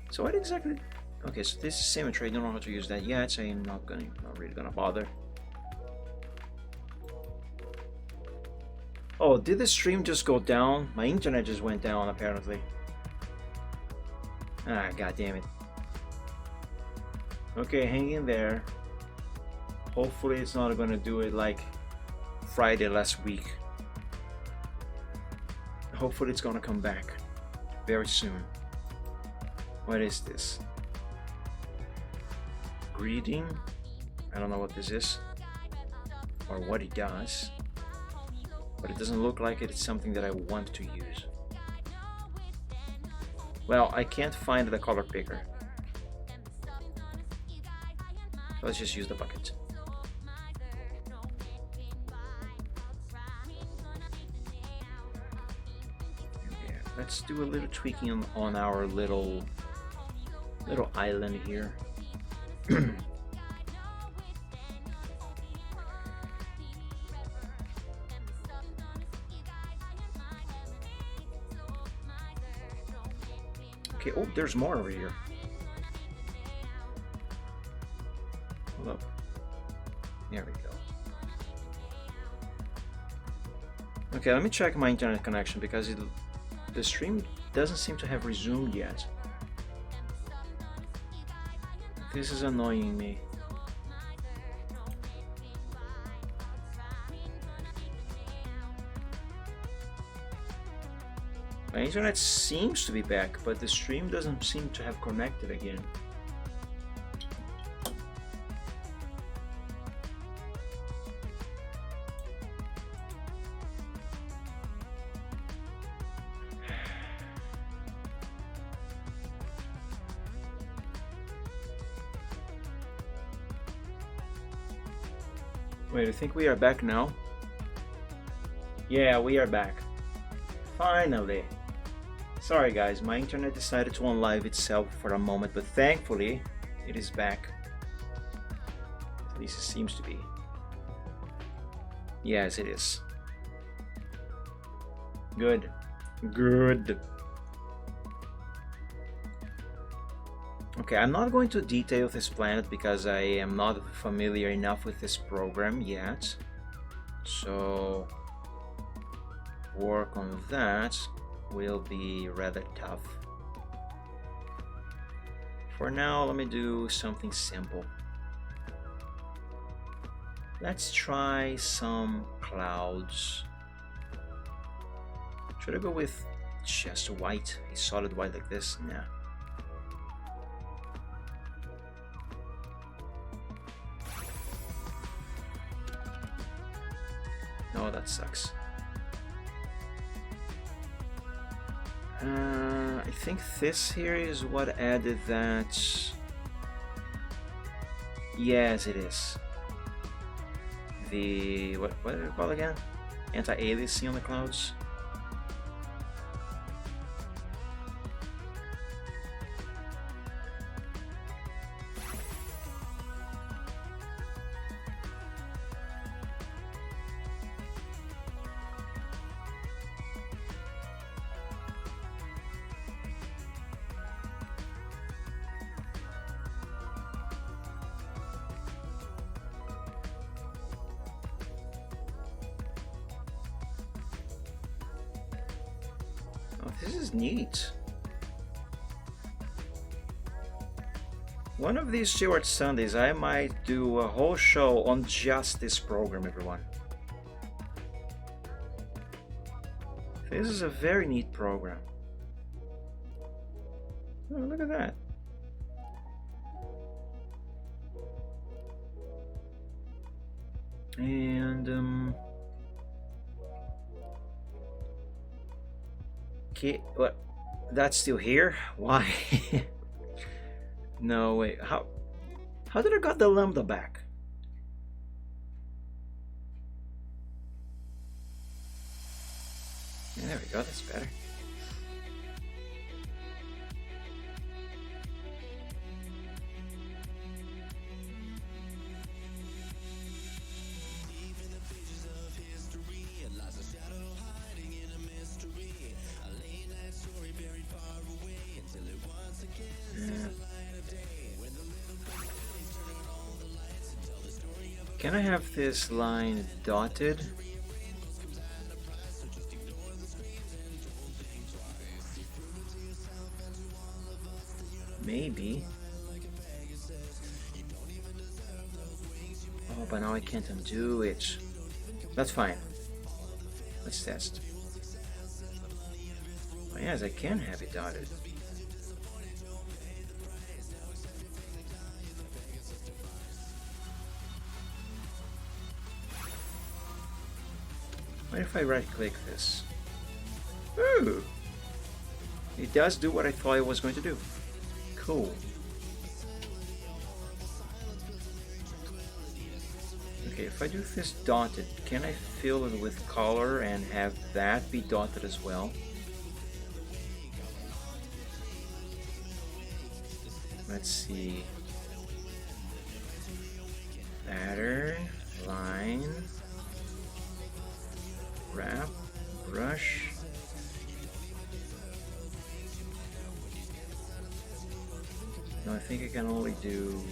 D: So what exactly? Okay, so this is symmetry. I don't know how to use that yet, so I'm not really gonna bother. Oh, did the stream just go down? My internet just went down, apparently. Ah, god damn it. Okay, hang in there. Hopefully it's not gonna do it like Friday last week. Hopefully it's gonna come back very soon. What is this? Greeting? I don't know what this is or what it does. But it doesn't look like it's something that I want to use. Well, I can't find the color picker. Let's just use the bucket. Yeah, let's do a little tweaking on our little island here. Okay, oh, there's more over here. Hold up. There we go. Okay, let me check my internet connection because the stream doesn't seem to have resumed yet. This is annoying me. My internet seems to be back, but the stream doesn't seem to have connected again. Wait, I think we are back now. Yeah, we are back. Finally. Sorry guys, my internet decided to unlive itself for a moment, but thankfully it is back. At least it seems to be. Yes, it is. Good. Good. Okay, I'm not going to detail this planet because I am not familiar enough with this program yet. So work on that will be rather tough. For now, let me do something simple. Let's try some clouds. Should I go with just white, a solid white like this? Nah. No, that sucks. I think this here is what added that. Yes, it is. The what do you call it again? Anti-aliasing on the clouds. This is neat. One of these Stewart Sundays, I might do a whole show on just this program, everyone. This is a very neat program. Oh, look at that. And okay, what? That's still here? Why? No, wait. How did I got the lambda back? Yeah, there we go. That's better. Can I have this line dotted? Maybe. Oh, but now I can't undo it. That's fine. Let's test. Oh, yes, I can have it dotted. What if I right-click this? Ooh! It does do what I thought it was going to do. Cool. Okay, if I do this dotted, can I fill it with color and have that be dotted as well? Let's see. Pattern, line, wrap, brush. No, I think I can only do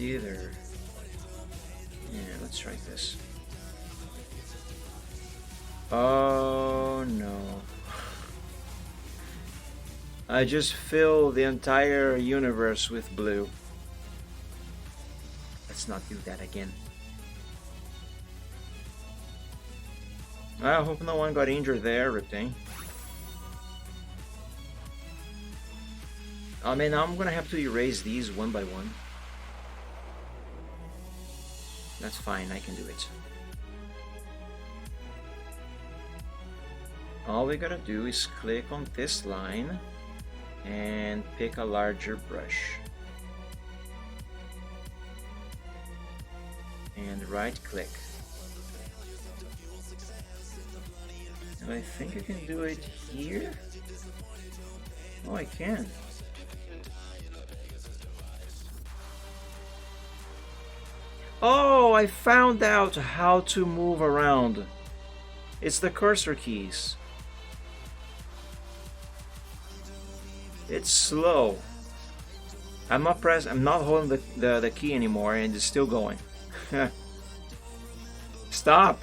D: either. Yeah, let's try this. Oh no. I just fill the entire universe with blue. Let's not do that again. I hope no one got injured there, Riptane. I mean, I'm gonna have to erase these one by one. That's fine, I can do it. All we gotta do is click on this line and pick a larger brush. And right click. And I think I can do it here. Oh, I can. Oh, I found out how to move around. It's the cursor keys. It's slow. I'm not holding the key anymore, and it's still going. Stop.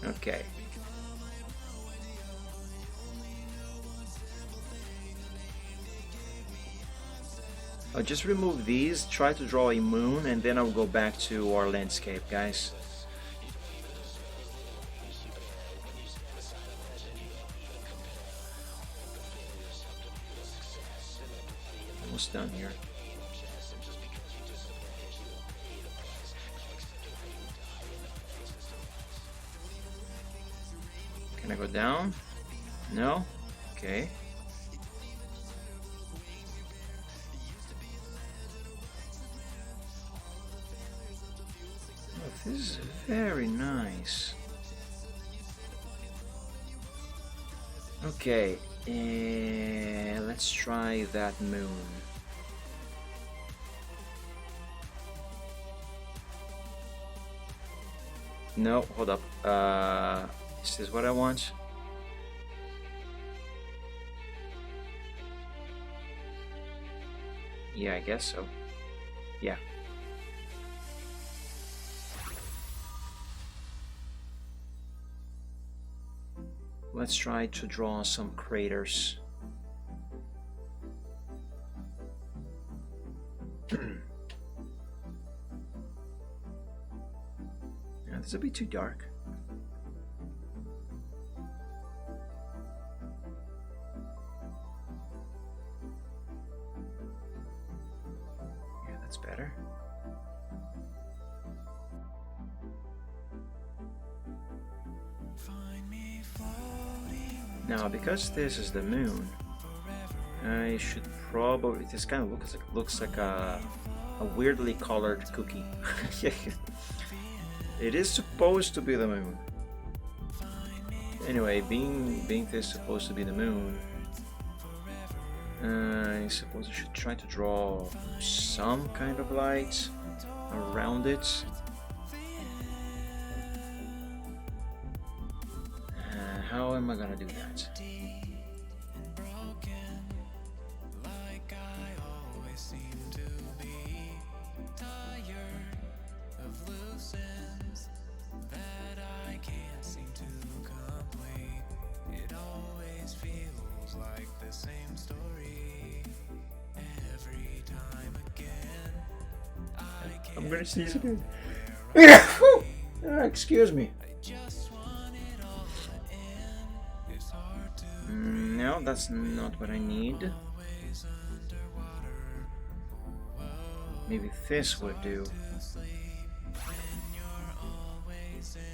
D: Okay. I'll just remove these, try to draw a moon, and then I'll go back to our landscape, guys. Almost done here. Can I go down? No? Okay. Oh, this is very nice. Okay, let's try that moon. No, hold up. Is this what I want? Yeah, I guess so. Yeah. Let's try to draw some craters. Yeah, this is a bit too dark. Yeah, that's better. Now, because this is the moon, I should probably. This kind of looks like a weirdly colored cookie. It is supposed to be the moon. Anyway, being this supposed to be the moon, I suppose I should try to draw some kind of light around it. How am I gonna do that? I'm gonna sneeze again. Excuse me. No, that's not what I need. Maybe this would do.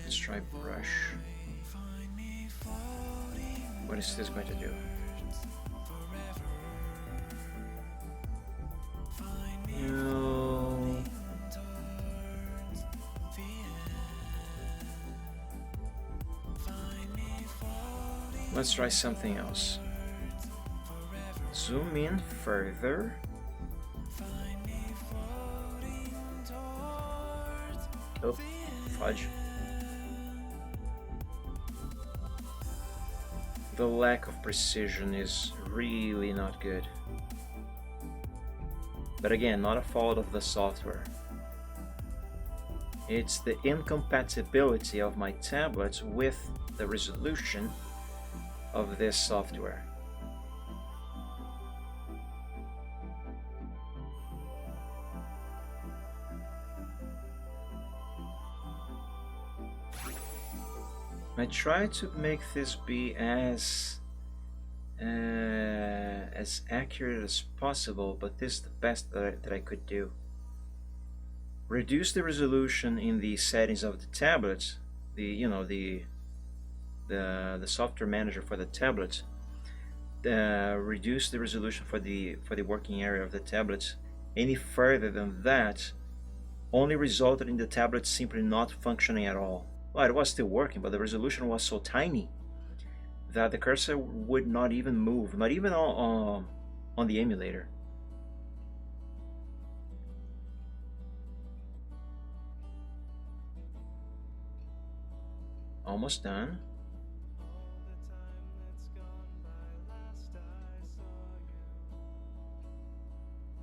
D: Let's try brush. What is this going to do? No. Let's try something else. Zoom in further. Oh, fudge. The lack of precision is really not good. But again, not a fault of the software. It's the incompatibility of my tablets with the resolution of this software. I try to make this be as accurate as possible, but this is the best that I could do. Reduce the resolution in the settings of the tablets, the software manager for the tablets. Reduce the resolution for the working area of the tablets. Any further than that only resulted in the tablet simply not functioning at all. Well, it was still working, but the resolution was so tiny that the cursor would not even move, not even on the emulator. Almost done.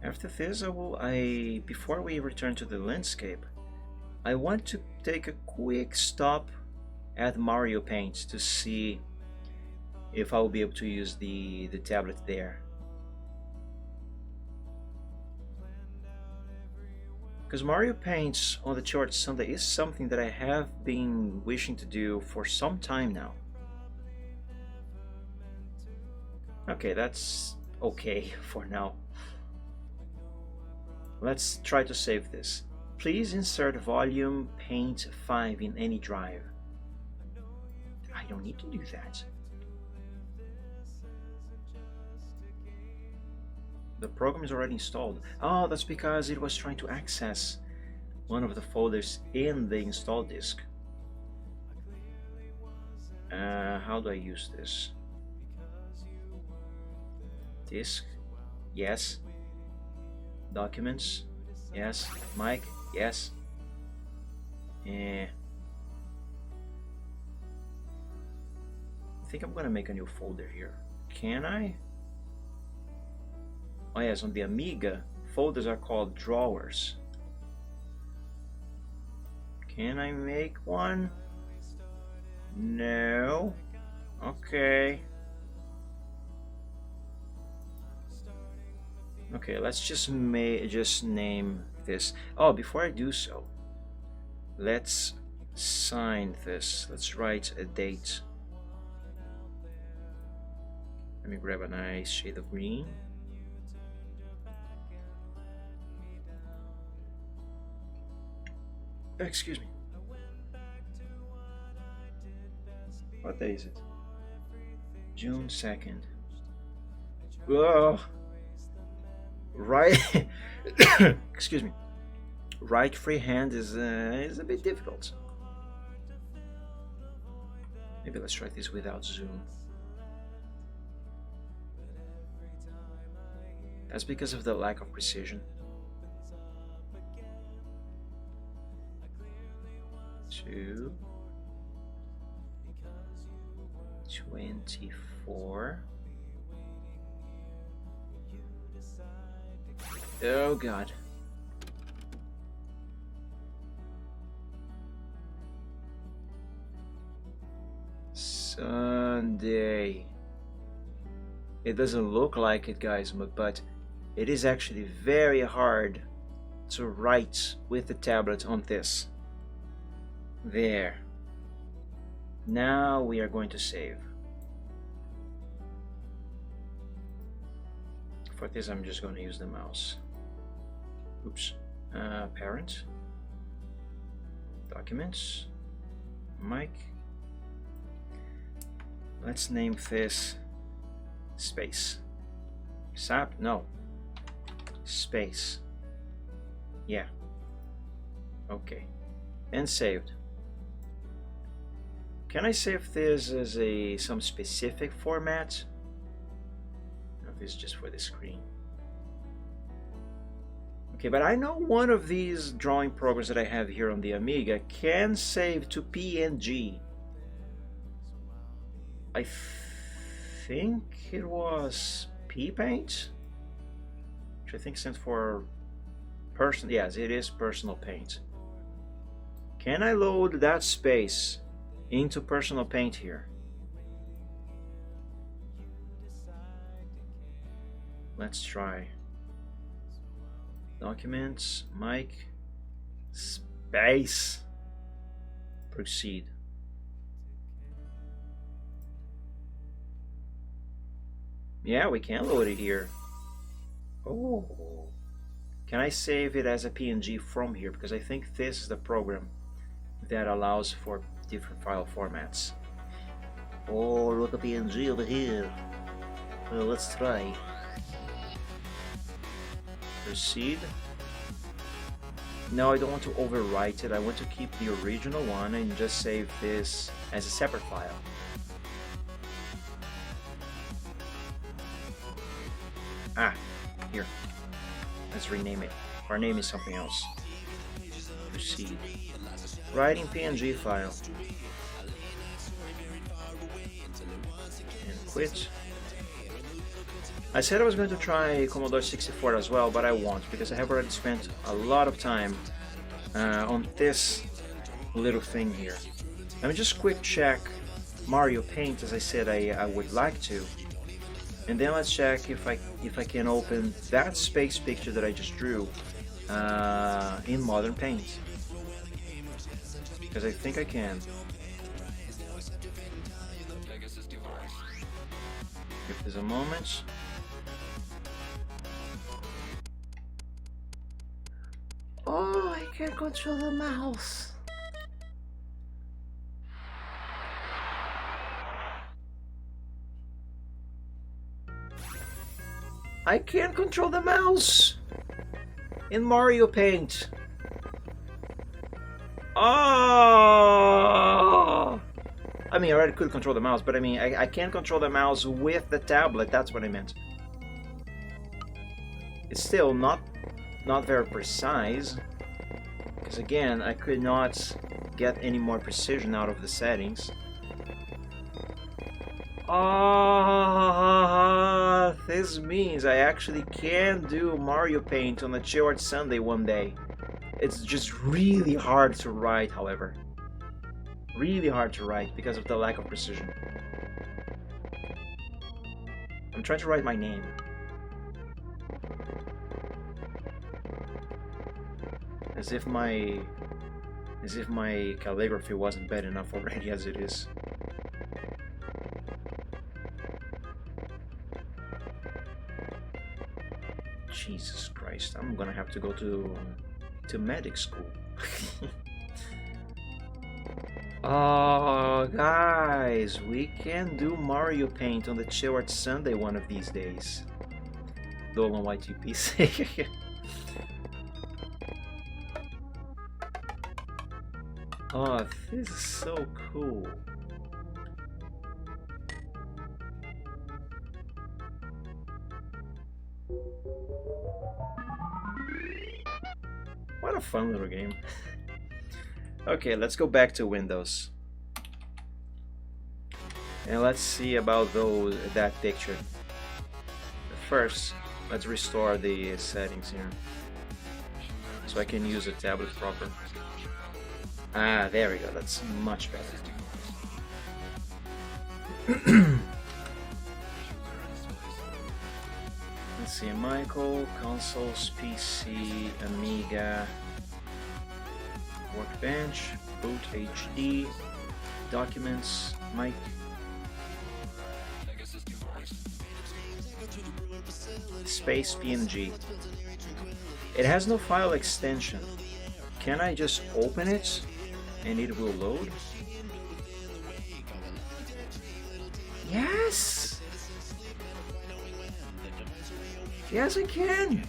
D: After this, before we return to the landscape, I want to take a quick stop at Mario Paint to see if I will be able to use the tablet there. Because Mario Paint on the Short Sunday is something that I have been wishing to do for some time now. Okay, that's okay for now. Let's try to save this. Please insert volume Paint 5 in any drive. I don't need to do that. The program is already installed. Oh, that's because it was trying to access one of the folders in the install disk. How do I use this? Disk? Yes. Documents? Yes. Mic? Yes. I think I'm gonna make a new folder here. Can I? Oh yes, on the Amiga, folders are called drawers. Can I make one? No. Okay. Okay, let's just name this. Oh, before I do so, let's sign this. Let's write a date. Let me grab a nice shade of green. Excuse me. What day is it? June 2nd. Oh, right. Excuse me. Right freehand is a bit difficult. Maybe let's try this without zoom. That's because of the lack of precision. 24. Oh God. Sunday. It doesn't look like it, guys, but it is actually very hard to write with the tablet on this. There. Now we are going to save. For this, I'm just going to use the mouse. Oops. Parent. Documents. Mic. Let's name this Space. SAP? No. Space. Yeah. Okay. And saved. Can I save this as some specific format? No, this is just for the screen. Okay, but I know one of these drawing programs that I have here on the Amiga can save to PNG. I think it was P Paint, which I think stands for person. Yes, it is Personal Paint. Can I load that space into Personal Paint here? Let's try. Documents, mic, space. Proceed. Yeah, we can load it here. Oh. Can I save it as a PNG from here? Because I think this is the program that allows for different file formats. Oh, look at PNG over here. Well, let's try. Proceed. No, I don't want to overwrite it. I want to keep the original one and just save this as a separate file. Ah, here. Let's rename it. Our name is something else. Proceed. Writing PNG file. And quit. I said I was going to try Commodore 64 as well, but I won't because I have already spent a lot of time on this little thing here. Let me just quick check Mario Paint as I said I would like to. And then let's check if I can open that space picture that I just drew in Modern Paint. Because I think I can. Give this a moment. Oh, I can't control the mouse. I can't control the mouse in Mario Paint. Oh! I mean, I already could control the mouse, but I mean, I can't control the mouse with the tablet. That's what I meant. It's still not very precise, because again, I could not get any more precision out of the settings. Ah, this means I actually can do Mario Paint on a Chill Art Sunday one day. It's just really hard to write, however. Really hard to write because of the lack of precision. I'm trying to write my name. As if my calligraphy wasn't bad enough already as it is. Jesus Christ, I'm gonna have to go to medic school. Oh, guys, we can do Mario Paint on the Chill Art Sunday one of these days. Dolan YTP say. Oh, this is so cool. What a fun little game. Okay, let's go back to Windows. And let's see about that picture. First, let's restore the settings here. So I can use the tablet proper. Ah, there we go, that's much better. Let's see, Michael, consoles, PC, Amiga, Workbench, Boot HD, Documents, Mic. Space PNG. It has no file extension. Can I just open it and it will load? Yes! Yes, I can!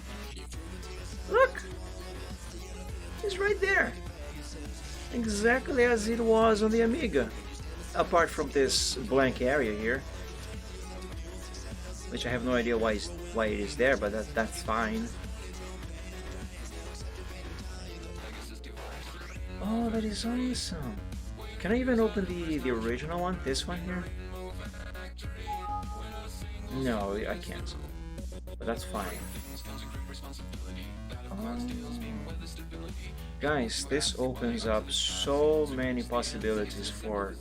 D: Look! It's right there! Exactly as it was on the Amiga. Apart from this blank area here. Which I have no idea why it is there, but that's fine. Oh, that is awesome! Can I even open the original one? This one here? No, I can't. But that's fine. Guys, this opens up so many possibilities for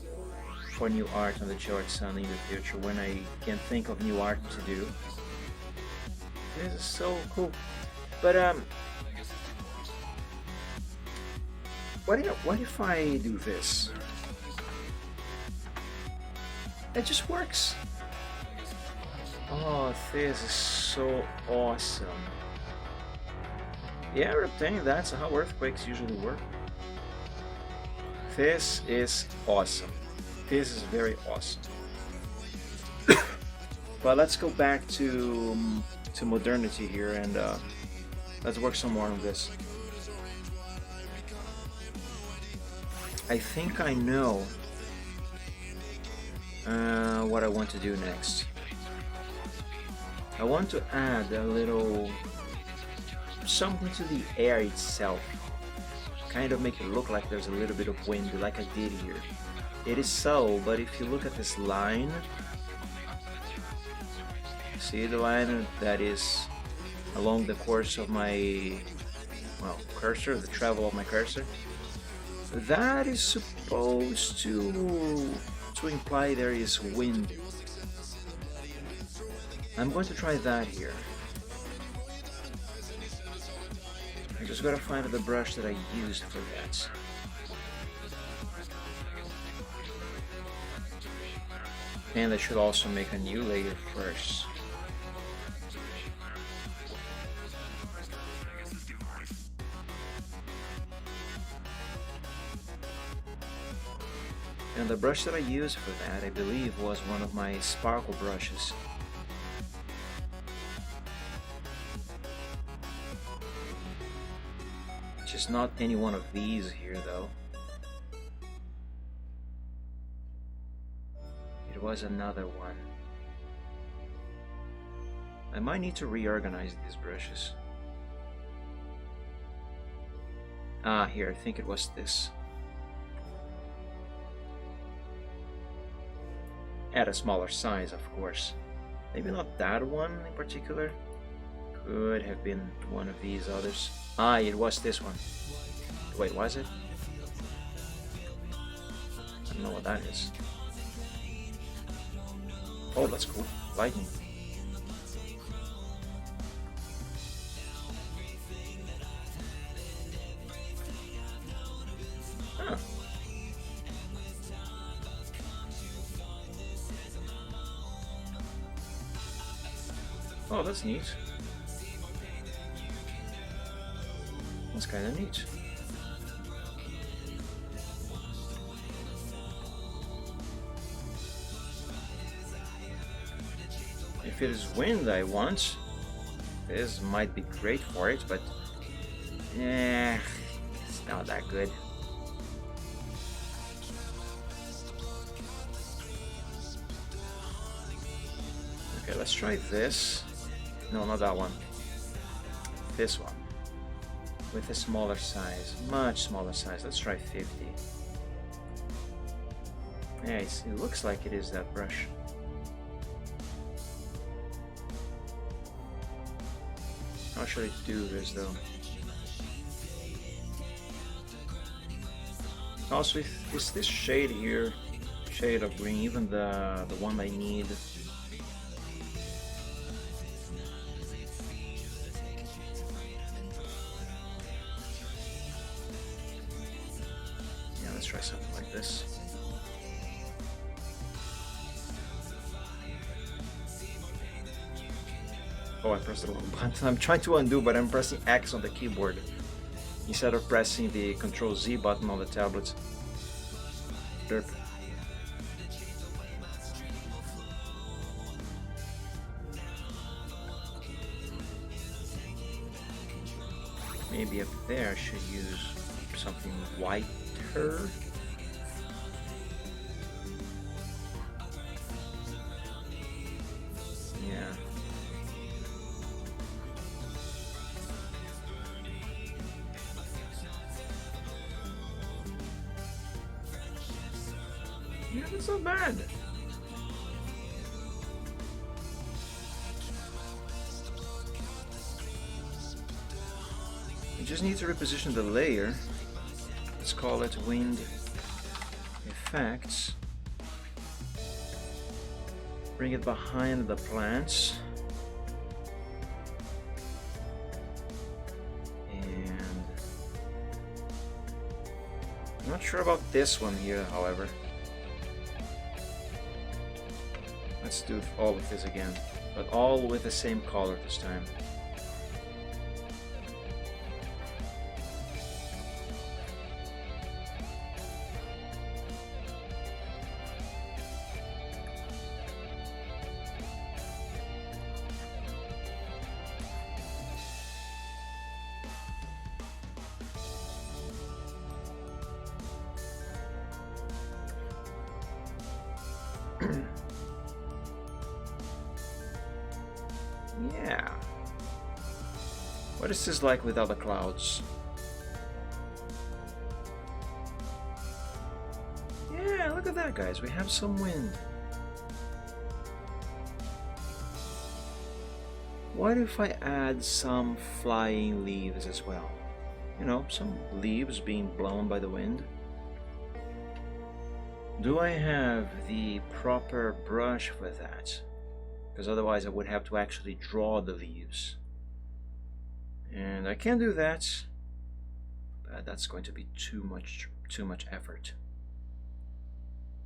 D: new art on the George Sun in the future when I can think of new art to do. This is so cool. But what if I do this? It just works. Oh, this is so awesome. Yeah, Reptane, that's how earthquakes usually work. This is awesome. This is very awesome. But let's go back to modernity here and let's work some more on this. I think I know what I want to do next. I want to add a little something to the air itself, kind of make it look like there's a little bit of wind like I did here. It is so, but if you look at this line, see the line that is along the course of my, well, cursor, the travel of my cursor, that is supposed to imply there is wind. I'm going to try that here. I just gotta find the brush that I used for that. And I should also make a new layer first. And the brush that I used for that, I believe, was one of my sparkle brushes. Just not any one of these here though. It was another one. I might need to reorganize these brushes. Ah, here, I think it was this. At a smaller size, of course. Maybe not that one in particular. Could have been one of these others. Ah, it was this one. Wait, was it? I don't know what that is. Oh, that's cool. Lightning. Huh. Oh, that's neat. That's kind of neat. If it is wind I want, this might be great for it, but it's not that good. Okay, let's try this. No, not that one. This one. With a smaller size, much smaller size. Let's try 50. Yeah, it looks like it is that brush. How should I do this though? Also, is this shade here, shade of green, even the one I need? Yeah, let's try something like this. Oh, I pressed the wrong button. I'm trying to undo, but I'm pressing X on the keyboard instead of pressing the Ctrl Z button on the tablet. Derp. Maybe up there I should use something whiter. Yeah. Yeah, that's not bad. just need to reposition the layer. Let's call it wind effects. Bring it behind the plants. And I'm not sure about this one here, however. Let's do all of this again, but all with the same color this time. Yeah. What is this like without the clouds? Yeah, look at that, guys. We have some wind. What if I add some flying leaves as well? You know, some leaves being blown by the wind. Do I have the proper brush for that? Because otherwise I would have to actually draw the leaves. And I can do that, but that's going to be too much effort.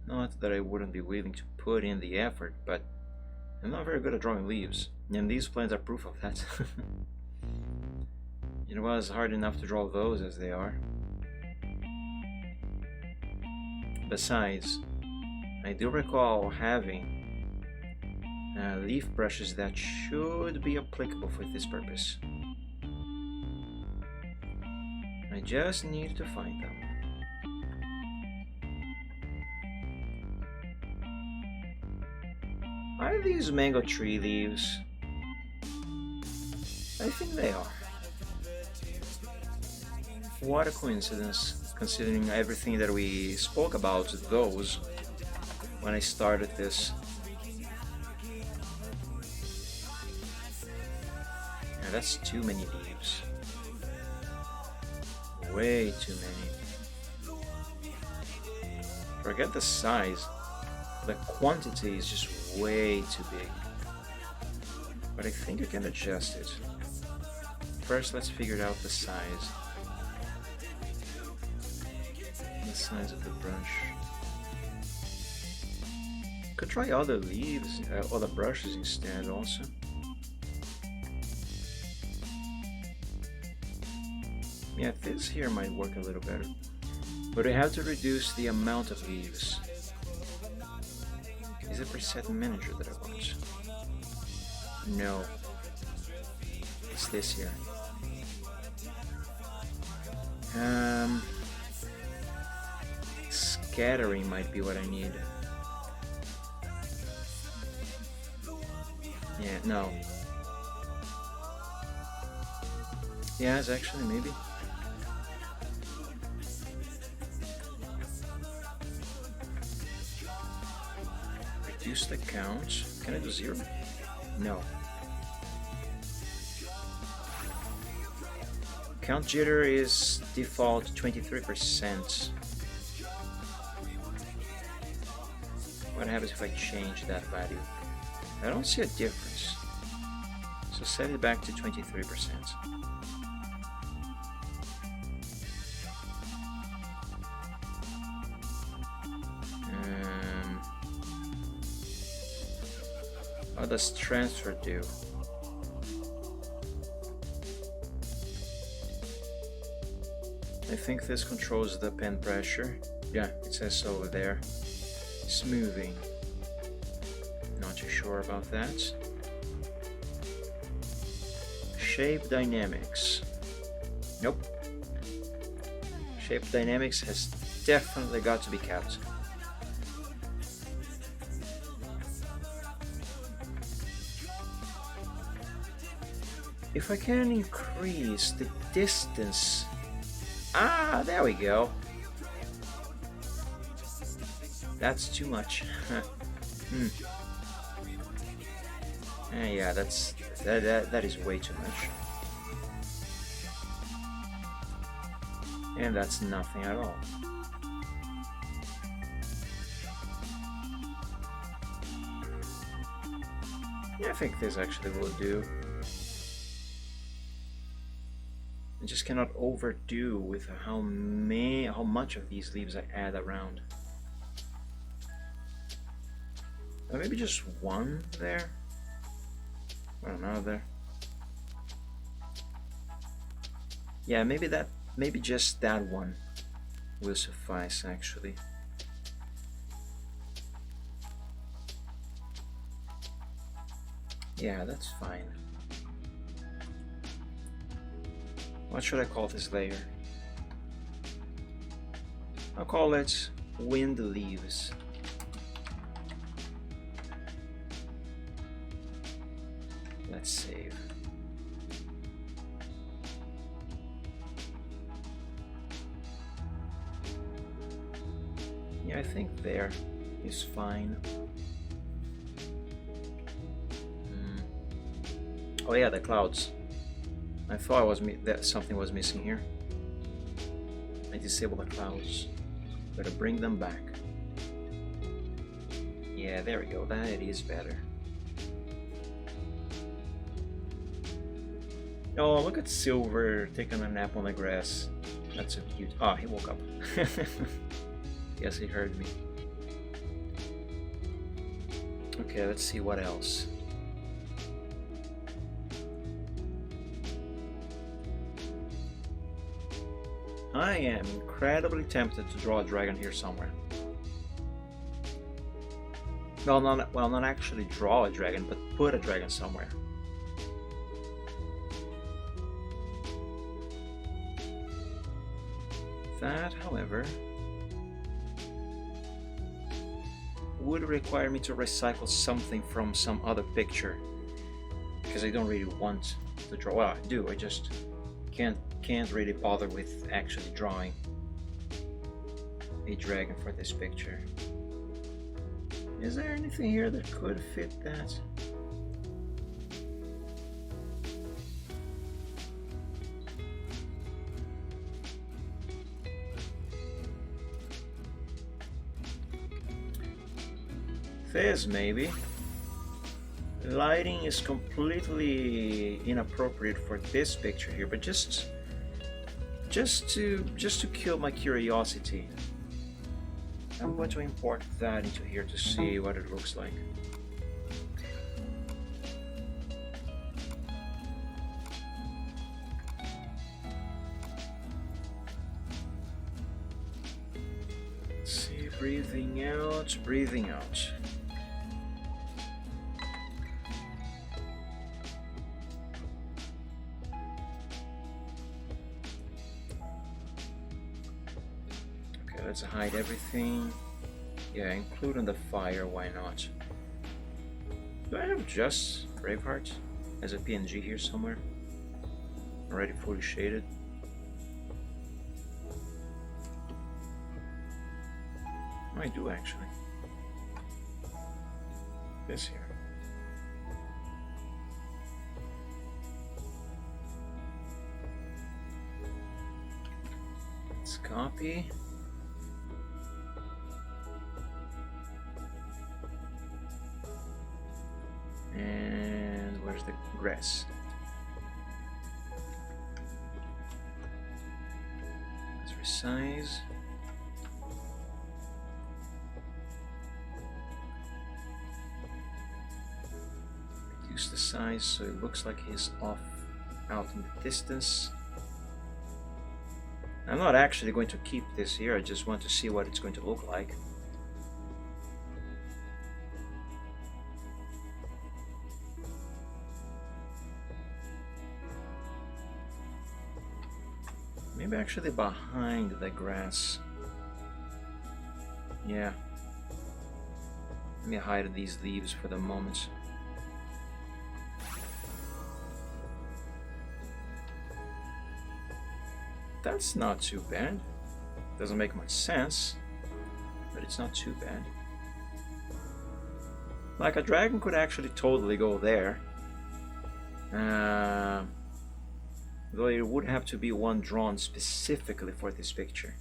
D: Not that I wouldn't be willing to put in the effort, but I'm not very good at drawing leaves. And these plants are proof of that. It was hard enough to draw those as they are. Besides, I do recall having leaf brushes that should be applicable for this purpose. I just need to find them. Are these mango tree leaves? I think they are. What a coincidence, considering everything that we spoke about those when I started this. Yeah, that's too many leaves. Way too many. Forget the size. The quantity is just way too big. But I think I can adjust it. First, let's figure out the size. The size of the brush. Could try other leaves, other brushes instead also. Yeah, this here might work a little better. But I have to reduce the amount of leaves. Is it preset manager that I want? No. It's this here. Scattering might be what I need. Yeah, no. Yes, actually, maybe. Reduce the count. Can I do 0? No. Count jitter is default 23%. What happens if I change that value? I don't see a difference. So set it back to 23%. What does transfer do? I think this controls the pen pressure. Yeah, it says so over there. Smoothing. Not too sure about that. Shape dynamics. Nope. Shape dynamics has definitely got to be kept. If I can increase the distance. Ah, there we go. That's too much. Yeah, that is way too much. And that's nothing at all. Yeah, I think this actually will do. I just cannot overdo with how much of these leaves I add around. Or maybe just one there, or another. Yeah, maybe just that one will suffice actually. Yeah, that's fine. What should I call this layer? I'll call it Wind Leaves. Let's save. Yeah, I think there is fine. Oh yeah, the clouds. I thought that something was missing here. I disabled the clouds. Better bring them back. Yeah, there we go. That is better. Oh, look at Silver taking a nap on the grass. That's so cute. Ah, he woke up. Yes, he heard me. Okay, let's see what else. I am incredibly tempted to draw a dragon here somewhere. Well, not actually draw a dragon, but put a dragon somewhere. That, however, would require me to recycle something from some other picture, because I don't really want to draw. Well, I do. I just can't really bother with actually drawing a dragon for this picture. Is there anything here that could fit that? This maybe. Lighting is completely inappropriate for this picture here, but just to kill my curiosity, I'm going to import that into here to see what it looks like. Let's see, breathing out, breathing out. Let's hide everything. Yeah, including the fire, why not? Do I have just Braveheart as a PNG here somewhere? Already fully shaded. I do actually. This here. Let's copy. And where's the grass? Let's resize. Reduce the size so it looks like he's off out in the distance. I'm not actually going to keep this here, I just want to see what it's going to look like. Maybe actually behind the grass. Yeah. Let me hide these leaves for the moment. That's not too bad. Doesn't make much sense, but it's not too bad. Like a dragon could actually totally go there. Though it would have to be one drawn specifically for this picture,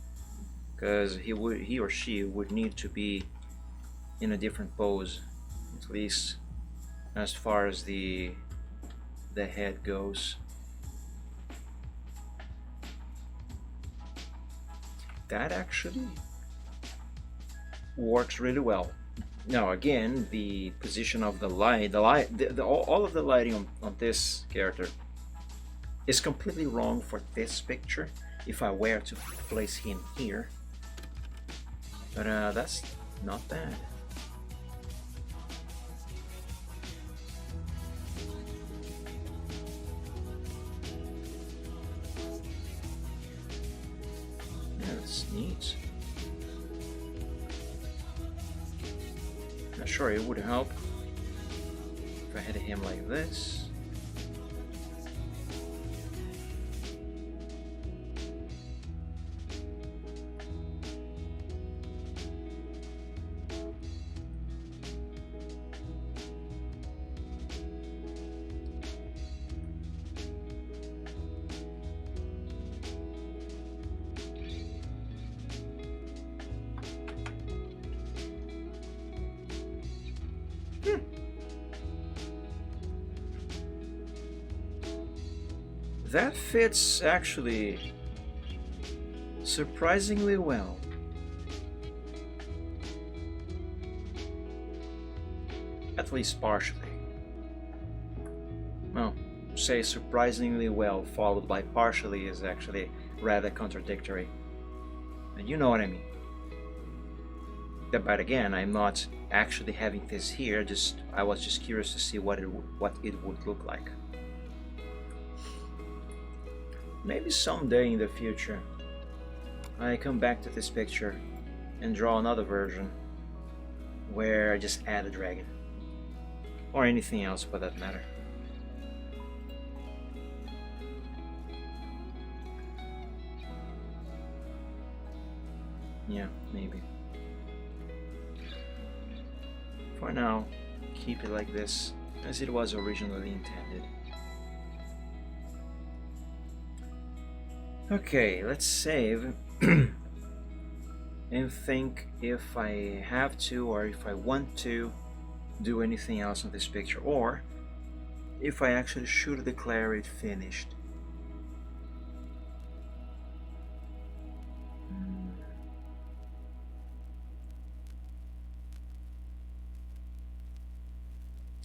D: because he or she would need to be in a different pose, at least as far as the head goes. That actually works really well. Now again, the position of the light, all of the lighting on this character is completely wrong for this picture if I were to place him here, but that's not bad. Yeah, that's neat. Sure, it would help if I had him like this. That fits actually surprisingly well. At least partially. Well, say surprisingly well followed by partially is actually rather contradictory. And you know what I mean. But again, I'm not actually having this here, I was just curious to see what it would look like. Maybe someday in the future I come back to this picture and draw another version where I just add a dragon, or anything else for that matter. Yeah, maybe. For now, keep it like this, as it was originally intended. Okay, let's save and think if I have to or if I want to do anything else on this picture, or if I actually should declare it finished.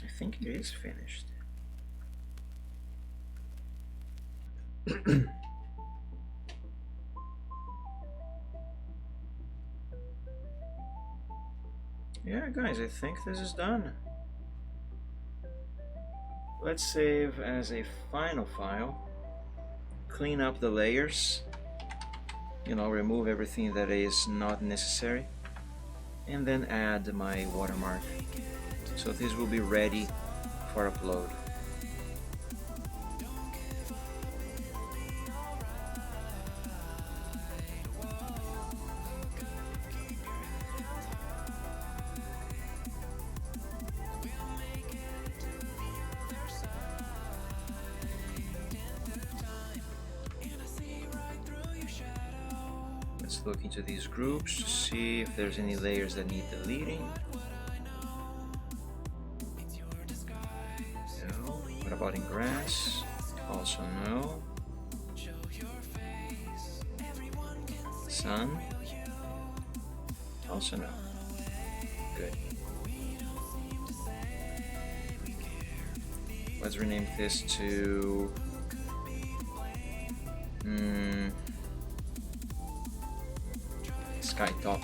D: I think it is finished. Yeah, guys, I think this is done. Let's save as a final file, clean up the layers, remove everything that is not necessary, and then add my watermark. So this will be ready for upload. Let's look into these groups to see if there's any layers that need deleting. No. What about in grass? Also no. Sun? Also no. Good. Let's rename this to Sky Top.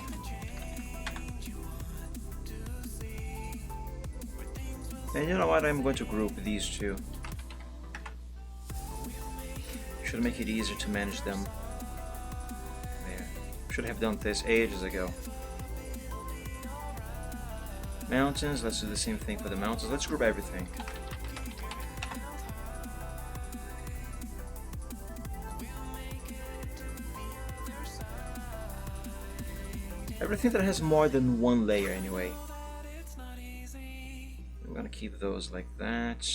D: And you know what? I'm going to group these two. Should make it easier to manage them. There. Should have done this ages ago. Mountains, let's do the same thing for the mountains. Let's group everything. Everything that has more than one layer anyway. I'm gonna keep those like that.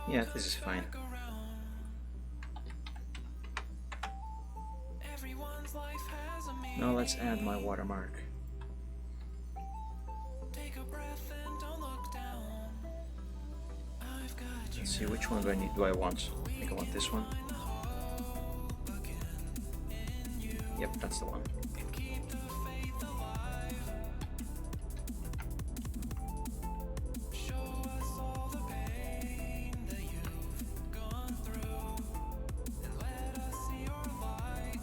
D: Yeah, this is fine. Now let's add my watermark.
B: Take a breath and don't look down. I've got you.
D: Let's see, which one do I need? Do I want? I think I want this one. Yep, that's the one.
B: Keep the faith alive. Show us all the pain that you've gone through, and let us see your light.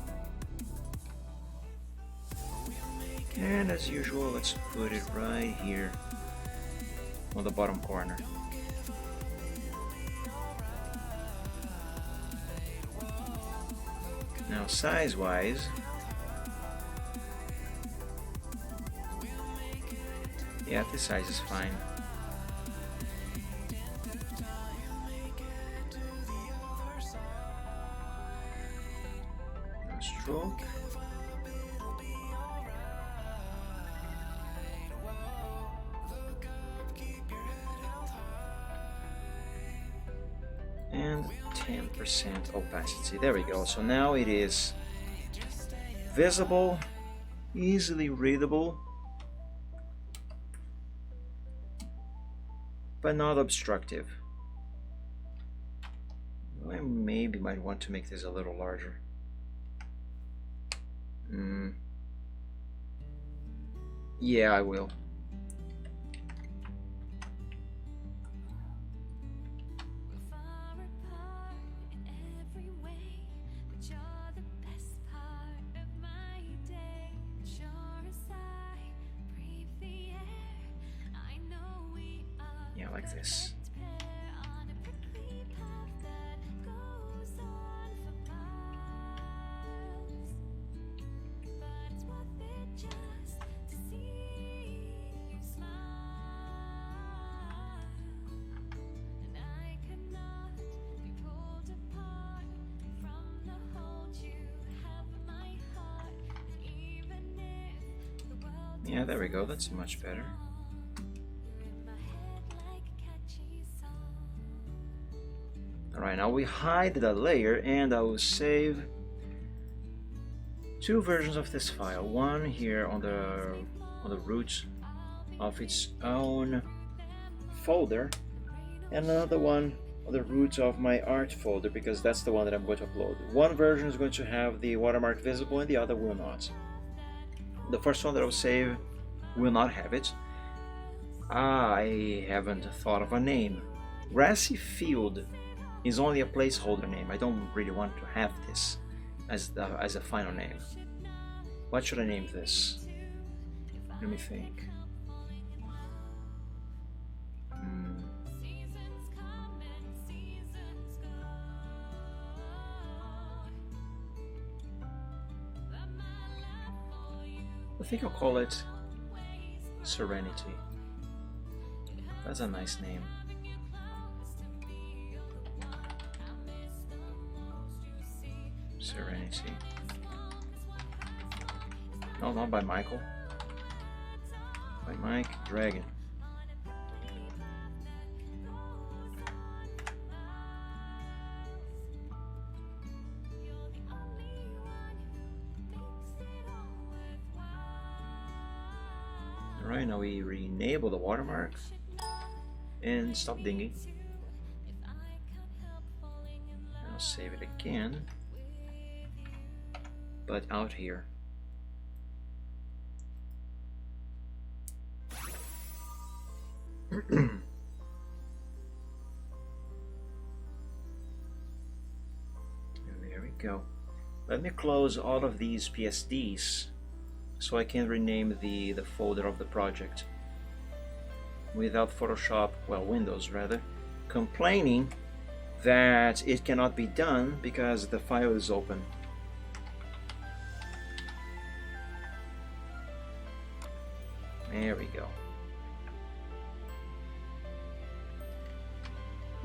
D: And as usual, let's put it right here on the bottom corner. Now size-wise, yeah, this size is fine. Now stroke. And 10% opacity. There we go. So now it is visible, easily readable, but not obstructive. I maybe might want to make this a little larger. Yeah, I will.
F: We're far apart in every way, but you're the best part of my day. Sure as I breathe the air, I know we are
D: Yeah, like this.
F: a pair on a prickly path that goes on for miles. But it's worth it just to see you smile. And I cannot be pulled apart from the hold you have in my heart. And even if the world
D: Yeah, there we go. That's much better.
F: you're in my head like a catchy song.
D: Alright, now we hide the layer and I will save two versions of this file. One here on the root of its own folder, and another one on the root of my art folder, because that's the one that I'm going to upload. One version is going to have the watermark visible and the other will not. The first one that I'll save will not have it. I haven't thought of a name. Grassy Field is only a placeholder name. I don't really want to have this as a final name. What should I name this? Let me think.
F: Seasons come and seasons go. But my love for you
D: I think I'll call it Serenity. That's a nice name. Serenity. No, not by Michael. By Mike Dragon. Alright, now we re-enable the watermark and stop dinging. I'll save it again, but out here. There we go. Let me close all of these PSDs so I can rename the folder of the project without Photoshop, well, Windows rather, complaining that it cannot be done because the file is open. There we go.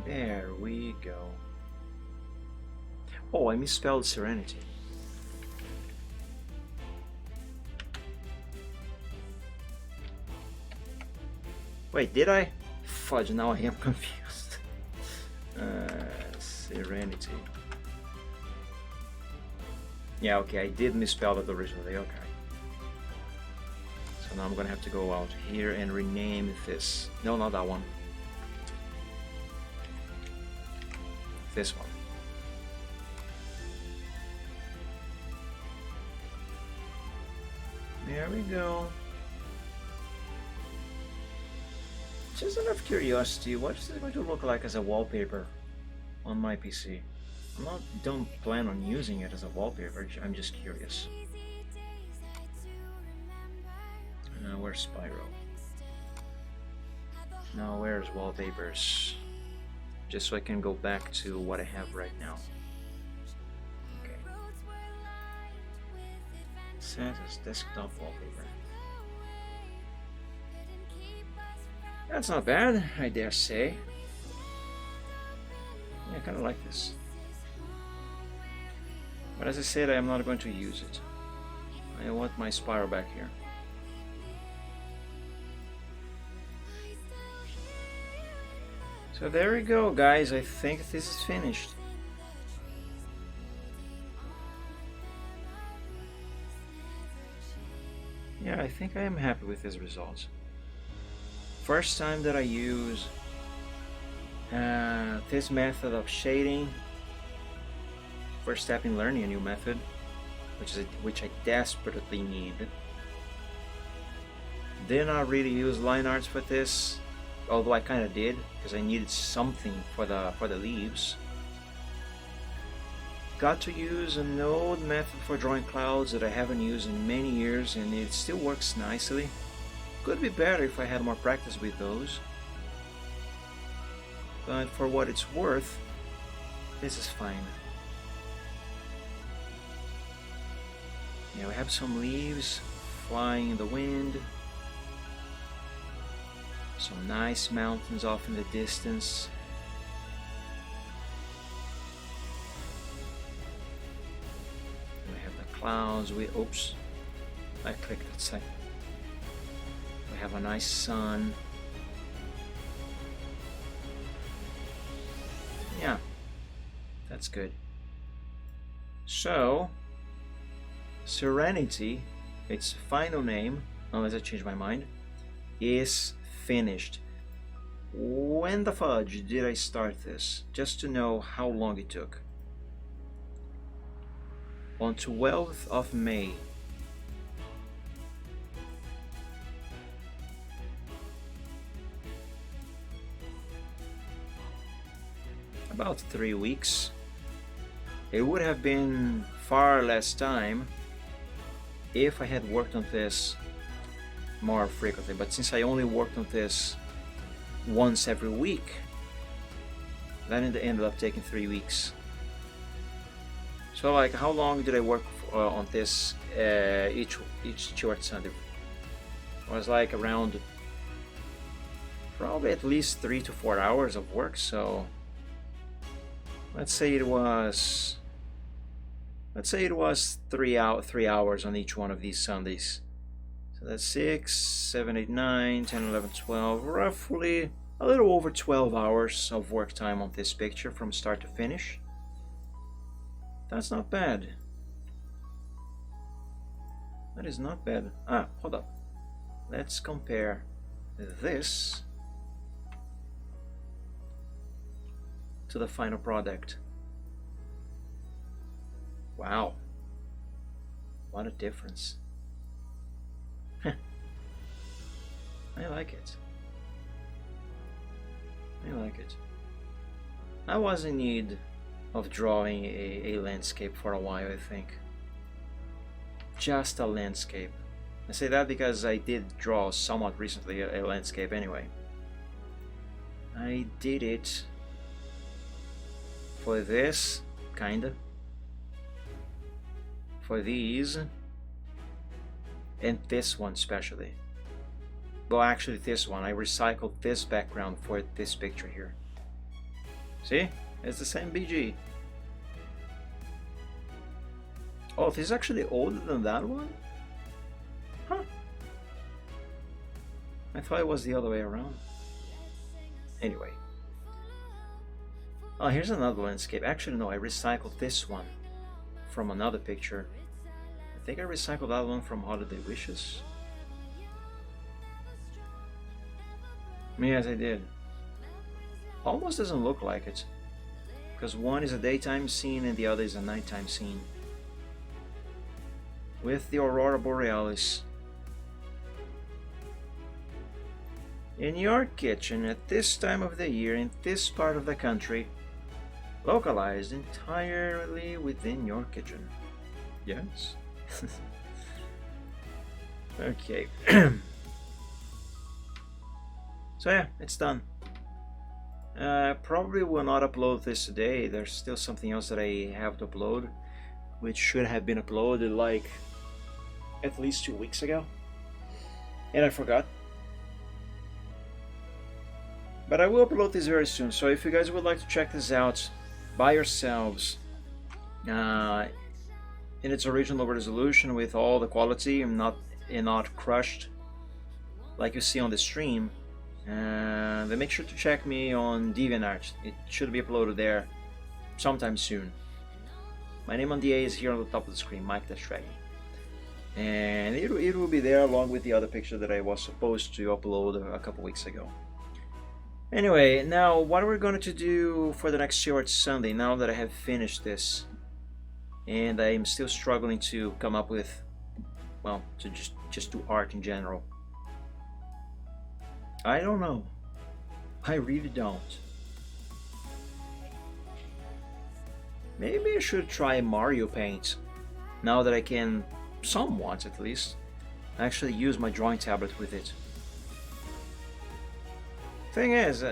D: There we go. Oh, I misspelled Serenity. Wait, did I? Fudge, now I am confused. Serenity. Yeah, okay, I did misspell it originally, okay. So now I'm gonna have to go out here and rename this. No, not that one. This one. There we go. Just out of curiosity, what is it going to look like as a wallpaper on my PC? Don't plan on using it as a wallpaper. I'm just curious. Where's Spyro? Now where's wallpapers? Just so I can go back to what I have right now. Okay. Set as desktop wallpaper. That's not bad, I dare say. Yeah, I kind of like this. But as I said, I am not going to use it. I want my Spyro back here. So there we go, guys. I think this is finished. Yeah, I think I am happy with these results. First time that I use this method of shading. First step in learning a new method, which I desperately need. Did not really use line arts for this, although I kind of did because I needed something for the leaves. Got to use an old method for drawing clouds that I haven't used in many years, and it still works nicely. Could be better if I had more practice with those, but for what it's worth, this is fine. Yeah, we have some leaves flying in the wind, some nice mountains off in the distance. We have the clouds. Oops, I clicked that side. We have a nice sun. Yeah, that's good. So, Serenity, its final name, unless I change my mind, is finished. When the fudge did I start this? Just to know how long it took. On 12th of May. About 3 weeks. It would have been far less time if I had worked on this more frequently, but since I only worked on this once every week, that ended up taking 3 weeks. So like, how long did I work on this each short Sunday? It was like around probably at least 3 to 4 hours of work. So let's say it was 3 hours on each one of these Sundays. So that's 6, 7, 8, 9, 10, 11, 12, roughly a little over 12 hours of work time on this picture from start to finish. That's not bad. That is not bad. Hold up. Let's compare this to the final product. Wow. What a difference. I like it. I like it. I was in need of drawing a landscape for a while, I think. Just a landscape. I say that because I did draw somewhat recently a landscape anyway. I did it for this, kinda. For these. And this one especially. Well, actually this one. I recycled this background for this picture here. See? It's the same BG. Oh, this is actually older than that one? Huh. I thought it was the other way around. Anyway. Oh, here's another landscape. Actually, no, I recycled this one from another picture. I think I recycled that one from Holiday Wishes. Yes, I did. Almost doesn't look like it, because one is a daytime scene and the other is a nighttime scene with the Aurora Borealis. In your kitchen at this time of the year in this part of the country, localized entirely within your kitchen. Yes? Okay. So yeah, it's done. Probably will not upload this today. There's still something else that I have to upload, which should have been uploaded like at least 2 weeks ago, and I forgot. But I will upload this very soon, so if you guys would like to check this out by yourselves in its original resolution with all the quality and not crushed like you see on the stream, then make sure to check me on DeviantArt. It should be uploaded there sometime soon. My name on DA is here on the top of the screen, Mike the Shreggy. And it will be there along with the other picture that I was supposed to upload a couple weeks ago. Anyway, now what we're going to do for the next Stewart Sunday, now that I have finished this, and I'm still struggling to come up with, well, to just do art in general. I don't know. I really don't. Maybe I should try Mario Paint, now that I can, somewhat at least, actually use my drawing tablet with it. Thing is,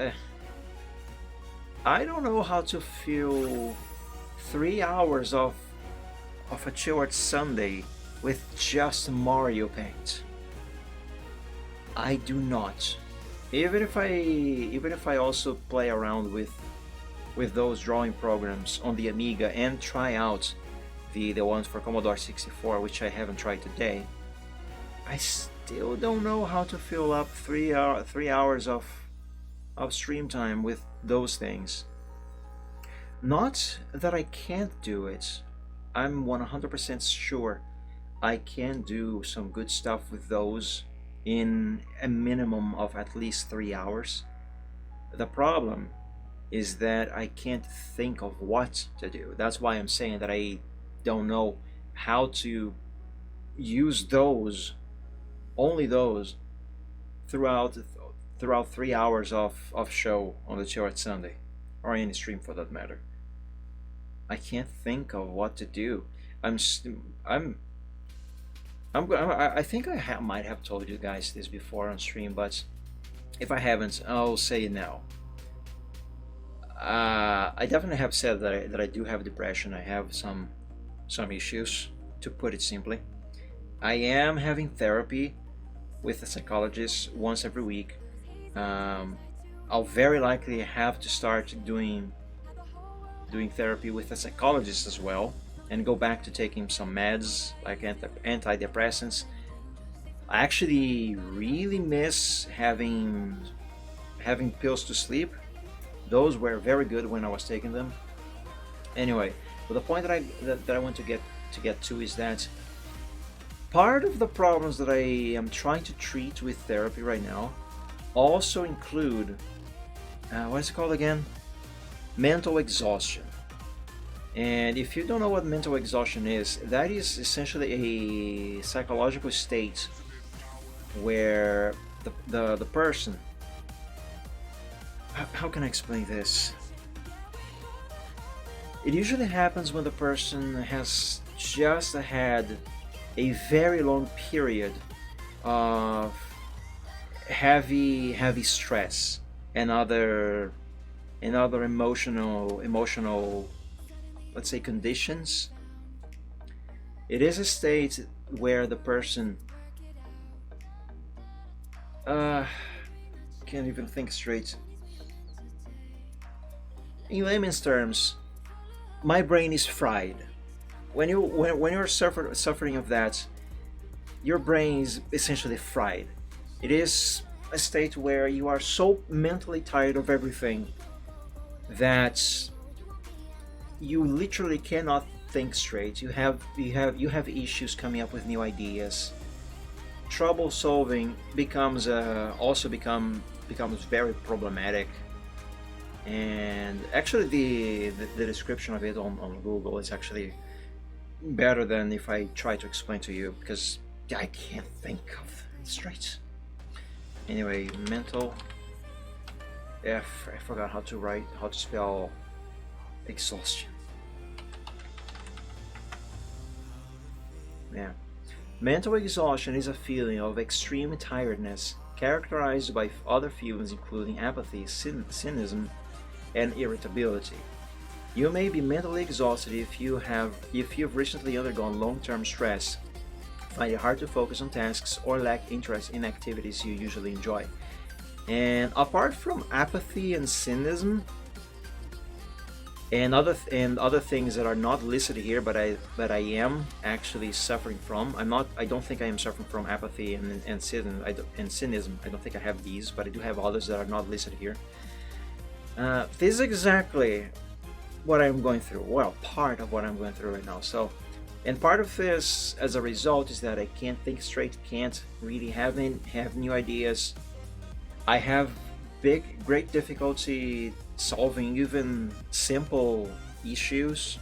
D: I don't know how to fill 3 hours of a Stewart Sunday with just Mario Paint. I do not. Even if I also play around with those drawing programs on the Amiga and try out the ones for Commodore 64, which I haven't tried today, I still don't know how to fill up 3 hours of stream time with those things. Not that I can't do it. I'm 100% sure I can do some good stuff with those in a minimum of at least 3 hours. The problem is that I can't think of what to do. That's why I'm saying that I don't know how to use those, only those, throughout 3 hours of show on the Stewart Sunday, or any stream for that matter. I can't think of what to do. I think I might have told you guys this before on stream, but if I haven't, I'll say it now. I definitely have said that I do have depression. I have some issues, to put it simply. I am having therapy with a psychologist once every week. I'll very likely have to start doing therapy with a psychologist as well, and go back to taking some meds like antidepressants. I actually really miss having pills to sleep. Those were very good when I was taking them. Anyway, but the point that I want to get to is that part of the problems that I am trying to treat with therapy right now also include what is it called again? Mental exhaustion. And if you don't know what mental exhaustion is, that is essentially a psychological state where the person, how can I explain this? It usually happens when the person has just had a very long period of heavy stress and other emotional, let's say, conditions. It is a state where the person can't even think straight. In layman's terms, my brain is fried. When you're suffering of that, your brain is essentially fried. It is a state where you are so mentally tired of everything that you literally cannot think straight. You have issues coming up with new ideas. trouble solving becomes very problematic. And actually, the description of it on Google is actually better than if I try to explain to you, because I can't think of it straight. Anyway, mental. I forgot how to spell exhaustion. Yeah. Mental exhaustion is a feeling of extreme tiredness characterized by other feelings including apathy, cynicism, and irritability. You may be mentally exhausted if you've recently undergone long-term stress, find it hard to focus on tasks, or lack interest in activities you usually enjoy. And apart from apathy and cynicism and other things that are not listed here, but I am actually suffering from. I don't think I am suffering from apathy and cynicism. I don't think I have these, but I do have others that are not listed here. This is exactly what I'm going through. Well, part of what I'm going through right now. So, and part of this, as a result, is that I can't think straight, can't really have new ideas. I have great difficulty solving even simple issues.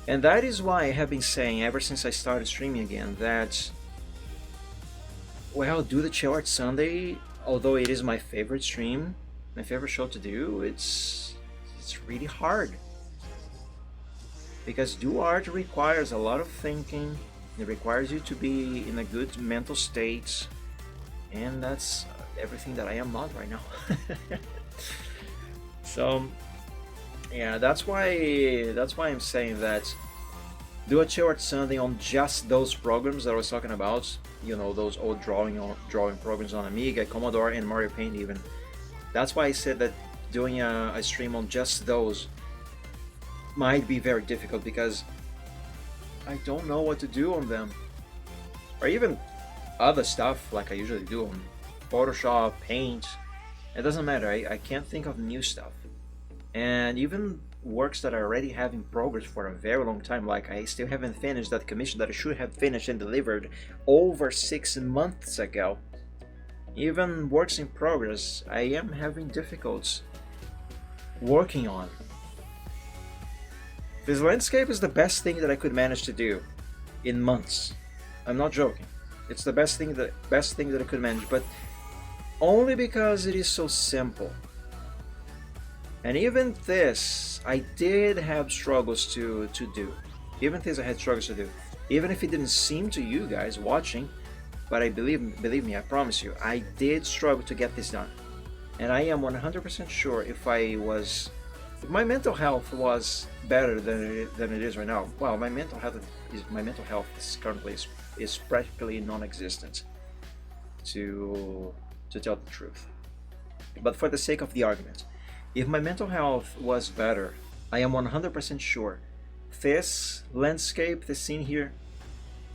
D: And that is why I have been saying ever since I started streaming again that, well, do the Chill Art Sunday, although it is my favorite stream, my favorite show to do, it's really hard. Because do art requires a lot of thinking, it requires you to be in a good mental state, and that's everything that I am not right now. So yeah, that's why I'm saying that do a Chill Art Sunday on just those programs that I was talking about, you know, those old drawing programs on Amiga, Commodore, and Mario Paint even. That's why I said that doing a stream on just those might be very difficult, because I don't know what to do on them, or even other stuff like I usually do on Photoshop, Paint. It doesn't matter, I can't think of new stuff. And even works that I already have in progress for a very long time, like I still haven't finished that commission that I should have finished and delivered over 6 months ago. Even works in progress I am having difficulties working on. This landscape is the best thing that I could manage to do in months. I'm not joking. It's the best thing that I could manage, but only because it is so simple. And even this, I did have struggles to do. Even this I had struggles to do. Even if it didn't seem to you guys watching, but I believe me, I promise you, I did struggle to get this done. And I am 100% sure if my mental health was better than it is right now, well, my mental health is currently practically non-existent, to tell the truth. But for the sake of the argument, if my mental health was better, I am 100% sure this landscape, this scene here,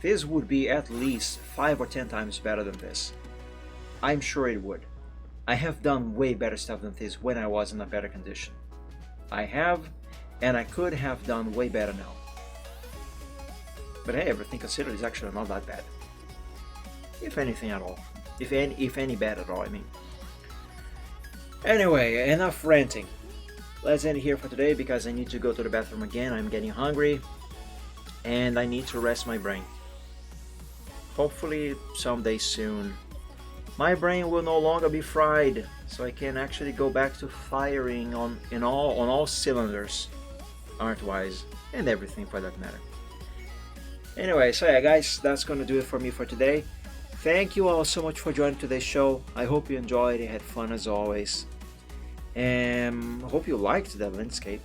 D: this would be at least 5 or 10 times better than this. I'm sure it would. I have done way better stuff than this when I was in a better condition. I have, and I could have done way better now. But hey, everything considered is actually not that bad. If anything at all. If any bad at all, I mean. Anyway, enough ranting. Let's end here for today because I need to go to the bathroom again. I'm getting hungry and I need to rest my brain. Hopefully someday soon my brain will no longer be fried, so I can actually go back to firing on all cylinders, art-wise, and everything for that matter. Anyway, so yeah guys, that's gonna do it for me for today. Thank you all so much for joining today's show. I hope you enjoyed it, had fun as always, and I hope you liked that landscape.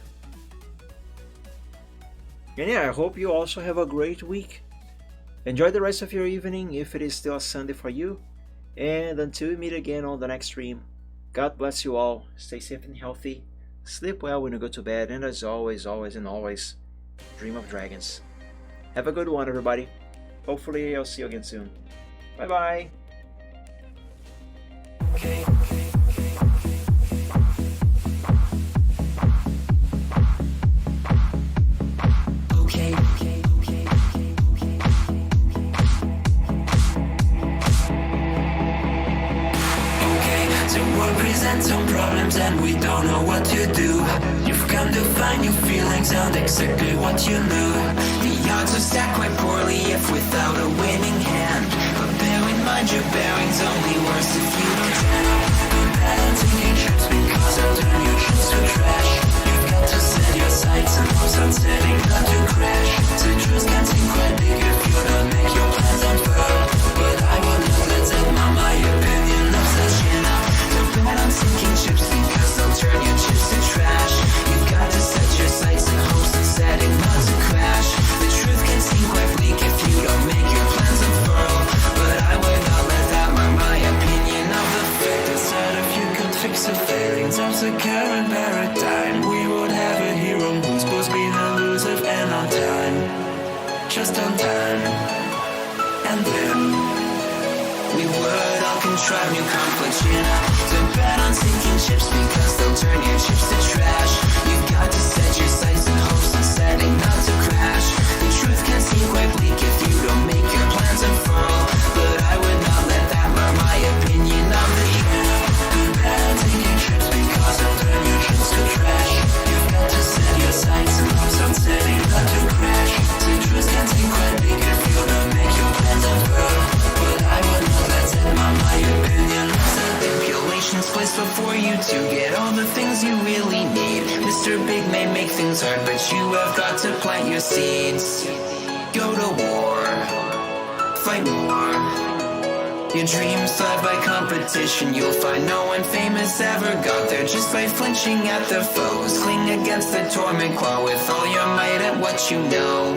D: And yeah, I hope you also have a great week. Enjoy the rest of your evening if it is still a Sunday for you. And until we meet again on the next stream, God bless you all, stay safe and healthy, sleep well when you go to bed, and as always, dream of dragons. Have a good one, everybody. Hopefully I'll see you again soon. Bye bye.
B: So we'll present some problems and we don't know what to do. You've come to find new feelings and exactly what you knew. The odds are stacked quite poorly if without a winning hand. But bear in mind your bearing's only worse if you don't turn up. Good bad and taking trips because I'll turn your trips to trash. You've got to set your sights and hopes on setting not to crash. Citrus can seem quite big if you don't make your plans unfurl. But I will not let them on my opinion of such enough. Don't bet on sinking ships because they'll turn your chips to trash. You've got to set your sights and hopes on setting not to crash. The truth can seem quite bleak if you don't make your plans unfurl. But I would not let that mark my opinion of the fact that if you could fix the failings of the current paradigm, we would have a hero who's supposed to be elusive and on time. Just on time. And then we would all contrive new conflicts, you know. To bet on sinking ships because they'll turn your chips to trash. You've got to set your sights and hopes on setting not to crash. The truth can seem quite bleak if you don't make your plans unfurl. But I would not let that mark my opinion of the show. To bet on sinking ships because they'll turn your chips to trash. You've got to set your sights and hopes on setting not to crash. The truth can seem quite bleak if you don't make your plans unfurl. But I would not let them on my opinion. Stipulations placed before you to get all the things you really need. Mr. Big may make things hard, but you have got to plant your seeds. Go to war, fight more. Your dreams thrive by competition. You'll find no one famous ever got there just by flinching at their foes. Cling against the torment claw with all your might at what you know.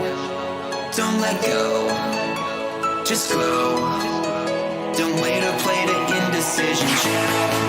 B: Don't let go, just glow. Don't wait or play to indecision.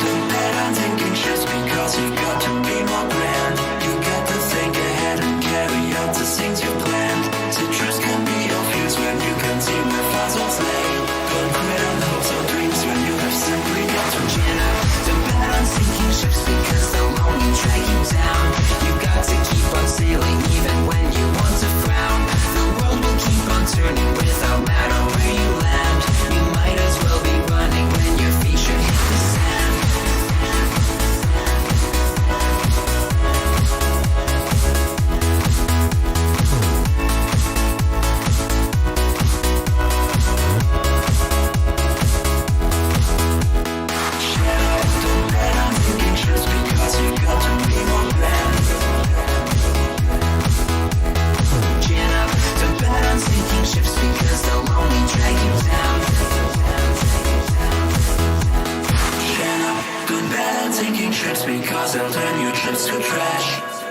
B: Don't bet on taking trips because you've got to be more grand. You've got to think ahead and carry out the things you planned. Citrus can be your fuse when you can see where fossils lay. Don't quit on hopes or dreams when you have simply got to chin up. Don't bet on sinking ships because they'll only drag you down. You've got to keep on sailing even when you want to frown. The world will keep on turning without matter where you land. You might as well be running when your feet should hit the sand. Don't bet on sinking ships because you've got to be more grand. Chin up, don't bet on sinking ships because they'll only drag you down. Chin up, don't bet on sinking ships because they'll turn your trips to trash.